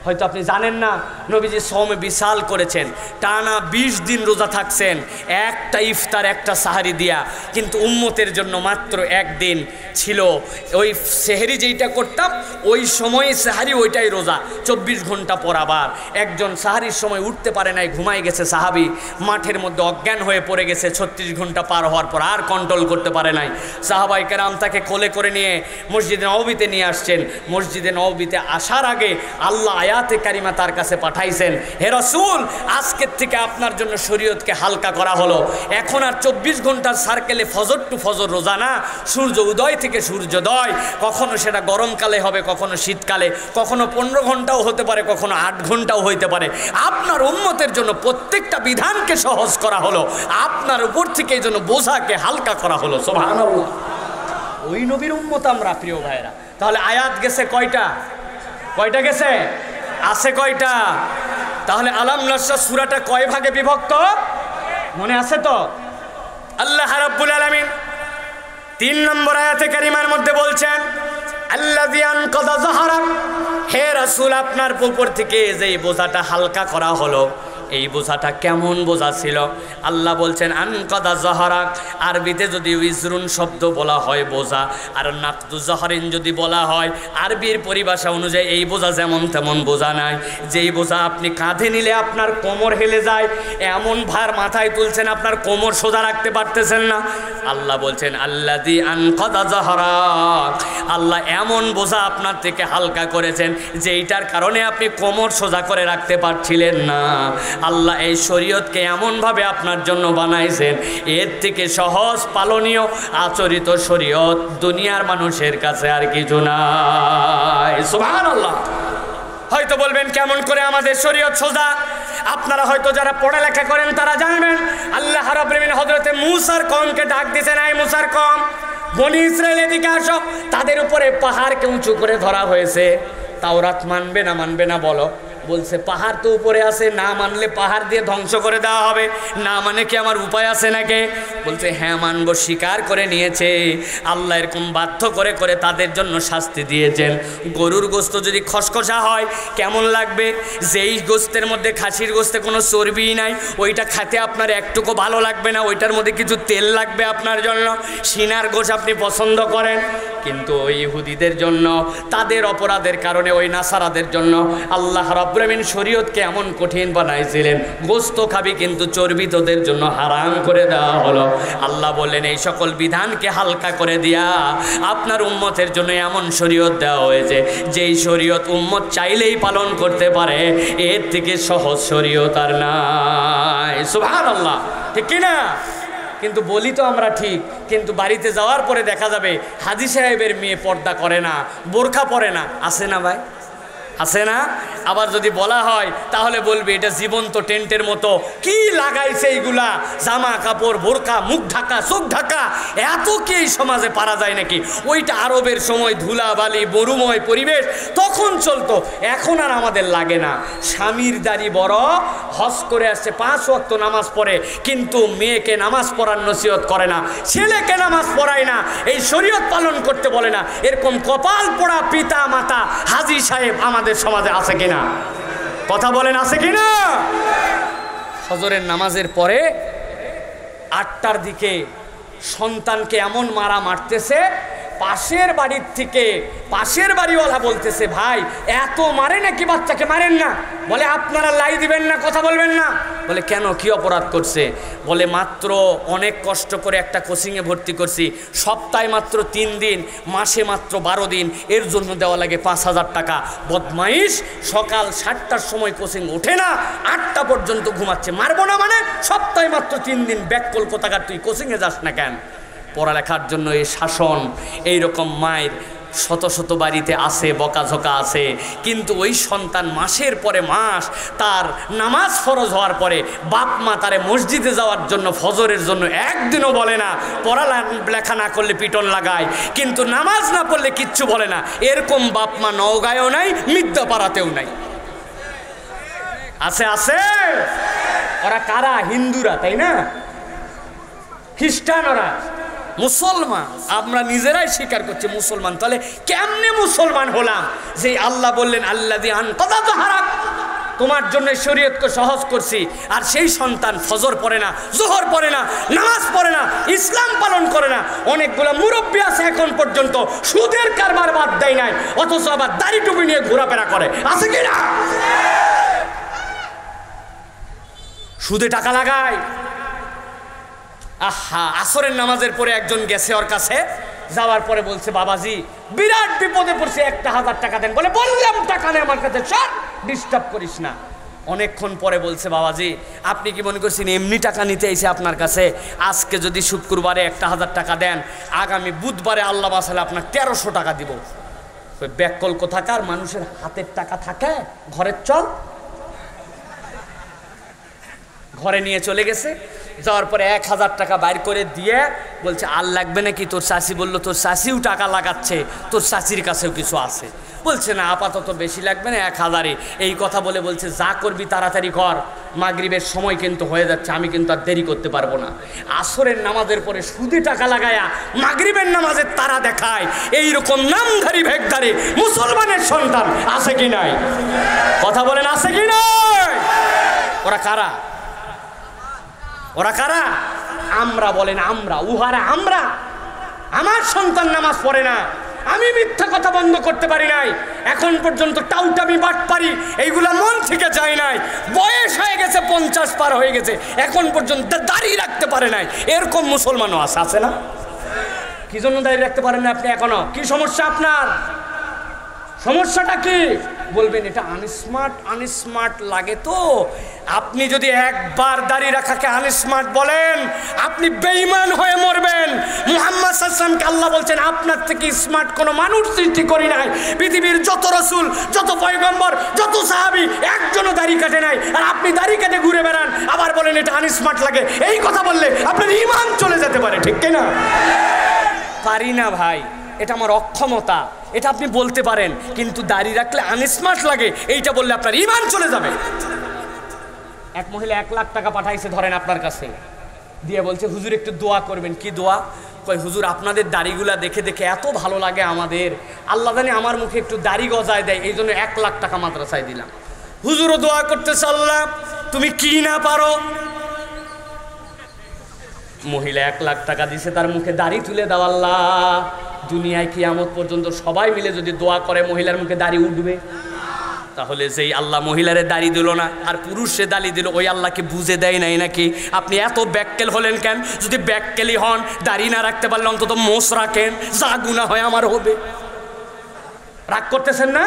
হয়তো আপনি জানেন না, নবীজি সওমে বিশাল করেছেন, টানা 20 দিন রোজা থাকছেন, একটা ইফতার একটা সাহারি দিয়া, কিন্তু উম্মতের জন্য মাত্র একদিন ছিল। ওই সেহরি যেইটা করতাম ওই সময় সাহারি, ওইটাই রোজা। 24 ঘন্টা পর আবার একজন সাহারির সময় উঠতে পারে নাই, ঘুমাই গেছে সাহাবি, মাঠের মধ্যে অজ্ঞান হয়ে পড়ে গেছে। 36 ঘন্টা পার হওয়ার পর আর কন্ট্রোল করতে পারে নাই। সাহাবায়ে কেরাম তাকে কোলে করে নিয়ে মসজিদে নববীতে নিয়ে আসছেন। মসজিদে নববীতে আসার আগে আল্লাহ আয়াতে কারিমা তার কাছে পাঠাইছেন, হে রাসূল আজকের থেকে আপনার জন্য শরীয়তকে হালকা করা হলো। এখন আর 24 ঘন্টার সার্কেলে ফজর টু ফজর রোজা না, সূর্য উদয় থেকে সূর্যোদয়, কখনো সেটা গরমকালে হবে, কখনো শীতকালে, কখনো 15 ঘন্টাও হতে পারে, কখনো 8 ঘন্টাও হইতে পারে। আপনার উম্মতের জন্য প্রত্যেকটা বিধানকে সহজ করা হলো, আপনার উপর থেকে এই জন্য বোঝাকে হালকা করা হলো। সুবহানাল্লাহ, ওই নবীর উম্মত আমরা। প্রিয় ভাইরা, তাহলে আয়াত গেছে কয়টা? কয়টা গেছে? আছে কয়টা? তাহলে আলাম নাশরাহ সূরাটা কয় ভাগে বিভক্ত মনে আছে তো? আল্লাহ রাব্বুল আলামিন 3 নম্বর আয়াতে কারিমার মধ্যে বলছেন, আল্লাযী আনকাযা যাহরাক, হে রাসূল আপনার উপর থেকে যেই বোঝাটা হালকা করা হলো, এই বোঝাটা কেমন বোঝা ছিল? আল্লাহ বলছেন আনকাদা জাহারাক, আরবিতে যদি উইজরুন শব্দ বলা হয় বোঝা, আর নাকদু জাহারিন যদি বলা হয়, আরবির পরিভাষা অনুযায়ী এই বোঝা যেমন তেমন বোঝা নাই। যেই বোঝা আপনি কাঁধে নিলে আপনার কোমর হেলে যায়, এমন ভার মাথায় তুলছেন আপনার কোমর সোজা রাখতে পারতেছেন না। আল্লাহ বলছেন আল্লাযী আনকাদা জাহারাক, আল্লাহ এমন বোঝা আপনার থেকে হালকা করেছেন যেইটার কারণে আপনি কোমর সোজা করে রাখতে পারছিলেন না। আল্লাহ এই শরীয়তকে এমনভাবে আপনার জন্য বানাইছেন, এর থেকে সহজ পালনীয় আচরিত শরীয়ত দুনিয়ার মানুষের কাছে আর কিছু নাই। সুবহানাল্লাহ। হয়তো বলবেন কেমন করে আমাদের শরীয়ত সোজা? আপনারা হয়তো যারা পড়ালেখা করেন তারা জানবেন, আল্লাহ রাব্বুল আলামিন হযরতে মূসার কওমকে ডাক দিয়েছেন, এই মূসার কওম, বনি ইসরাইল এদিকে আসো। তাদের উপরে পাহাড়কে উঁচু করে ধরা হয়েছে। তাওরাত মানবে না মানবে না বলো? বলছে পাহাড় তো উপরে আছে, না মানলে পাহাড় দিয়ে ধ্বংস করে দেওয়া হবে, না মানে কি আমার উপায় আছে নাকি? বলছে হ্যাঁ মানবো, স্বীকার করে নিয়েছে। আল্লাহ এরকম বাধ্য করে করে তাদের জন্য শাস্তি দিয়েছেন। গরুর গোস্ত যদি খসখসা হয় কেমন লাগবে? যেই গোস্তের মধ্যে, খাসির গোস্তে কোনো চর্বিই নাই, ওইটা খেতে আপনার একটুকু ভালো লাগবে না, ওইটার মধ্যে কিছু তেল লাগবে আপনার জন্য। সিনার গোশ আপনি পছন্দ করেন, কিন্তু ওই ইহুদিদের জন্য, তাদের অপরাধের কারণে, ওই নাসারাদের জন্য আল্লাহ রাব্বুল আলামিন শরীয়তকে এমন কঠিন বানাইছিলেন, গোস্ত খাবি কিন্তু চর্বি তোদের জন্য হারাম করে দেওয়া হলো। আল্লাহ বললেন এই সকল বিধানকে হালকা করে দিয়া আপনার উম্মতের জন্য এমন শরীয়ত দেওয়া হয়েছে, যেই শরীয়ত উম্মত চাইলেই পালন করতে পারে, এর থেকে সহজ শরীয়ত আর নাই। সুবহানাল্লাহ, ঠিক কিনা? কিন্তু বলি তো আমরা ঠিক, কিন্তু বাড়িতে যাওয়ার পরে দেখা যাবে হাজী সাহেবের মেয়ে পর্দা করে না, বোরখা পরে না। আছে না ভাই? আছে না? আবার যদি বলা হয় তাহলে বলবে এটা জীবন্ত টেন্টের মতো, কি লাগাইছে এইগুলা, জামা কাপড়, বোরকা, মুখ ঢাকা, চোখ ঢাকা, এত কি এই সমাজে পারা যায় নাকি? ওইটা আরবের সময় ধুলাবালি মরুময় পরিবেশ, তখন চলতো, এখন আর আমাদের লাগে না। স্বামীর দাড়ি বড়, হজ করে আসছে, 5 ওয়াক্ত নামাজ পড়ে, কিন্তু মেয়েকে নামাজ পড়ার নসিহত করে না, ছেলেকে নামাজ পড়ায় না, এই শরীয়ত পালন করতে বলে না। এরকম কপাল পোড়া পিতা মাতা হাজী সাহেব আমাদের সমাজে আছে কিনা? কথা বলেন আছে কি না? ফজরের নামাজের পরে 8টার দিকে সন্তানকে এমন মারা মারতেছে, পাশের বাড়ির থেকে পাশের বাড়িওয়ালা বলতেছে, ভাই এত মারে নাকি বাচ্চাকে? মারেন না। বলে আপনারা লাই দিবেন না, কথা বলবেন না। বলে কেন, কি অপরাধ করছে? বলে মাত্র অনেক কষ্ট করে একটা কোচিংয়ে ভর্তি করছি, সপ্তাহে মাত্র 3 দিন, মাসে মাত্র 12 দিন, এর জন্য দেওয়া লাগে 5000 টাকা। বদমাইশ, সকাল 7টার সময় কোচিং ওঠে না, 8টা পর্যন্ত ঘুমাচ্ছে। মারবো না মানে? সপ্তাহে মাত্র 3 দিন, ব্যাককল কোথাকার, তুই কোচিংয়ে যাস না কেন? পড়ালেখার জন্য এই শাসন, এইরকম মায়ের শত শত বাড়িতে আছে, বকাঝকা আছে। কিন্তু ওই সন্তান মাসের পরে মাস তার নামাজ ফরজ হওয়ার পরে বাপ মা তারে মসজিদে যাওয়ার জন্য, ফজরের জন্য একদিনও বলে না। পড়ালেখা না করলে পিটন লাগায়, কিন্তু নামাজ না পড়লে কিচ্ছু বলে না। এরকম বাপ মা নওগাঁয়েও নাই, মিথ্যাপাড়াতেও নাই। আছে আছে। ওরা কারা? হিন্দুরা, তাই না? খ্রিস্টান, ওরা মুসলমান। আমরা নিজেরাই স্বীকার করছি মুসলমান। তাহলে কেমনে মুসলমান হলাম? যে আল্লাহ বললেন আল্লাযী আনকাযা যাহরাক, তোমার জন্য শরীয়তকে সহজ করছি। আর সেই সন্তান ফজর পড়ে না, যোহর পড়ে না, নামাজ পড়ে না, ইসলাম পালন করে না। অনেকগুলো মুরব্বী আছে এখন পর্যন্ত সুদের কারবার বাদ দেয় নাই, অথচ আবার দাড়ি টুপি নিয়ে ঘোরাফেরা করে। আছে কি না? সুদে টাকা লাগায়। আহা, আসরের নামাজের পরে একজন গেছে ওর কাছে, যাওয়ার পরে বলছে, বাবাজি বিরাট বিপদে পড়ছে, 1000 টাকা দেন। বলে বললাম টাকা নেই আমার কাছে, সর, ডিস্টার্ব করিস না। অনেকক্ষণ পরে বলছে, বাবাজি আপনি কি মনে করছেন এমনি টাকা নিতে এসে আপনার কাছে? আজকে যদি শুক্রবারে 1000 টাকা দেন, আগামী বুধবারে আল্লাহ বাসালে আপনার 1300 টাকা দিব। ব্যাককল কোথাকার, মানুষের হাতের টাকা থাকে, ঘরের চল। ঘরে নিয়ে চলে গেছে, যাওয়ার পরে 1000 টাকা বাইর করে দিয়ে বলছে, আর লাগবে নাকি? তোর চাচি বললো তোর চাচিও টাকা লাগাচ্ছে, তোর চাচির কাছেও কিছু আছে। বলছে না, আপাতত বেশি লাগবে না, 1000-ই। এই কথা বলে বলছে, যা করবি তাড়াতাড়ি কর, মাগরিবের সময় কিন্তু হয়ে যাচ্ছে, আমি কিন্তু আর দেরি করতে পারবো না। আসরের নামাজের পরে সুদে টাকা লাগায়া মাগরিবের নামাজের তারা দেখায়, এইরকম নামধারী ভেগধারী মুসলমানের সন্তান আছে কি নাই? কথা বলেন, আছে কি নাই? ওরা কারা? ওরা কারা? আমরা। বলেন আমরা। উহারা আমরা। আমার সন্তান নামাজ পড়ে না, আমি মিথ্যা কথা বন্ধ করতে পারি নাই, এখন পর্যন্ত টাউটামি বাটপারি এইগুলা মন থেকে যায় নাই। বয়স হয়ে গেছে, 50 পার হয়ে গেছে, এখন পর্যন্ত দাড়ি রাখতে পারে নাই। এরকম মুসলমানও আছে, আছে না? কি জন্য দাড়ি রাখতে পারেন না আপনি এখনো? কি সমস্যা আপনার? সমস্যাটা কি? বলবেন এটা আনস্মার্ট। আনস্মার্ট লাগে তো। আপনি যদি একবার দাড়ি রাখাকে আনস্মার্ট বলেন, আপনি বেঈমান হয়ে মরবেন। মুহাম্মদ সাল্লাল্লাহু আলাইহি ওয়াসাল্লামকে আল্লাহ বলছেন, আপনার থেকে স্মার্ট কোনো মানুষ সৃষ্টি করি নাই। পৃথিবীর যত রাসূল, যত পয়গম্বর, যত সাহাবী একজনও দাড়ি কাটে নাই, আর আপনি দাড়ি কেটে ঘুরে বেড়ান, আবার বলেন এটা আনস্মার্ট লাগে। এই কথা বললে আপনার ঈমান চলে যেতে পারে, ঠিক কি না? পারি না ভাই, এটা আমার অক্ষমতা, এটা আপনি বলতে পারেন, কিন্তু দাড়ি রাখলে আনস্মার্ট লাগে এইটা বললে আপনার ঈমান চলে যাবে। এক মহিলা 1 লাখ টাকা পাঠাইছে ধরেন আপনার কাছে, দিয়ে বলছে হুজুর একটু দোয়া করবেন। কি দোয়া? কয় হুজুর আপনাদের দাড়িগুলা দেখে দেখে এত ভালো লাগে আমাদের, আল্লাহ জানে আমার মুখে একটু দাড়ি গজায় দেয়, এই জন্য 1 লাখ টাকা মাদ্রাসায় দিলাম। হুজুরও দোয়া করতে চাল্লাম, তুমি কি না পারো। মহিলা 1 লাখ টাকা দিছে, তার মুখে দাড়ি তুলে দাও। আল্লাহ, দুনিয়ায় কিয়ামত পর্যন্ত সবাই মিলে যদি দোয়া করে মহিলার মুখে দাড়ি উঠবে? তাহলে যেই আল্লাহ মহিলারে দাড়ি দিল না আর পুরুষে দাড়ি দিল, ওই আল্লাহকে বুঝে দেয় নাই নাকি? আপনি এত ব্যাককেল হলেন কেন? যদি ব্যাককেলই হন, দাড়ি না রাখতে পারলে অন্তত মোষ রাখেন, যা গুনাহ হয় আমার হবে। রাগ করতেছেন না?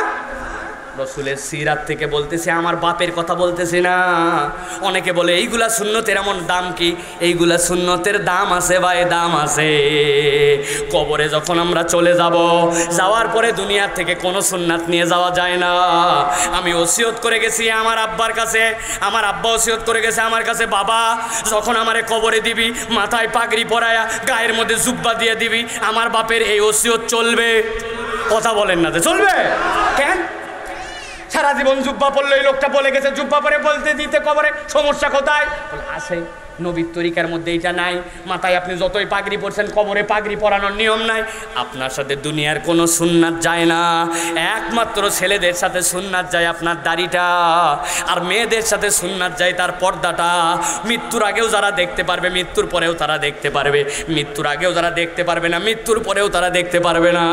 রসুলের সিরাত থেকে বলতেছে, আমার বাপের কথা বলতেছি না। অনেকে বলে এইগুলা সুন্নতের এমন দাম কি? এইগুলা সুন্নতের দাম আছে ভাই, দাম আছে। কবরে যখন আমরা চলে যাব, যাওয়ার পরে দুনিয়ার থেকে কোনো সুন্নাত নিয়ে যাওয়া যায় না। আমি ওসিয়ত করে গেছি আমার আব্বার কাছে, আমার আব্বা ওসিয়ত করে গেছে আমার কাছে, বাবা যখন আমারে কবরে দিবি মাথায় পাগড়ি পরায়া গায়ের মধ্যে জুব্বা দিয়ে দিবি, আমার বাপের এই ওসিয়ত চলবে। কথা বলেন না যে চলবে কেন? সারা জীবন জুব্বা পরলো, এই লোকটা বলে গেছে জুব্বা পরে বলতে দিতে কবরে, সমস্যা কোথায়? আসে নবীর তরিকার মধ্যে এটা নাই। মাথায় আপনি যতই পাগড়ি পরছেন, কবরে পাগড়ি পরানোর নিয়ম নাই। আপনার সাথে দুনিয়ার কোনো সুন্নাত যায় না, একমাত্র ছেলেদের সাথে সুন্নাত যায় আপনার দাড়িটা, আর মেয়েদের সাথে সুন্নাত যায় তার পর্দাটা। মৃত্যুর আগেও যারা দেখতে পারবে, মৃত্যুর পরেও তারা দেখতে পারবে, মৃত্যুর আগেও যারা দেখতে পারবে না, মৃত্যুর পরেও তারা দেখতে পারবে না।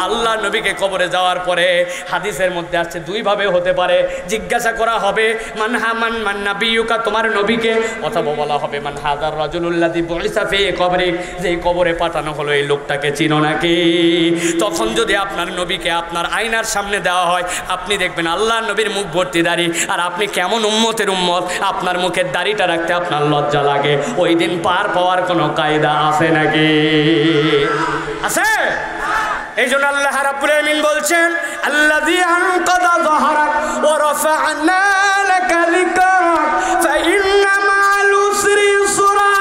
আল্লাহ নবীকে কবরে যাওয়ার পরে হাদিসের মধ্যে আসছে দুইভাবে হতে পারে। জিজ্ঞাসা করা হবে মান নাবিয়ুকা, তোমার নবীকে, অথবা বলা হবে মান হাযার রাজুলুল্লাযী বুইসা ফি কবরি, যে কবরে পাঠানো হলো এই লোকটাকে চিনো নাকি? তখন যদি আপনার নবীকে আপনার আয়নার সামনে দেওয়া হয়, আপনি দেখবেন আল্লাহ নবীর মুখ ভর্তি দাড়ি, আর আপনি কেমন উম্মতের উম্মত, আপনার মুখের দাড়িটা রাখতে আপনার লজ্জা লাগে। ওই দিন পার পাওয়ার কোনো কায়দা আছে নাকি? আছে? এই জন্য আল্লাহ রাব্বুল আলামিন বলছেন আল্লাযী আনকাযা যাহরাক ওয়া রাফা'না লাকা যিকরাক ফাইন্না মা'আল উসরি ইউসরা,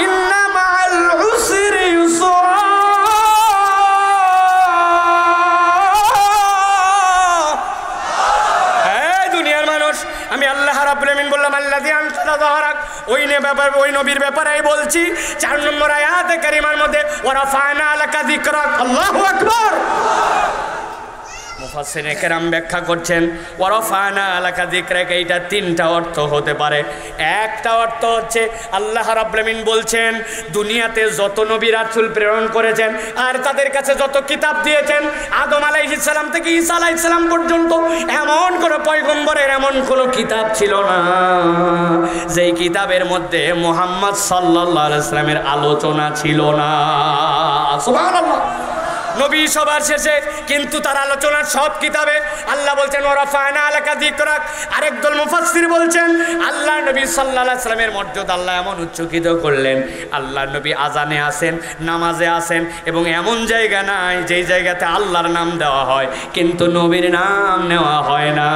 ইন্না মা'আল উসরি ইউসরা। এই দুনিয়ার মানুষ, আমি আল্লাহ রাব্বুল আলামিন বললাম আল্লাযী আনকাযা যাহরাক, ওই নবীর ব্যাপারেই বলছি। 4 নম্বর আয়াতে কারিমার মধ্যে ওয়া রাফা'না লাকা যিকরাক, আল্লাহু আকবার। মুফাসসিরিনে কেরাম ব্যাখ্যা করছেন ওয়া রাফা'না লাকা যিকরাক, এইটা 3টা অর্থ হতে পারে। একটা অর্থ হচ্ছে আল্লাহ রাব্বুল আলামিন বলছেন দুনিয়াতে যত নবী রাসূল প্রেরণ করেছেন আর তাদের কাছে যত কিতাব দিয়েছেন, আদম আলাইহিস সালাম থেকে ঈসা আলাইহিস সালাম পর্যন্ত এমন কোন পয়গম্বরের এমন কোন কিতাব ছিল না যেই কিতাবের মধ্যে মুহাম্মদ সাল্লাল্লাহু আলাইহি ওয়াসাল্লামের আলোচনা ছিল না। সুবহানাল্লাহ। নবী সবার শেষে, কিন্তু তার আলোচনার সব কিতাবে আল্লাহ বলছেন ওয়া রাফা'না লাকা যিকরাক। আরেকদল মুফাসসির বলছেন আল্লাহ নবী সাল্লাল্লাহু আলাইহি ওয়াসাল্লামের মর্যাদা আল্লাহ এমন উচ্চকিত করলেন, আল্লাহ নবী আজানে আসেন, নামাজে আসেন, এবং এমন জায়গা নাই যেই জায়গাতে আল্লাহর নাম দেওয়া হয় কিন্তু নবীর নাম নেওয়া হয় না।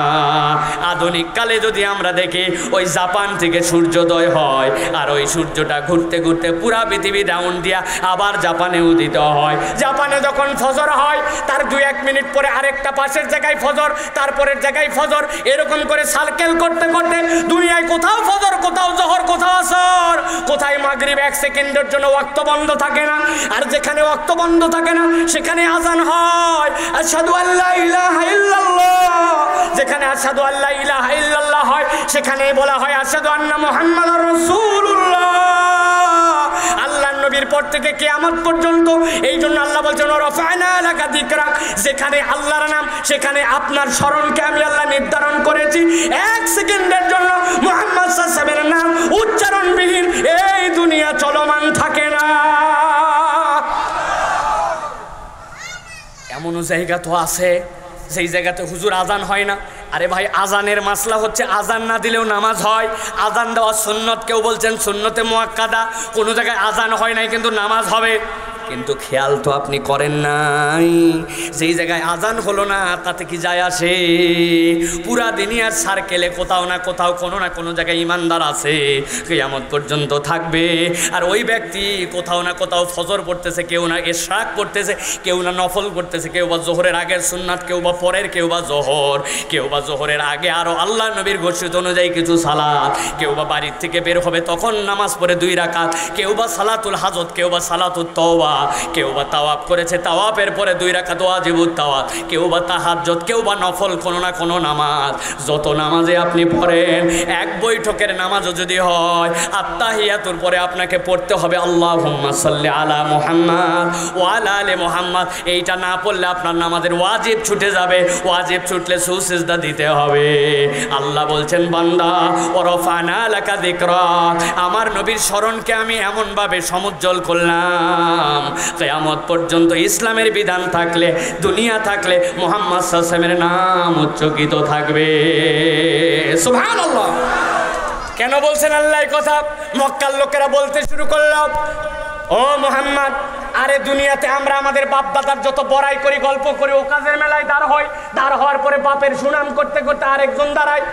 আধুনিক কালে যদি আমরা দেখি, ওই জাপান থেকে সূর্যোদয় হয়, আর ওই সূর্যটা ঘুরতে ঘুরতে পুরা পৃথিবী রাউন্ড দিয়া আবার জাপানে উদিত হয়। জাপানে যখন ফজর হয়, তার 2-1 মিনিট পরে আরেকটা পাশের জায়গায় ফজর, তারপরের জায়গায় ফজর, এরকম করে সার্কেল করতে করতে দুনিয়ায় কোথাও ফজর, কোথাও জোহর, কোথাও আসর, কোথায় মাগরিব 1 সেকেন্ডের জন্য ওয়াক্ত বন্ধ থাকে না। আর যেখানে ওয়াক্ত বন্ধ থাকে না সেখানে আযান হয়, আশহাদু আল্লা ইলাহা ইল্লাল্লাহ। যেখানে আশহাদু আল্লা ইলাহা ইল্লাল্লাহ হয় সেখানেই বলা হয় আশহাদু আন্না মুহাম্মাদুর রাসূলুল্লাহ। আল্লাহর নবীর পর থেকে কিয়ামত পর্যন্ত। এই জন্য আল্লাহ বলছেন ওয়া রাফা'না লাকা যিকরাক, যেখানে আল্লাহর নাম সেখানে আপনার স্মরণকে আমি আল্লাহ নির্ধারণ করেছি। 1 সেকেন্ডের জন্য মুহাম্মদ সাল্লাল্লাহু আলাইহি ওয়াসাল্লামের নাম উচ্চারণবিহীন এই দুনিয়া চলমান থাকে না। এমনও জায়গা তো আছে সেই জায়গাতে হুজুর আজান হয় না। আরে ভাই, আজানের মাসলা হচ্ছে আজান না দিলেও নামাজ হয়। আজান দেওয়া সুন্নত, কেউ বলছেন সুন্নতে মুআক্কাদা। কোনো জায়গায় আজান হয় নাই কিন্তু নামাজ হবে, কিন্তু খেয়াল তো আপনি করেন নাই। যেই জায়গায় আজান হলো না তাতে কি যায় আসে? পুরা দুনিয়ার সার্কেলে কোথাও না কোথাও কোনো না কোনো জায়গায় ইমানদার আছে, কিয়ামত পর্যন্ত থাকবে। আর ওই ব্যক্তি কোথাও না কোথাও ফজর পড়তেছে, কেউ না ইশরাক পড়তেছে, কেউ না নফল করতেছে, কেউ বা জোহরের আগের সুন্নাত, কেউ বা পরের, কেউ বা জোহর, কেউ বা জোহরের আগে আরও আল্লাহ নবীর ঘোষিত অনুযায়ী কিছু সালাত, কেউ বা বাড়ির থেকে বের হবে তখন নামাজ পড়ে 2 রাকাত, কেউ বা সালাতুল হাজত, কেউ বা সালাতুত তওবা, কেউ বা তাওয়াফ করেছে, তাওয়াফের পরে 2 রাকাত ওয়াজিবুত তাওয়াফ, কেউ বা তাহাজ্জুদ, কেউ বা নফল কোনো না কোনো নামাজ। যত নামাজে আপনি পড়েন, এক বৈঠকের নামাজও যদি হয়, আত্তাহিয়াতুর পরে আপনাকে পড়তে হবে আল্লাহুম্মা সাল্লি আলা মুহাম্মাদ ওয়া আলা আলি মুহাম্মাদ। এইটা না পড়লে আপনার নামাজের ওয়াজিব ছুটে যাবে। ওয়াজিব ছুটলে সুসিজদা দিতে হবে। আল্লাহ বলছেন বান্দা ওয়া রাফা'না লাকা যিকরাক, আমার নবীর স্মরণকে আমি এমনভাবে সমুজ্জ্বল করলাম, কিয়ামত পর্যন্ত ইসলামের বিধান থাকলে, দুনিয়া থাকলে মুহাম্মদ সাল্লাল্লাহু আলাইহি ওয়াসাল্লামের নাম উচ্চকিত থাকবে। সুবহানাল্লাহ। কেন বলছেন আল্লাহ এই কথা? মক্কার লোকেরা বলতে শুরু করলো, ও মুহাম্মদ, আরে দুনিয়াতে আমরা আমাদের বাপ দাদার যত বড়াই করি, গল্প করি, ও কাজের মেলায় দাঁড় হয়, দাঁড় হওয়ার পরে বাপের সুনাম করতে করতে আরেকজন দাঁড়ায়।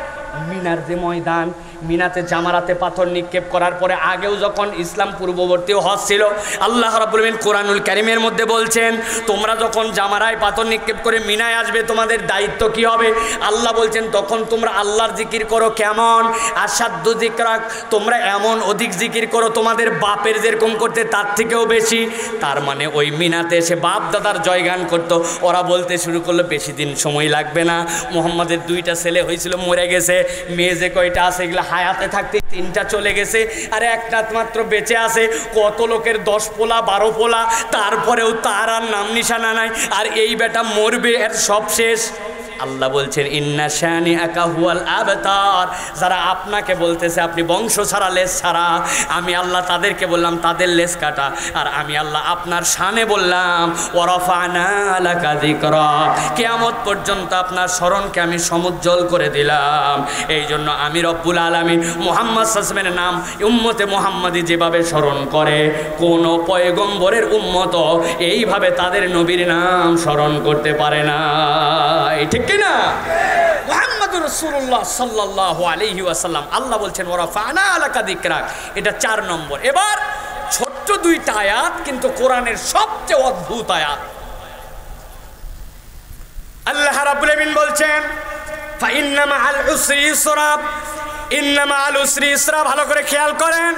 মিনার যে ময়দান, মিনাতে জামারাতে পাথর নিক্ষেপ করার পরে আগেও যখন ইসলাম পূর্ববর্তী হজ ছিল, আল্লাহ রাব্বুল আলামিন কোরআনুল কারীমের মধ্যে বলছেন তোমরা যখন জামারায় পাথর নিক্ষেপ করে মিনায় আসবে তোমাদের দায়িত্ব কি হবে? আল্লাহ বলছেন তখন তোমরা আল্লাহর জিকির করো। কেমন? আসাদ্দু যিকরাক, তোমরা এমন অধিক জিকির করো তোমাদের বাপের যেরকম করতে তার থেকেও বেশি। তার মানে ওই মিনাতে এসে বাপ দাদার জয়গান করতো। ওরা বলতে শুরু করলো বেশি দিন সময় লাগবে না, মুহাম্মাদের 2টা ছেলে হয়েছিল মরে গেছে, মেয়ে যে কয়টা আছে এগুলো হায়াতে থাকতে 3টা চলে গেছে, আর একটা মাত্র বেঁচে আছে। কত লোকের 10 পোলা 12 পোলা, তারপরেও তার আর নাম নিশানা নাই, আর এই বেটা মরবে, এর সব শেষ। আল্লাহ বলছেন ইন্না শানিআকা হুয়াল আবতার, যারা আপনাকে বলতেছে আপনি বংশ ছাড়া লেজ ছাড়া, আমি আল্লাহ তাদেরকে বললাম তাদের লেজ কাটা, আর আমি আল্লাহ আপনার শানে বললাম ওয়ারাফা'না লাকা যিকরাক, কিয়ামত পর্যন্ত আপনার স্মরণকে আমি সমুজ্জ্বল করে দিলাম। এই জন্য আমি রব্বুল আলামিন মুহাম্মদ সাল্লাল্লাহু আলাইহি ওয়াসাল্লামের নাম উম্মতে মুহাম্মাদি যেভাবে স্মরণ করে, কোন পয়গম্বরের উম্মত এইভাবে তাদের নবীর নাম স্মরণ করতে পারে না। ঠিক কিনা? মুহাম্মদুর রাসূলুল্লাহ সাল্লাল্লাহু আলাইহি ওয়াসাল্লাম, আল্লাহ বলছেন ওয়ারাফা'না লাকা যিকরাক, এটা 4 নম্বর। এবার ছোট্ট 2টা আয়াত, কিন্তু কোরআনের সবচেয়ে অদ্ভুত আয়াত। আল্লাহ রাব্বুল আলামিন বলছেন ফাইন্না মাআল উসরি ইসরা, ইন্না মাআল উসরি ইসরা, ভালো করে খেয়াল করেন।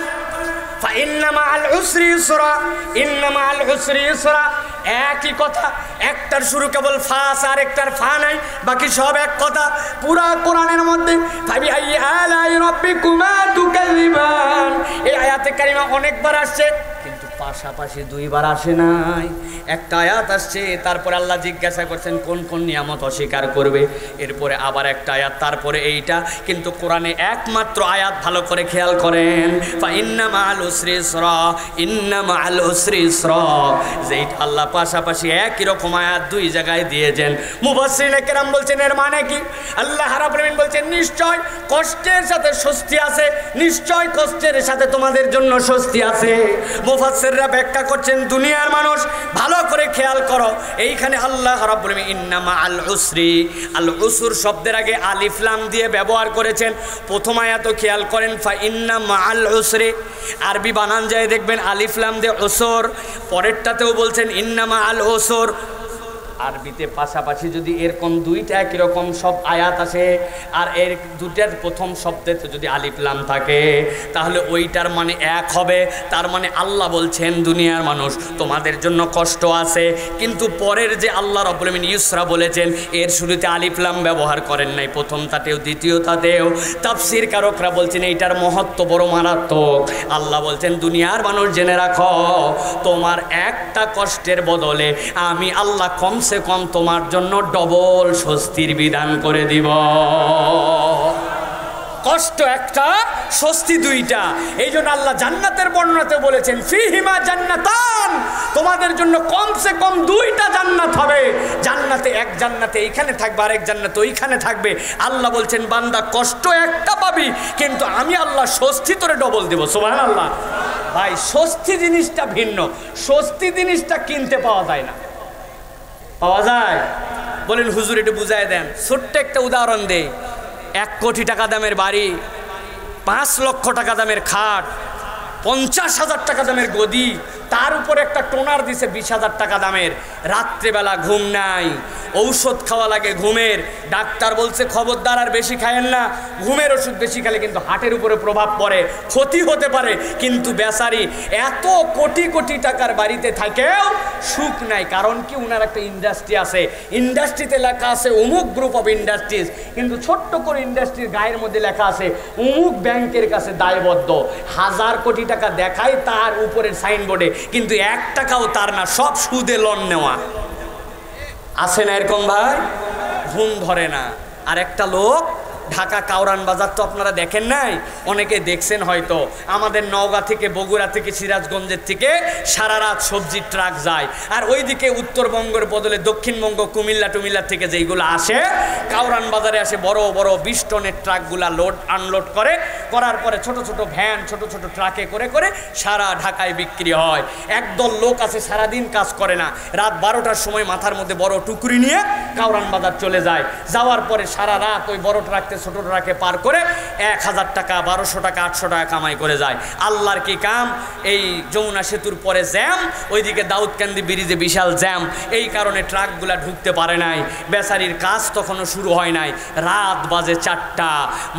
ফাইন্না মাআল উসরি ইসরা, ইন্না মাআল উসরি ইসরা, একই কথা, একটার শুরু কেবল ফা আছে, আর একটার ফা নাই, বাকি সব এক কথা। পুরা কোরআনের মধ্যে ফাবিআইয়ি আলাই রাব্বিকুমা তুকাযিবান, এই আয়াতে কারিমা অনেকবার আসছে, কিন্তু পাশাপাশি 2বার আসে নাই। একটা আয়াত আসছে, তারপরে আল্লাহ জিজ্ঞাসা করছেন কোন কোন নিয়ামত অস্বীকার করবে, এরপরে আবার একটা আয়াত, তারপরে এইটা। কিন্তু কোরআনে একমাত্র আয়াত, ভালো করে খেয়াল করেন, ফাইন্না মাআল উসরি ইসরা, ইন্না মাআল উসরি ইসরা, যেটা আল্লাহ পাশাপাশি একই রকম আয়াত 2 জায়গায় দিয়েছেন। মুফাসসিরিনে কেরাম বলছেন এর মানে কি? আল্লাহ রাব্বুল আলামিন বলছেন নিশ্চয় কষ্টের সাথে স্বস্তি আছে, নিশ্চয় কষ্টের সাথে তোমাদের জন্য স্বস্তি আছে। মুফাসসিররা ব্যাখ্যা করছেন দুনিয়ার মানুষ ভালো করে খেয়াল করো, এইখানে আল্লাহ রাব্বুল আলামিন ইন্না মাআল উসরি, আল উসর শব্দের আগে আলিফ লাম দিয়ে ব্যবহার করেছেন। প্রথম আয়াতও খেয়াল করেন ফা ইন্না মাআল উসরি, আরবি বানান যায় দেখবেন আলিফ লাম দিয়ে উসর, পরেরটাতেও বলছেন ইন্না মাআল উসর। আরবিতে পাশাপাশি যদি এরকম 2টা একই রকম সব আয়াত আসে, আর এর 2টার প্রথম শব্দেতে যদি আলিফ লাম থাকে, তাহলে ওইটার মানে এক হবে। তার মানে আল্লাহ বলছেন দুনিয়ার মানুষ তোমাদের জন্য কষ্ট আছে, কিন্তু পরের যে আল্লাহ রাব্বুল আলামিন ইউসরা বলেছেন, এর শুরুতে আলিফ লাম ব্যবহার করেন নাই, প্রথমটাতেও দ্বিতীয়টাতেও। তাফসীর কারকরা বলছেন এইটার মহত্ব বড় মারাত্মক। আল্লাহ বলছেন দুনিয়ার মানুষ জেনে রাখো, তোমার একটা কষ্টের বদলে আমি আল্লাহ কমসে কম তোমার জন্য ডবল স্বস্তির বিধান করে দিব। কষ্ট একটা, স্বস্তি 2টা। এই জন্য আল্লাহ জান্নাতের বর্ণনাতে বলেছেন ফিহিমা জান্নাতান, তোমাদের জন্য কমসে কম 2টা জান্নাত হবে। জান্নাতে এক জান্নাতে এইখানে থাকবে, আরেক জান্নাতে ওইখানে থাকবে। আল্লাহ বলছেন বান্দা কষ্ট একটা পাবি, কিন্তু আমি আল্লাহ স্বস্তি তোরে ডবল দেব। সুবহানাল্লাহ। ভাই স্বস্তি জিনিসটা ভিন্ন, স্বস্তি জিনিসটা কিনতে পাওয়া যায় না। পাওয়া যায়? বলেন হুজুর একটু বুঝায় দেন। ছোট্ট একটা উদাহরণ দেই, 1 কোটি টাকা দামের বাড়ি, 5 লক্ষ টাকা দামের খাট, 50,000 টাকা দামের গদি, তার উপরে একটা টোনার দিছে 20,000 টাকা দামের। রাত্রেবেলা ঘুম নাই, ঔষধ খাওয়া লাগে ঘুমের। ডাক্তার বলছে খবরদার আর বেশি খায়েন না, ঘুমের ওষুধ বেশি খেলে কিন্তু হার্টের উপরে প্রভাব পড়ে, ক্ষতি হতে পারে। কিন্তু বেচারি এত কোটি কোটি টাকার বাড়িতে থাকেও সুখ নাই। কারণ কি? উনার একটা ইন্ডাস্ট্রি আছে, ইন্ডাস্ট্রিতে লেখা আছে অমুক গ্রুপ অফ ইন্ডাস্ট্রিজ, কিন্তু ছোট্ট করে ইন্ডাস্ট্রির গায়ের মধ্যে লেখা আছে অমুক ব্যাংকের কাছে দায়বদ্ধ। 1000 কোটি টাকা দেখায় তার উপরের সাইনবোর্ডে, কিন্তু 1 টাকাও তার না, সব সুদে লোন নেওয়া। আছে না এরকম ভাই? ঘুম ধরে না। আর একটা লোক ঢাকা কাউরান বাজার তো আপনারা দেখেন নাই, অনেকে দেখছেন হয়তো, আমাদের নওগাঁ থেকে, বগুড়া থেকে, সিরাজগঞ্জের থেকে সারা রাত সবজির ট্রাক যায়। আর ওইদিকে উত্তরবঙ্গের বদলে দক্ষিণবঙ্গ, কুমিল্লা টুমিল্লা থেকে যেইগুলো আসে কাউরান বাজারে আসে, বড় বড় 20 টনের ট্রাকগুলা লোড আনলোড করে করার পরে ছোট ছোট ভ্যান ছোট ছোট ট্রাকে করে করে সারা ঢাকায় বিক্রি হয়। একদল লোক আছে সারাদিন কাজ করে না, রাত 12টার সময় মাথার মধ্যে বড় টুকরি নিয়ে কাউরান বাজার চলে যায়। যাওয়ার পরে সারা রাত ওই বড় ট্রাকতে ছোট ট্রাকে পার করে 1000 টাকা 1200 টাকা 800 টাকা কামাই করে যায়। আল্লাহর কি কাম! এই যমুনা সেতুর পরে জ্যাম, ওইদিকে দাউদকান্দি ব্রিজে বিশাল জ্যাম, এই কারণে ট্রাকগুলা ঢুকতে পারে নাই। বেচারির কাজ তখনও শুরু হয় নাই। রাত বাজে 4টা,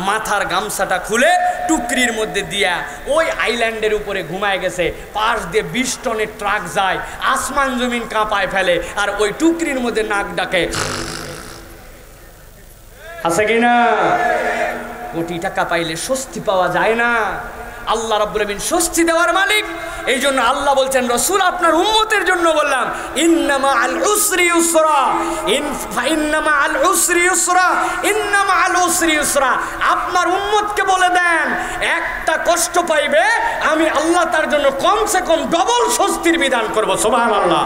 মাথার গামছাটা খুলে টুকরির মধ্যে দিয়া ওই আইল্যান্ডের উপরে ঘুমায় গেছে। পাশ দিয়ে 20 টনের ট্রাক যায়, আসমান জমিন কাঁপায় ফেলে, আর ওই টুকরির মধ্যে নাক ডাকে। আছে কিনা? কোটি টাকা পাইলে স্বস্তি পাওয়া যায় না। আল্লাহ রাব্বুল আলামিন স্বস্তি দেওয়ার মালিক। এই জন্য আল্লাহ বলছেন, রসুল আপনার উম্মতের জন্য বললাম, ইন্নামা আল উসরি ইউসরা, ইন্নামা আল উসরি ইউসরা, ইন্নামা আল উসরি ইউসরা। আপনার উম্মতকে বলে দেন, একটা কষ্ট পাইবে, আমি আল্লাহ তার জন্য কমসে কম ডবল স্বস্তির বিধান করব। সুবহানাল্লাহ।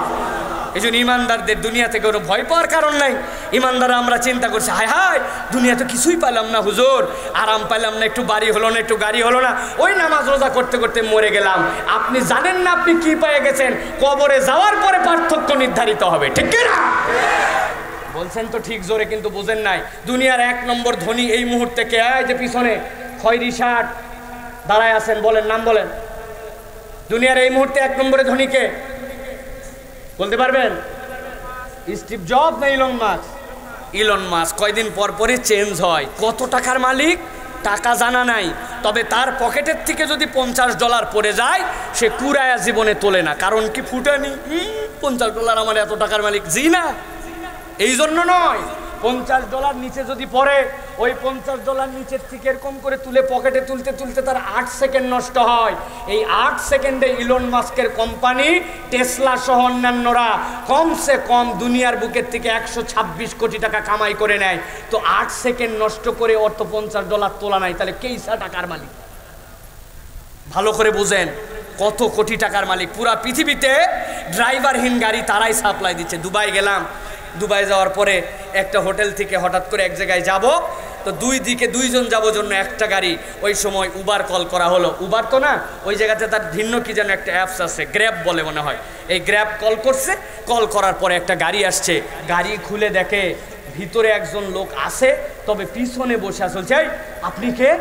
এই জন্য ইমানদারদের দুনিয়া থেকে কোনো ভয় পাওয়ার কারণ নাই। ইমানদাররা আমরা চিন্তা করছি, হায় হায় দুনিয়া তো কিছুই পেলাম না হুজুর, আরাম পেলাম না, একটু বাড়ি হলো না, একটু গাড়ি হলো না, ওই নামাজ রোজা করতে করতে মরে গেলাম। আপনি জানেন না আপনি কি পেয়ে গেছেন, কবরে যাওয়ার পরে পার্থক্য নির্ধারিত হবে। ঠিক কিনা? বলছেন তো ঠিক জোরে, কিন্তু বুঝেন নাই। দুনিয়ার 1 নম্বর ধনী এই মুহূর্তে কে? যে পিছনে খয়েরি শার্ট দাঁড়ায় আছেন, বলেন, নাম বলেন। দুনিয়ার এই মুহূর্তে 1 নম্বরে ধনী কে বলতে পারবেন? স্টিভ জব না ইলন মাস্ক? ইলন মাস্ক কয়দিন পর পরই চেঞ্জ হয়। কত টাকার মালিক টাকা জানা নাই, তবে তার পকেটের থেকে যদি $50 পড়ে যায়, সে কুড়ায়া জীবনে তোলে না। কারণ কি? ফুটানি। $50 আমার এত টাকার মালিক? জি না, এই জন্য নয়। $50 নিচে যদি পড়ে, ওই $50 নিচের থেকে এরকম করে তুলে পকেটে তুলতে তুলতে তার 8 সেকেন্ড নষ্ট হয়। এই 8 সেকেন্ডে ইলন মাস্কের কোম্পানি টেসলা সহ অন্যান্যরা কমসে কম দুনিয়ার বুকের থেকে 126 কোটি টাকা কামাই করে নেয়। তো 8 সেকেন্ড নষ্ট করে ওর তো $50 তোলা নাই, তাহলে কেইসা টাকার মালিক? ভালো করে বুঝেন, কত কোটি টাকার মালিক। পুরা পৃথিবীতে ড্রাইভারহীন গাড়ি তারাই সাপ্লাই দিচ্ছে। দুবাই গেলাম, দুবাই যাওয়ার পরে একটা হোটেল থেকে হঠাৎ করে এক জায়গায় যাব, তো দুই দিকে 2 জন যাবো জন্য একটা গাড়ি। ওই সময় উবার কল করা হলো। উবার তো না, ওই জায়গাতে তার ভিন্ন কি যেন একটা অ্যাপস আছে, গ্র্যাব বলে মনে হয়। এই গ্র্যাব কল করছে, কল করার পরে একটা গাড়ি আসছে। গাড়ি খুলে দেখে ভিতরে একজন লোক আছে, তবে পিছনে বসে আছে। বলছে, আপনি কে?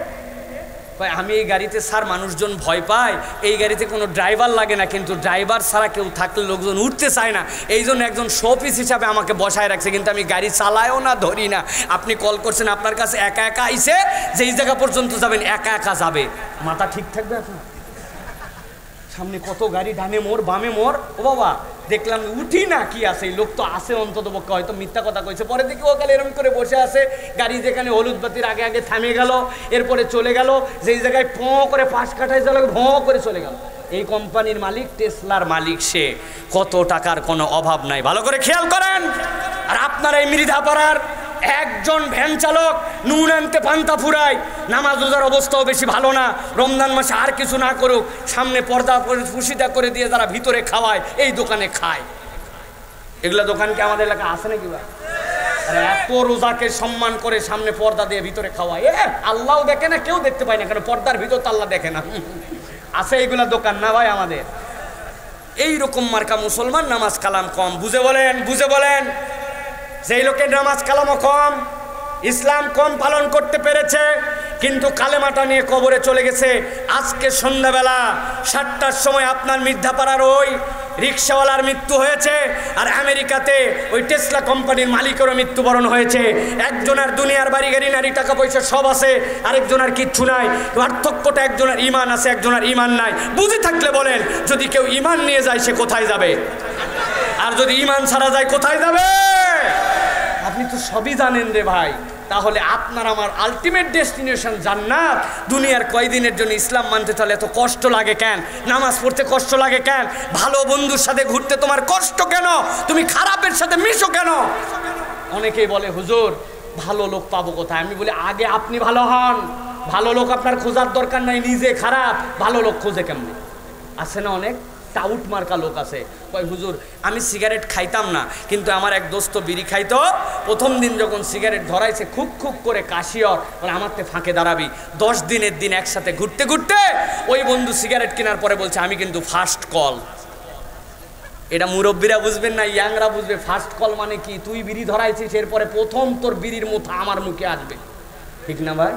আমি এই গাড়িতে স্যার মানুষজন ভয় পায়, এই গাড়িতে কোনো ড্রাইভার লাগে না, কিন্তু ড্রাইভার ছাড়া কেউ থাকলে লোকজন উঠতে চায় না, এই জন্য একজন শোপিস হিসাবে আমাকে বসায় রাখছে, কিন্তু আমি গাড়ি চালায়ও না, ধরি না। আপনি কল করছেন, আপনার কাছে একা একা আইসে, যেই জায়গা পর্যন্ত যাবেন একা একা যাবে। মাথা ঠিক থাকবে আপনার? সামনে কত গাড়ি, ডানে মোড় বামে মোড়, ও বাবা দেখলাম উঠি না, কি আছে, এই লোক তো আছে অন্তত পক্ষে, হয়তো মিথ্যা কথা কইছে। পরে দেখি ও কালে এরকম করে বসে আছে, গাড়ি যেখানে হলুদ বাতির আগে আগে থামে গেল, এরপরে চলে গেল, যেই জায়গায় ফোঁ করে পাশ কাটায় চলে ভোঁ করে চলে গেল। এই কোম্পানির মালিক, টেসলার মালিক সে। কত টাকার কোনো অভাব নাই, ভালো করে খেয়াল করেন। আর আপনার এই মৃধাপাড়ার একজন ভ্যান চালক নুন আনতে পান্তা ফুরায়, নামাজ রোজার অবস্থাও বেশি ভালো না, রমজান মাসে আর কিছু না করুক, সামনে পর্দা ফুসিদা করে দিয়ে যারা ভিতরে খাওয়ায়, এই দোকানে খায়। এগুলা দোকান কি আমাদের এলাকা আছে নাকি? বা এত রোজাকে সম্মান করে সামনে পর্দা দিয়ে ভিতরে খাওয়ায়, আল্লাহও দেখে না, কেউ দেখতে পায় না, কারণ পর্দার ভিতর তো আল্লাহ দেখে না। আছে এইগুলা দোকান না ভাই আমাদের? এইরকম মার্কা মুসলমান, নামাজ কালাম কম। বুঝে বলেন, বুঝে বলেন। যেই লোকের নামাজ কালামও কম, ইসলাম কম পালন করতে পেরেছে, কিন্তু কালেমাটা নিয়ে কবরে চলে গেছে। আজকে সন্ধ্যাবেলা 7টার সময় আপনার মির্ধাপাড়ার ওই রিক্সাওয়ালার মৃত্যু হয়েছে, আর আমেরিকাতে ওই টেসলা কোম্পানির মালিকেরও মৃত্যুবরণ হয়েছে। একজনের দুনিয়ার বাড়ি গাড়ি নারী টাকা পয়সা সব আছে, আরেকজনের কিচ্ছু নাই। পার্থক্যটা একজনের ইমান আছে, একজনের ইমান নাই। বুঝে থাকলে বলেন, যদি কেউ ইমান নিয়ে যায় সে কোথায় যাবে? আর যদি ইমান ছাড়া যায় কোথায় যাবে? আপনি তো সবই জানেন রে ভাই। তাহলে আপনার আমার আলটিমেট ডেস্টিনেশন জান্নাত। দুনিয়ার কয়দিনের জন্য ইসলাম মানতে তাহলে এত কষ্ট লাগে কেন? নামাজ পড়তে কষ্ট লাগে কেন? ভালো বন্ধুর সাথে ঘুরতে তোমার কষ্ট কেন? তুমি খারাপের সাথে মিশো কেন? অনেকেই বলে, হুজুর ভালো লোক পাবো কোথায়? আমি বলি, আগে আপনি ভালো হন। ভালো লোক আপনার খোঁজার দরকার নাই, নিজে খারাপ, ভালো লোক খোঁজে কেমনে? আছে না অনেক? টাউট মার্কা লোক আছে, কয় হুজুর আমি সিগারেট খাইতাম না, কিন্তু আমার এক দোস্ত বিড়ি খাইতো, প্রথম দিন যখন সিগারেট ধরাইছে খুব খুব করে কাশিয়র, মানে আমার তে ফাঁকে দাঁড়াবি। 10 দিনের দিন একসাথে ঘুরতে ঘুরতে ওই বন্ধু সিগারেট কেনার পরে বলছে আমি কিন্তু ফার্স্ট কল। এটা মুরব্বীরা বুঝবেন না, ইয়াংরা বুঝবে। ফার্স্ট কল মানে কি, তুই বিড়ি ধরাইছিস, এরপরে প্রথম তোর বিড়ির মুঠা আমার মুখে আসবে, ঠিক না ভাই?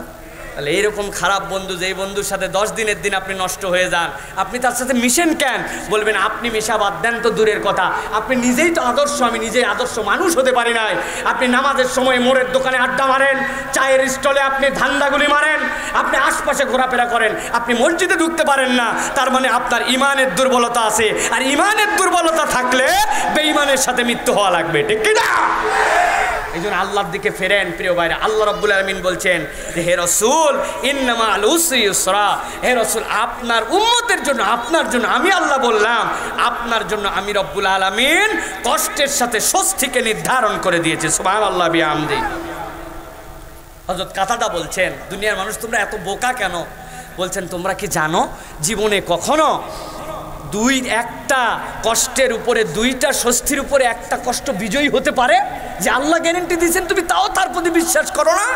তাহলে এইরকম খারাপ বন্ধু, যেই বন্ধুর সাথে 10 দিনের দিন আপনি নষ্ট হয়ে যান, আপনি তার সাথে মিশেন কেন? বলবেন আপনি মিশা বাদ দেন তো দূরের কথা, আপনি নিজেই তো আদর্শ, আমি নিজেই আদর্শ মানুষ হতে পারি নাই। আপনি নামাজের সময় মোড়ের দোকানে আড্ডা মারেন, চায়ের স্টলে আপনি ধান্দাগুলি মারেন, আপনি আশপাশে ঘোরাফেরা করেন, আপনি মসজিদে ঢুকতে পারেন না, তার মানে আপনার ইমানের দুর্বলতা আছে। আর ইমানের দুর্বলতা থাকলে বেঈমানের সাথে মৃত্যু হওয়া লাগবে, ঠিক কি না? এই জন্য আল্লাহর দিকে ফেরেন প্রিয় ভাইরা। আল্লাহ রাব্বুল আলামিন বলছেন যে হে রাসূল ইন্নামা আল উসরি ইউসরা, হে রাসূল আপনার উম্মতের জন্য, আপনার জন্য আমি আল্লাহ বললাম, আপনার জন্য আমি রব্বুল আলামিন কষ্টের সাথে স্বস্তিকে নির্ধারণ করে দিয়েছি। সুবহানাল্লাহ বিহামদি। হযরত কাতাদা বলছেন দুনিয়ার মানুষ তোমরা এত বোকা কেন? বলছেন তোমরা কি জানো জীবনে কখনো একটা কষ্টের উপরে, 2টা স্বস্তির উপরে একটা কষ্ট বিজয়ী হতে পারে? যে আল্লাহ গ্যারান্টি দিয়েছেন, তুমি তাও তার প্রতি বিশ্বাস করো না?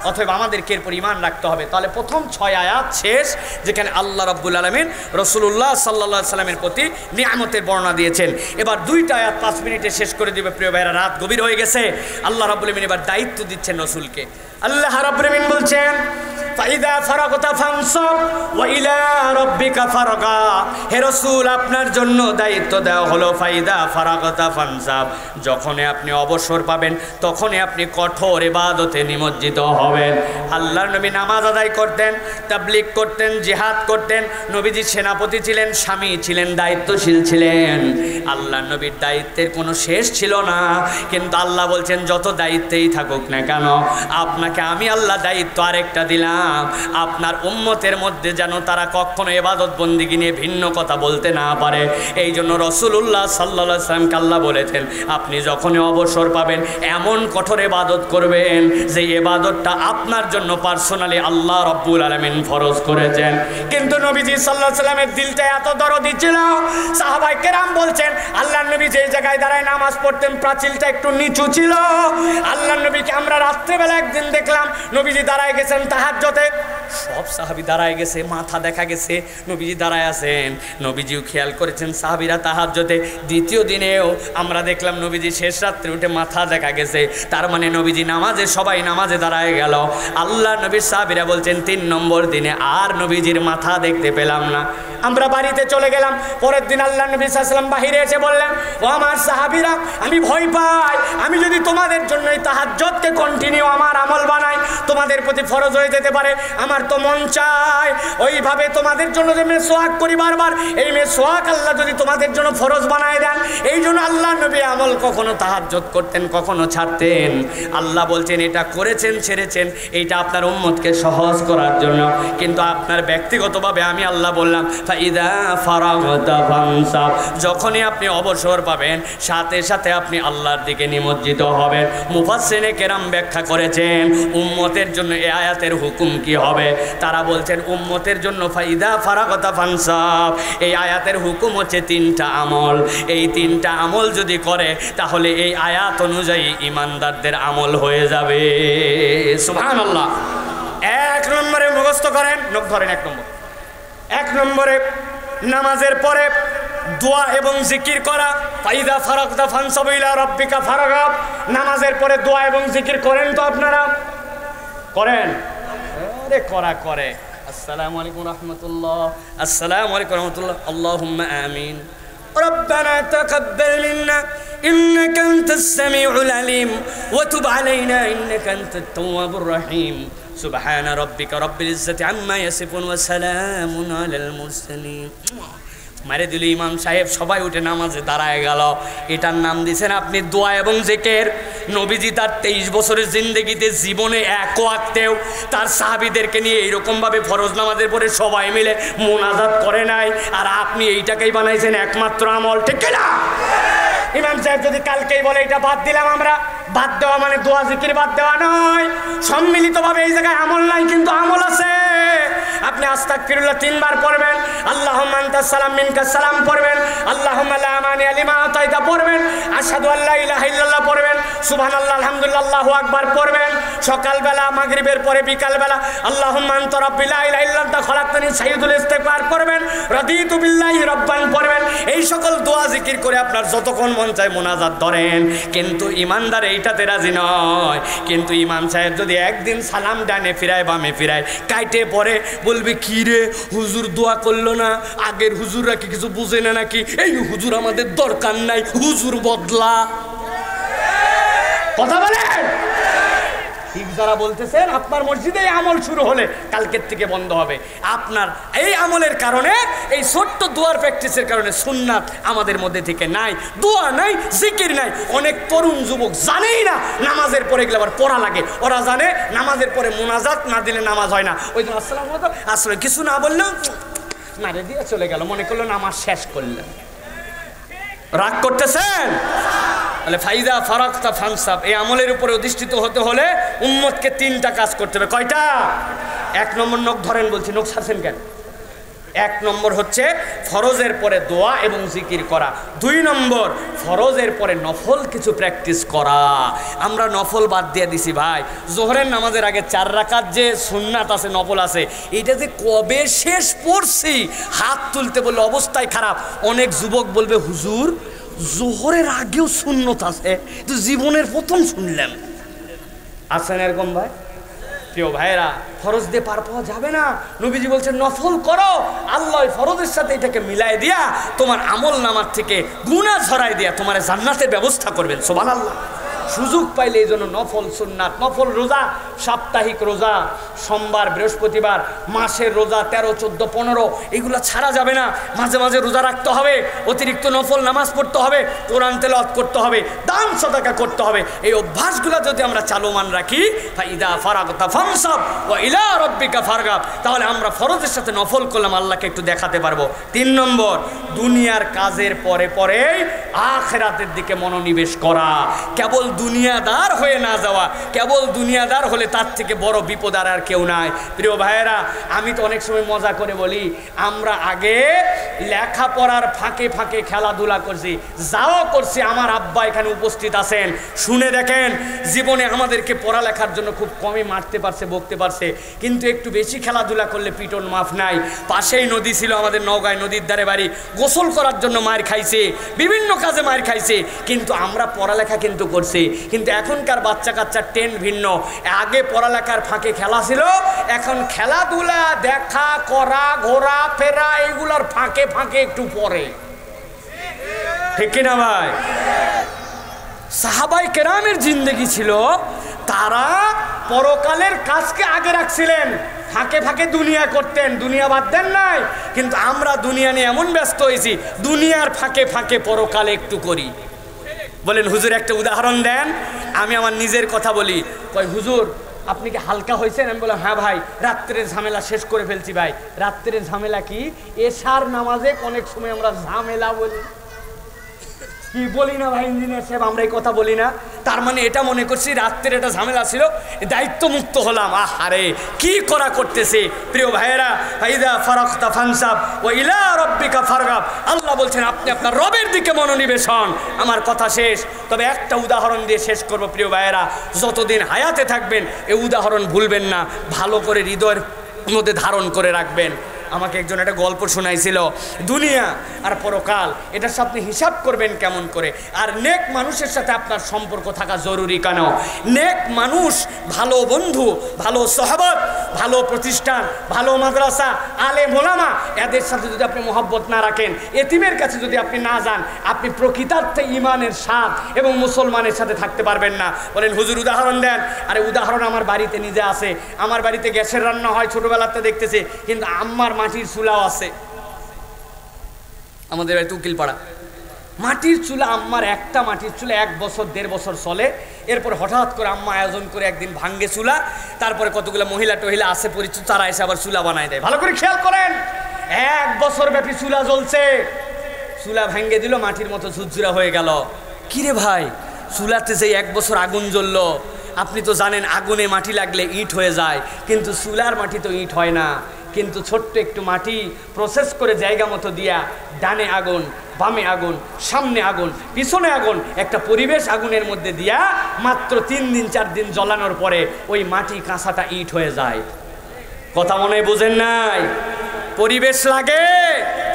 অতএব আমাদেরকে এরপর ঈমান রাখতে হবে। তাহলে প্রথম 6 আয়াত শেষ, যেখানে আল্লাহ রাব্বুল আলামিন রাসূলুল্লাহ সাল্লাল্লাহু আলাইহি সাল্লামের প্রতি নিয়ামতের বর্ণনা দিয়েছেন। এবার 2টা আয়াত 5 মিনিটে শেষ করে দিবে প্রিয় ভাইরা, রাত গভীর হয়ে গেছে। আল্লাহ রাব্বুল আলামিন এবার দায়িত্ব দিচ্ছেন রাসূলকে। আল্লাহ রাব্বুল আলামিন বলছেন ফাইদা ফারাগতা ফানসাব ওয়া ইলা রাব্বিকা ফারগা, হে রাসূল আপনার জন্য দায়িত্ব দেওয়া হলো ফাইদা ফারাগতা ফানসাব, যখনই আপনি অবসর পাবেন তখনই আপনি কঠোর ইবাদতে নিমজ্জিত হবেন। আল্লাহর নবী নামাজ আদায় করতেন, তাবলীগ করতেন, জিহাদ করতেন, নবীজি সেনাপতি ছিলেন, স্বামী ছিলেন, দায়িত্বশীল ছিলেন। আল্লাহর নবীর দায়িত্বের কোনো শেষ ছিল না, কিন্তু আল্লাহ বলছেন যত দায়িত্বেই থাকুক না কেন, আপনাকে আমি আল্লাহ দায়িত্ব আরেকটা দিলাম, আপনার উম্মতের মধ্যে যেন তারা কখনো ইবাদত বন্দেগী নিয়ে ভিন্ন কথা বলতে না পারে। এই জন্য রাসূলুল্লাহ সাল্লাল্লাহু আলাইহি ওয়াসাল্লামকে আল্লাহ বলেছেন আপনি যখনই অবসর পাবেন এমন কঠোর ইবাদত করবেন যে ইবাদতটা আপনার জন্য পার্সোনালি আল্লাহ রাব্বুল আলামিন ফরজ করেছেন। কিন্তু নবীজি সাল্লাল্লাহু আলাইহি ওয়াসাল্লামের দিলটা এত দরদি ছিল, সাহাবায়ে কেরাম বলছেন আল্লাহর নবী যে জায়গায় দাঁড়ায় নামাজ পড়তেন প্রাচীলটা একটু নিচু ছিল। আল্লাহর নবীকে আমরা রাত্রেবেলা একদিন দেখলাম নবীজি দাঁড়ায় গেছেন তাহাজ্জুদে, সব সাহাবী দাঁড়ায় গেছে, মাথা দেখা গেছে, নবীজি দাঁড়ায় আছেন, নবীজিও খেয়াল করেছেন সাহাবীরা তাহাজ্জুদে। দ্বিতীয় দিনেও আমরা দেখলাম নবীজি শেষ রাত্রে উঠে মাথা দেখা গেছে, তার মানে নবীজি নামাজে, সবাই নামাজে দাঁড়ায় গেল। আল্লাহ নবীর সাহাবীরা বলছেন 3 নম্বর দিনে আর নবীজির মাথা দেখতে পেলাম না। আমরা বাড়িতে চলে গেলাম, পরের দিন আল্লাহ নবী সাল্লাল্লাহু আলাইহি ওয়াসাল্লাম বাহিরে এসে বললেন ও আমার সাহাবীরা আমি ভয় পাই, আমি যদি তোমাদের জন্য এই তাহাজ্জুদকে কন্টিনিউ আমার আমল বানাই তোমাদের প্রতি ফরজ হয়ে যেতে পারে। আমার তো মন চায় ওইভাবে তোমাদের জন্য যে মেসওয়াক করি বারবার, এই মেসওয়াক আল্লাহ যদি তোমাদের জন্য ফরজ বানায় দেন। এই জন্য আল্লাহ নবী আমল কখনো তাহাজ্জুদ করতেন, কখনো ছাড়তেন। আল্লাহ বলছেন এটা করেছেন, ছেড়েছেন, এইটা আপনার উম্মতকে সহজ করার জন্য। কিন্তু আপনার ব্যক্তিগতভাবে আমি আল্লাহ বললাম ফাইদা ফারাগতা ফানসাব, যখনই আপনি অবসর পাবেন সাথে সাথে আপনি আল্লাহর দিকে নিমজ্জিত হবেন। মুফাসসিরিনে কেরাম ব্যাখ্যা করেছেন উম্মতের জন্য এই আয়াতের হুকুম কি হবে। তারা বলছেন উম্মতের জন্য ফাইদা ফারাগতা ফানসাব, এই আয়াতের হুকুম হচ্ছে 3টা আমল। এই 3টা আমল যদি করে তাহলে এই আয়াত অনুযায়ী ইমানদারদের আমল হয়ে যাবে। সুবহানাল্লাহ। 1 নম্বরে মুখস্থ করেন, নোট ধরেন। 1 নম্বরে নামাজের পরে দোয়া এবং জিকির করা। ফাইদা ফারাগতা ফানসাব ইলা রাব্বিকা ফারগাব, নামাজের পরে দোয়া এবং জিকির করেন তো আপনারা? করেন? আরে করা করে। আসসালামু আলাইকুম রাহমাতুল্লাহ, আসসালামু আলাইকুম রাহমাতুল্লাহ, আল্লাহুম্মা আমিন। রব্বানা তাকাব্বাল মিন্না ইন্নাকা আনতাস সামিউল আলিম ওয়া তুব আলাইনা ইন্নাকা আনতাত তাওয়াবুর রহিম। সুবহানা রাব্বিকা রাব্বিল ইজ্জাতি আম্মা ইয়াসিফুন ওয়া সালামুন আলাল মুরসালিন। মারে দিল ইমাম সাহেব, সবাই উঠে নামাজে দাঁড়ায় গেল। এটার নাম দিয়েছেন আপনি দোয়া এবং জিকির। নবীজি তার 23 বছরের জিন্দেগিতে জীবনে এক ওয়াক্তেও তার সাহাবীদেরকে নিয়ে এইরকমভাবে ফরজ নামাজের পরে সবাই মিলে মোনাজাত করে নাই, আর আপনি এইটাকেই বানাইছেন একমাত্র আমল, ঠিক না? ইমাম সাহেব যদি কালকেই বলে এটা বাদ দিলাম আমরা, বাদ দেওয়া মানে দোয়া জিকির বাদ দেওয়া নয়, সম্মিলিতভাবে এই জায়গায় আমল নাই কিন্তু আমল আছে। আপনি আস্তাগফিরুল্লাহ 3 বার পড়বেন, আল্লাহুম্মা আনতাস সালাম মিনকাস সালাম পড়বেন, আল্লাহুম্মা লা মানিয়া লিমা আতাইতা পড়বেন, আশহাদু আল্লা ইলাহা ইল্লাল্লাহ পড়বেন, সুবহানাল্লাহ আলহামদুলিল্লাহ আল্লাহু আকবার পড়বেন। সকালবেলা মাগরিবের পরে বিকালবেলা আল্লাহুম্মা আনতা রাব্বি লা ইলাহা ইল্লা আনতা খলাকতানি সাইয়্যিদুল ইস্তিগফার পড়বেন, রাদিতু বিল্লাহি রাব্বান পড়বেন। এই সকল দোয়া জিকির করে আপনার যতক্ষণ মন চায় মোনাজাত ধরেন। কিন্তু ইমানদার এইটাতে রাজি নয়। কিন্তু ইমাম সাহেব যদি একদিন সালাম ডানে ফিরায় বামে ফিরায় কাইটে পরে বলবে কি রে হুজুর দোয়া করলো না, আগের হুজুররা কি কিছু বুঝে না নাকি, এই হুজুর আমাদের দরকার নাই, হুজুর বদলা। কথা বলেন ঠিক যারা বলতেছেন আপনার মসজিদে এই আমল শুরু হলে কালকের থেকে বন্ধ হবে। আপনার এই আমলের কারণে, এই ছোট্ট দোয়ার প্র্যাকটিসের কারণে সুন্নাত আমাদের মধ্যে থেকে নাই, দোয়া নাই, জিকির নাই। অনেক তরুণ যুবক জানেই না নামাজের পরে এগুলো আবার পড়া লাগে। ওরা জানে নামাজের পরে মোনাজাত না দিলে নামাজ হয় না। ওই জন্য আসসালামু আলাইকুম আসলে কিছু না বললেও মারে দিয়ে চলে গেল, মনে করলো নামাজ শেষ করলেন। রাগ করতেছেন? তাহলে ফাইদা ফারাকতা ফানসাব, এই আমলের উপরে অধিষ্ঠিত হতে হলে উম্মতকে 3টা কাজ করতে হবে। কয়টা? 1 নম্বর নখ ধরেন বলছি, নখ ছাড়ছেন কেন? 1 নম্বর হচ্ছে ফরজের পরে দোয়া এবং জিকির করা। 2 নম্বর ফরজের পরে নফল কিছু প্র্যাকটিস করা। আমরা নফল বাদ দিয়ে দিছি ভাই। জোহরের নামাজের আগে 4 রাকাত যে সুন্নাত আছে, নফল আছে, এটা যে কবে শেষ পড়ছি হাত তুলতে বললে অবস্থায় খারাপ। অনেক যুবক বলবে হুজুর জোহরের আগেও সুন্নত আছে, তো জীবনের প্রথম শুনলাম। আছেন এরকম ভাই? প্রিয় ভাইরা, ফরজ দিয়ে পার পাওয়া যাবে না। নবীজি বলছেন নফল করো, আল্লাহ ফরজের সাথে এটাকে মিলাই দিয়া তোমার আমল নামার থেকে গুনাহ ঝরাই দিয়া তোমার জান্নাতের ব্যবস্থা করবেন। সুবহানাল্লাহ। সুযোগ পাইলে এই জন্য নফল সুন্নাত, নফল রোজা, সাপ্তাহিক রোজা, সোমবার বৃহস্পতিবার, মাসের রোজা 13, 14, 15 এগুলো ছাড়া যাবে না। মাঝে মাঝে রোজা রাখতে হবে, অতিরিক্ত নফল নামাজ পড়তে হবে, কোরআন তেলাওয়াত করতে হবে, দান সাদাকা করতে হবে। এই অভ্যাসগুলো যদি আমরা চালমান রাখি, ফাইদা ফারাগতা ফানসাব ওয়া ইলা রাব্বিকা ফারগাব, তাহলে আমরা ফরজের সাথে নফল করলাম, আল্লাহকে একটু দেখাতে পারবো। 3 নম্বর দুনিয়ার কাজের পরে পরে আখিরাতের দিকে মনোনিবেশ করা। কেবল দুনিয়াদার হয়ে না যাওয়া, কেবল দুনিয়াদার হলে তার থেকে বড় বিপদ আর কেউ নাই। প্রিয় ভাইয়েরা, আমি তো অনেক সময় মজা করে বলি, আমরা আগে লেখাপড়ার ফাঁকে ফাঁকে খেলাধুলা করছি, যাওয়া করছি। আমার আব্বা এখানে উপস্থিত আছেন, শুনে দেখেন, জীবনে আমাদেরকে পড়ালেখার জন্য খুব কমই মারতে পারছে, বকতে পারছে, কিন্তু একটু বেশি খেলাধুলা করলে পিটন মাফ নাই। পাশেই নদী ছিল আমাদের, নওগাঁয় নদীর ধারে বাড়ি, গোসল করার জন্য মার খাইছে, বিভিন্ন কাজে মার খাইছে, কিন্তু আমরা পড়ালেখা কিন্তু করছি। কিন্তু এখনকার বাচ্চা কাচ্চার ট্রেন্ড ভিন্ন। আগে পড়ালেখার ফাঁকে খেলা ছিল, এখন খেলাধুলা, দেখা করা, ঘোরা ফেরা এগুলার ফাঁকে ফাঁকে একটু পড়ে। ঠিক কিনা ভাই? সাহাবায়ে কেরামের জিন্দেগি ছিল, তারা পরকালের কাজকে আগে রাখছিলেন, ফাঁকে ফাঁকে দুনিয়া করতেন, দুনিয়া বাদ দেন নাই। কিন্তু আমরা দুনিয়া নিয়ে এমন ব্যস্ত হয়েছি, দুনিয়ার ফাঁকে ফাঁকে পরকালে একটু করি। বলেন হুজুর একটা উদাহরণ দেন। আমি আমার নিজের কথা বলি, কই হুজুর আপনি কি হালকা হয়েছেন? আমি বললাম হ্যাঁ ভাই, রাত্রের ঝামেলা শেষ করে ফেলছি। ভাই রাত্রের ঝামেলা কি? এশার নামাজে অনেক সময় আমরা ঝামেলা বলি, কি বলি না ভাই ইঞ্জিনিয়ার সাহেব, আমরা এই কথা বলি না? তার মানে এটা মনে করছি রাত্রের এটা ঝামেলা ছিল, দায়িত্ব মুক্ত হলাম। আহারে কি করা করতেছে। প্রিয় ভাইয়েরা, ফাইদা ফারাকতা ফানসাব ওয়া ইলা রাব্বিকা ফারগাব, আল্লাহ বলছেন আপনি আপনার রবের দিকে মনোনিবেশ হন। আমার কথা শেষ, তবে একটা উদাহরণ দিয়ে শেষ করব। প্রিয় ভাইয়েরা, যতদিন হায়াতে থাকবেন এই উদাহরণ ভুলবেন না, ভালো করে হৃদয়ের মধ্যে ধারণ করে রাখবেন। আমাকে একজন একটা গল্প শোনাইছিল, দুনিয়া আর পরকাল এটার সাথে আপনি হিসাব করবেন কেমন করে। আর নেক মানুষের সাথে আপনার সম্পর্ক থাকা জরুরি কেন? নেক মানুষ, ভালো বন্ধু, ভালো সহবত, ভালো প্রতিষ্ঠান, ভালো মাদ্রাসা, আলেম ওলামা, এদের সাথে যদি আপনি মহব্বত না রাখেন, এতিমের কাছে যদি আপনি না যান, আপনি প্রকৃতার্থে ইমানের স্বাদ এবং মুসলমানের সাথে থাকতে পারবেন না। বলেন হুজুর উদাহরণ দেন। আরে উদাহরণ আমার বাড়িতে নিজে আছে। আমার বাড়িতে গ্যাসের রান্না হয়, ছোটবেলাতে দেখতেছি, কিন্তু আম্মার মাটির চুলাও আছে। আমাদের বাড়িতে উকিলপাড়া মাটির চুলা, আম্মার একটা মাটির চুলা 1 বছর 1.5 বছর চলে। এরপর হঠাৎ করে আম্মা আয়োজন করে একদিন ভাঙ্গে চুলা, তারপরে কতগুলো মহিলা টহিলা আছে পরিচিত, তারা এসে আবার চুলা বানায় দেয়। ভালো করে খেয়াল করেন, 1 বছর ব্যাপী চুলা জ্বলছে, চুলা ভেঙে দিল, মাটির মতো ঝুরঝুরা হয়ে গেল। কিরে ভাই, চুলাতে যে 1 বছর আগুন জ্বললো, আপনি তো জানেন আগুনে মাটি লাগলে ইট হয়ে যায়, কিন্তু চুলার মাটি তো ইট হয় না। কিন্তু ছোট্ট একটু মাটি প্রসেস করে জায়গা মতো দিয়া, ডানে আগুন, বামে আগুন, সামনে আগুন, পিছনে আগুন, একটা পরিবেশ আগুনের মধ্যে দিয়া মাত্র 3 দিন 4 দিন জ্বলানোর পরে ওই মাটি কাঁচাটা ইট হয়ে যায়। কথা মনে হয় বুঝেন নাই? পরিবেশ লাগে,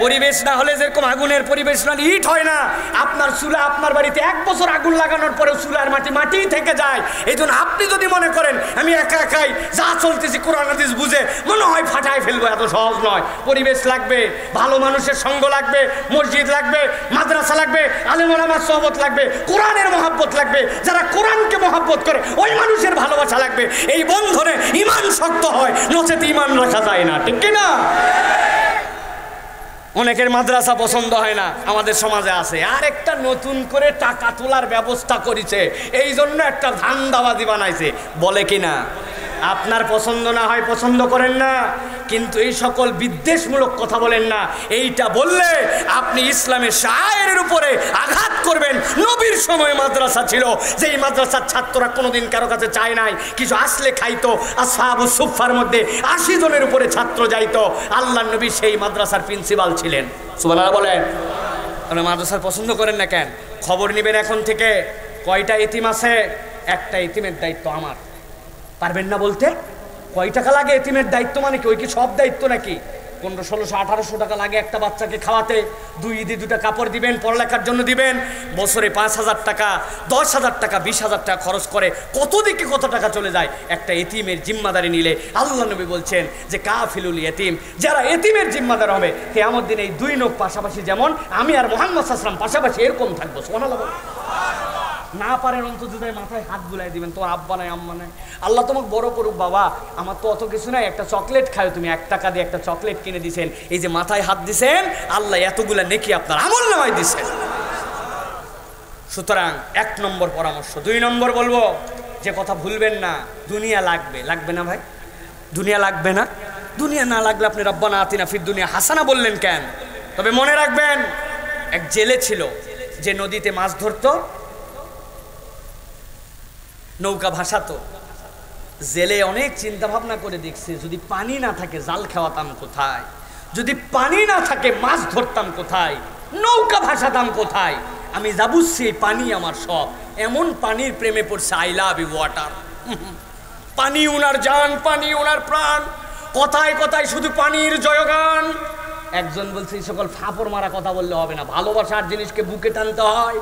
পরিবেশ না হলে যেরকম আগুনের পরিবেশ না ইট হয় না। আপনার চুলা আপনার বাড়িতে 1 বছর আগুন লাগানোর পরেও চুলার মাটিই থেকে যায়। এই জন্য আপনি যদি মনে করেন আমি একা একাই যা চলতেছি কোরআন হাদিস বুঝে মনে হয় ফাটায় ফেলবো, এত সহজ নয়। পরিবেশ লাগবে, ভালো মানুষের সঙ্গ লাগবে, মসজিদ লাগবে, মাদ্রাসা লাগবে, আলেম ওলামার সোহবত লাগবে, কোরআনের মহব্বত লাগবে, যারা কোরআনকে মহব্বত করে ওই মানুষের ভালোবাসা লাগবে। এই বন্ধনে ঈমান শক্ত হয়, নচেত ঈমান রাখা যায় না। ঠিক কি না? অনেকের মাদ্রাসা পছন্দ হয় না, আমাদের সমাজে আছে। আর একটা নতুন করে টাকা তোলার ব্যবস্থা করেছে, এই জন্য একটা ধান্দাবাজি বানাইছে, বলে কি না? আপনার পছন্দ না হয় পছন্দ করেন না, কিন্তু এই সকল বিদ্বেষমূলক কথা বলেন না। এইটা বললে আপনি ইসলামের শায়ের উপরে আঘাত করবেন। নবীর সময় মাদ্রাসা ছিল, যেই মাদ্রাসার ছাত্ররা কোনোদিন কারো কাছে চায় নাই, কিছু আসলে খাইতো। আসহাবুস সুফফার মধ্যে 80 জনের উপরে ছাত্র যাইতো। আল্লাহর নবী সেই মাদ্রাসার প্রিন্সিপাল ছিলেন। সুবহানাল্লাহ বলেন। আপনি মাদ্রাসার পছন্দ করেন না কেন? খবর নেবেন এখন থেকে কয়টা এতিম আছে, একটা এতিমের দায়িত্ব আমার। পারবেন না বলতে? কয় টাকা লাগে এতিমের দায়িত্ব? মানে কি ওই কি সব দায়িত্ব নাকি? 1500, 1600, 1800 টাকা লাগে একটা বাচ্চাকে খাওয়াতে। 2 ঈদে 2টা কাপড় দিবেন, পড়ালেখার জন্য দিবেন। বছরে 5000 টাকা, 10,000 টাকা, 20,000 টাকা খরচ করে কত দিকে কত টাকা চলে যায় একটা এতিমের জিম্মাদারি নিলে। আল্লাহ নবী বলছেন যে কাফিলুল এতিম, যারা এতিমের জিম্মাদার হবে কিয়ামত দিনে এই 2 লোক পাশাপাশি, যেমন আমি আর মুহাম্মদ সাল্লাল্লাহু আলাইহি ওয়াসাল্লাম পাশাপাশি এরকম থাকবো। সুবহানাল্লাহ। না পারেন অন্তত মাথায় হাত বুলাই দিবেন, তোমার আব্বা নাই আম্মা নাই, আল্লাহ তোমাকে বড় করুক বাবা, আমার তো অত কিছু নাই, একটা চকলেট খাও তুমি, 1 টাকা দিয়ে একটা চকলেট কিনে দিছেন, এই যে মাথায় হাত দিছেন, আল্লাহ এতগুলা নেকি আপনার আমল নামায় দিছেন। সুতরাং 1 নম্বর পরামর্শ। 2 নম্বর বলবো, যে কথা ভুলবেন না, দুনিয়া লাগবে। লাগবে না ভাই? দুনিয়া লাগবে না? দুনিয়া না লাগলে আপনি রব্বানা আতিনা ফিদ দুনিয়া হাসানা বললেন কেন? তবে মনে রাখবেন, এক জেলে ছিল যে নদীতে মাছ ধরতো, নৌকা ভাসাতো। জেলে অনেক চিন্তা ভাবনা করে দেখছে, যদি পানি না থাকে জাল খাওয়াতাম কোথায়, যদি পানি না থাকে মাছ ধরতাম কোথায়, নৌকা ভাসাতাম কোথায়, আমি যা বুঝছি পানি আমার সব। এমন পানির প্রেমে পড়ছে, আই লাভ ইউ ওয়াটার। পানি উনার জান, পানি উনার প্রাণ, কথায় কথায় শুধু পানির জয়গান। একজন বলছে এই সকল ফাপড় মারা কথা বললে হবে না, ভালোবাসার জিনিসকে বুকে টানতে হয়।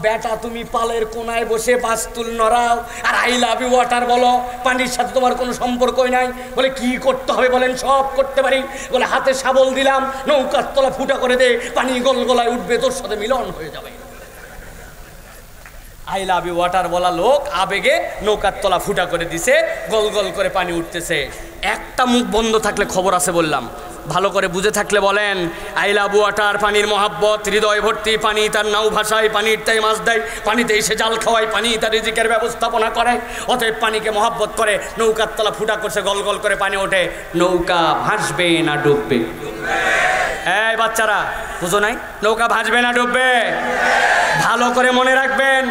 বেটা তুমি পালের কোনায় বসে বাস্তুল নড়াও আর আই লাভ ইউ ওয়াটার বলো, পানির সাথে তোমার কোনো সম্পর্কই নাই। বলে কি করতে হবে বলেন? সব করতে পারি। বলে হাতে শাবল দিলাম, নৌকার তলা ফুটা করে দে, পানি গোল গলায় উঠবে, তোর সাথে মিলন হয়ে যাবে। আই লাভ ইউ ওয়াটার বলা লোক আবেগে নৌকার তলা ফুটা করে দিছে, গোল গোল করে পানি উঠতেছে। একটা মুখ বন্ধ থাকলে খবর আছে বললাম, ভালো করে বুঝে থাকলে বলেন, আই লাভ ওয়াটার, পানির মহাব্বত, হৃদয় ভর্তি পানি, তার নাও ভাসায়, পানির তাই মাছ দেয়, পানিতে এসে জাল খাওয়ায়, পানি তার রিজিকের ব্যবস্থাপনা করে। অতএব পানিকে মহাব্বত করে নৌকার তলা ফুটা করছে, গল গল করে পানি ওঠে। নৌকা ভাসবে না ডুববে? এই বাচ্চারা বুঝো নাই? নৌকা ভাসবে না ডুববে? ভালো করে মনে রাখবেন,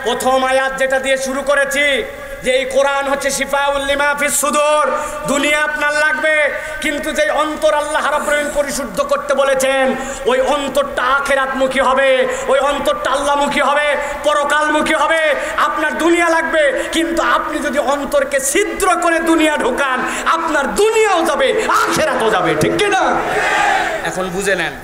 প্রথম আয়াত যেটা দিয়ে শুরু করেছি, যে এই কোরআন হচ্ছে শিফাউল লিমা ফিস সুদূর। দুনিয়া আপনার লাগবে, কিন্তু যে অন্তর আল্লাহ রাব্বুল আলামিন পরিশুদ্ধ করতে বলেছেন, ওই অন্তরটা আখিরাতমুখী হবে, ওই অন্তরটা আল্লাহমুখী হবে, পরকালমুখী হবে। আপনার দুনিয়া লাগবে, কিন্তু আপনি যদি অন্তরকে ছিদ্র করে দুনিয়া ঢোকান, আপনার দুনিয়াও যাবে, আখিরাতও যাবে। ঠিক কি না? এখন বুঝে নেন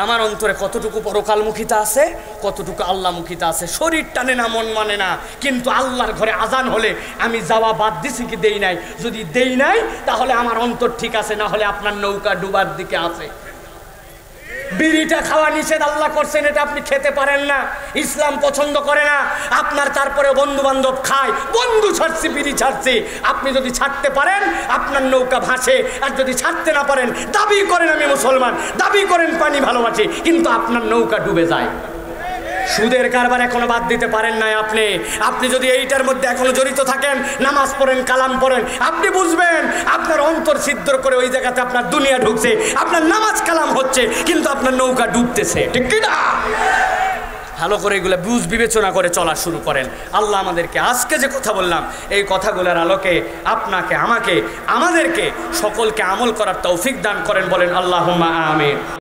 আমার অন্তরে কতটুকু পরকালমুখিতা আছে, কতটুকু আল্লাহমুখিতা আছে। শরীর টানে না, মন মানে না, কিন্তু আল্লাহর ঘরে আজান হলে আমি যাওয়া বাদ দিছি কি দেই নাই? যদি দেই নাই তাহলে আমার অন্তর ঠিক আছে, না হলে আপনার নৌকা ডুবার দিকে আছে। বিড়িটা খাওয়া নিষেধ আল্লাহ করছেন, এটা আপনি খেতে পারেন না, ইসলাম পছন্দ করে না। আপনার তারপরে বন্ধু বান্ধব খায়, বন্ধু ছাড়ছি, বিড়ি ছাড়ছি। আপনি যদি ছাড়তে পারেন আপনার নৌকা ভাসে, আর যদি ছাড়তে না পারেন, দাবি করেন আমি মুসলমান, দাবি করেন পানি ভালোবাসি, কিন্তু আপনার নৌকা ডুবে যায়। সুদের কারবার এখনো বাদ দিতে পারেন নাই আপনি। আপনি যদি এইটার মধ্যে এখনো জড়িত থাকেন, নামাজ পড়েন, কালাম পড়েন, আপনি বুঝবেন আপনার অন্তর ছিদ্র করে ওই জায়গাতে আপনার দুনিয়া ঢুকছে, আপনার নামাজ কালাম হচ্ছে, কিন্তু আপনার নৌকা ডুবতেছে। ঠিক কি না? ভালো করে এগুলো বুঝ বিবেচনা করে চলা শুরু করেন। আল্লাহ আমাদেরকে আজকে যে কথা বললাম এই কথাগুলোর আলোকে আপনাকে, আমাকে, আমাদেরকে সকলকে আমল করার তৌফিক দান করেন, বলেন আল্লাহুম্মা আমিন।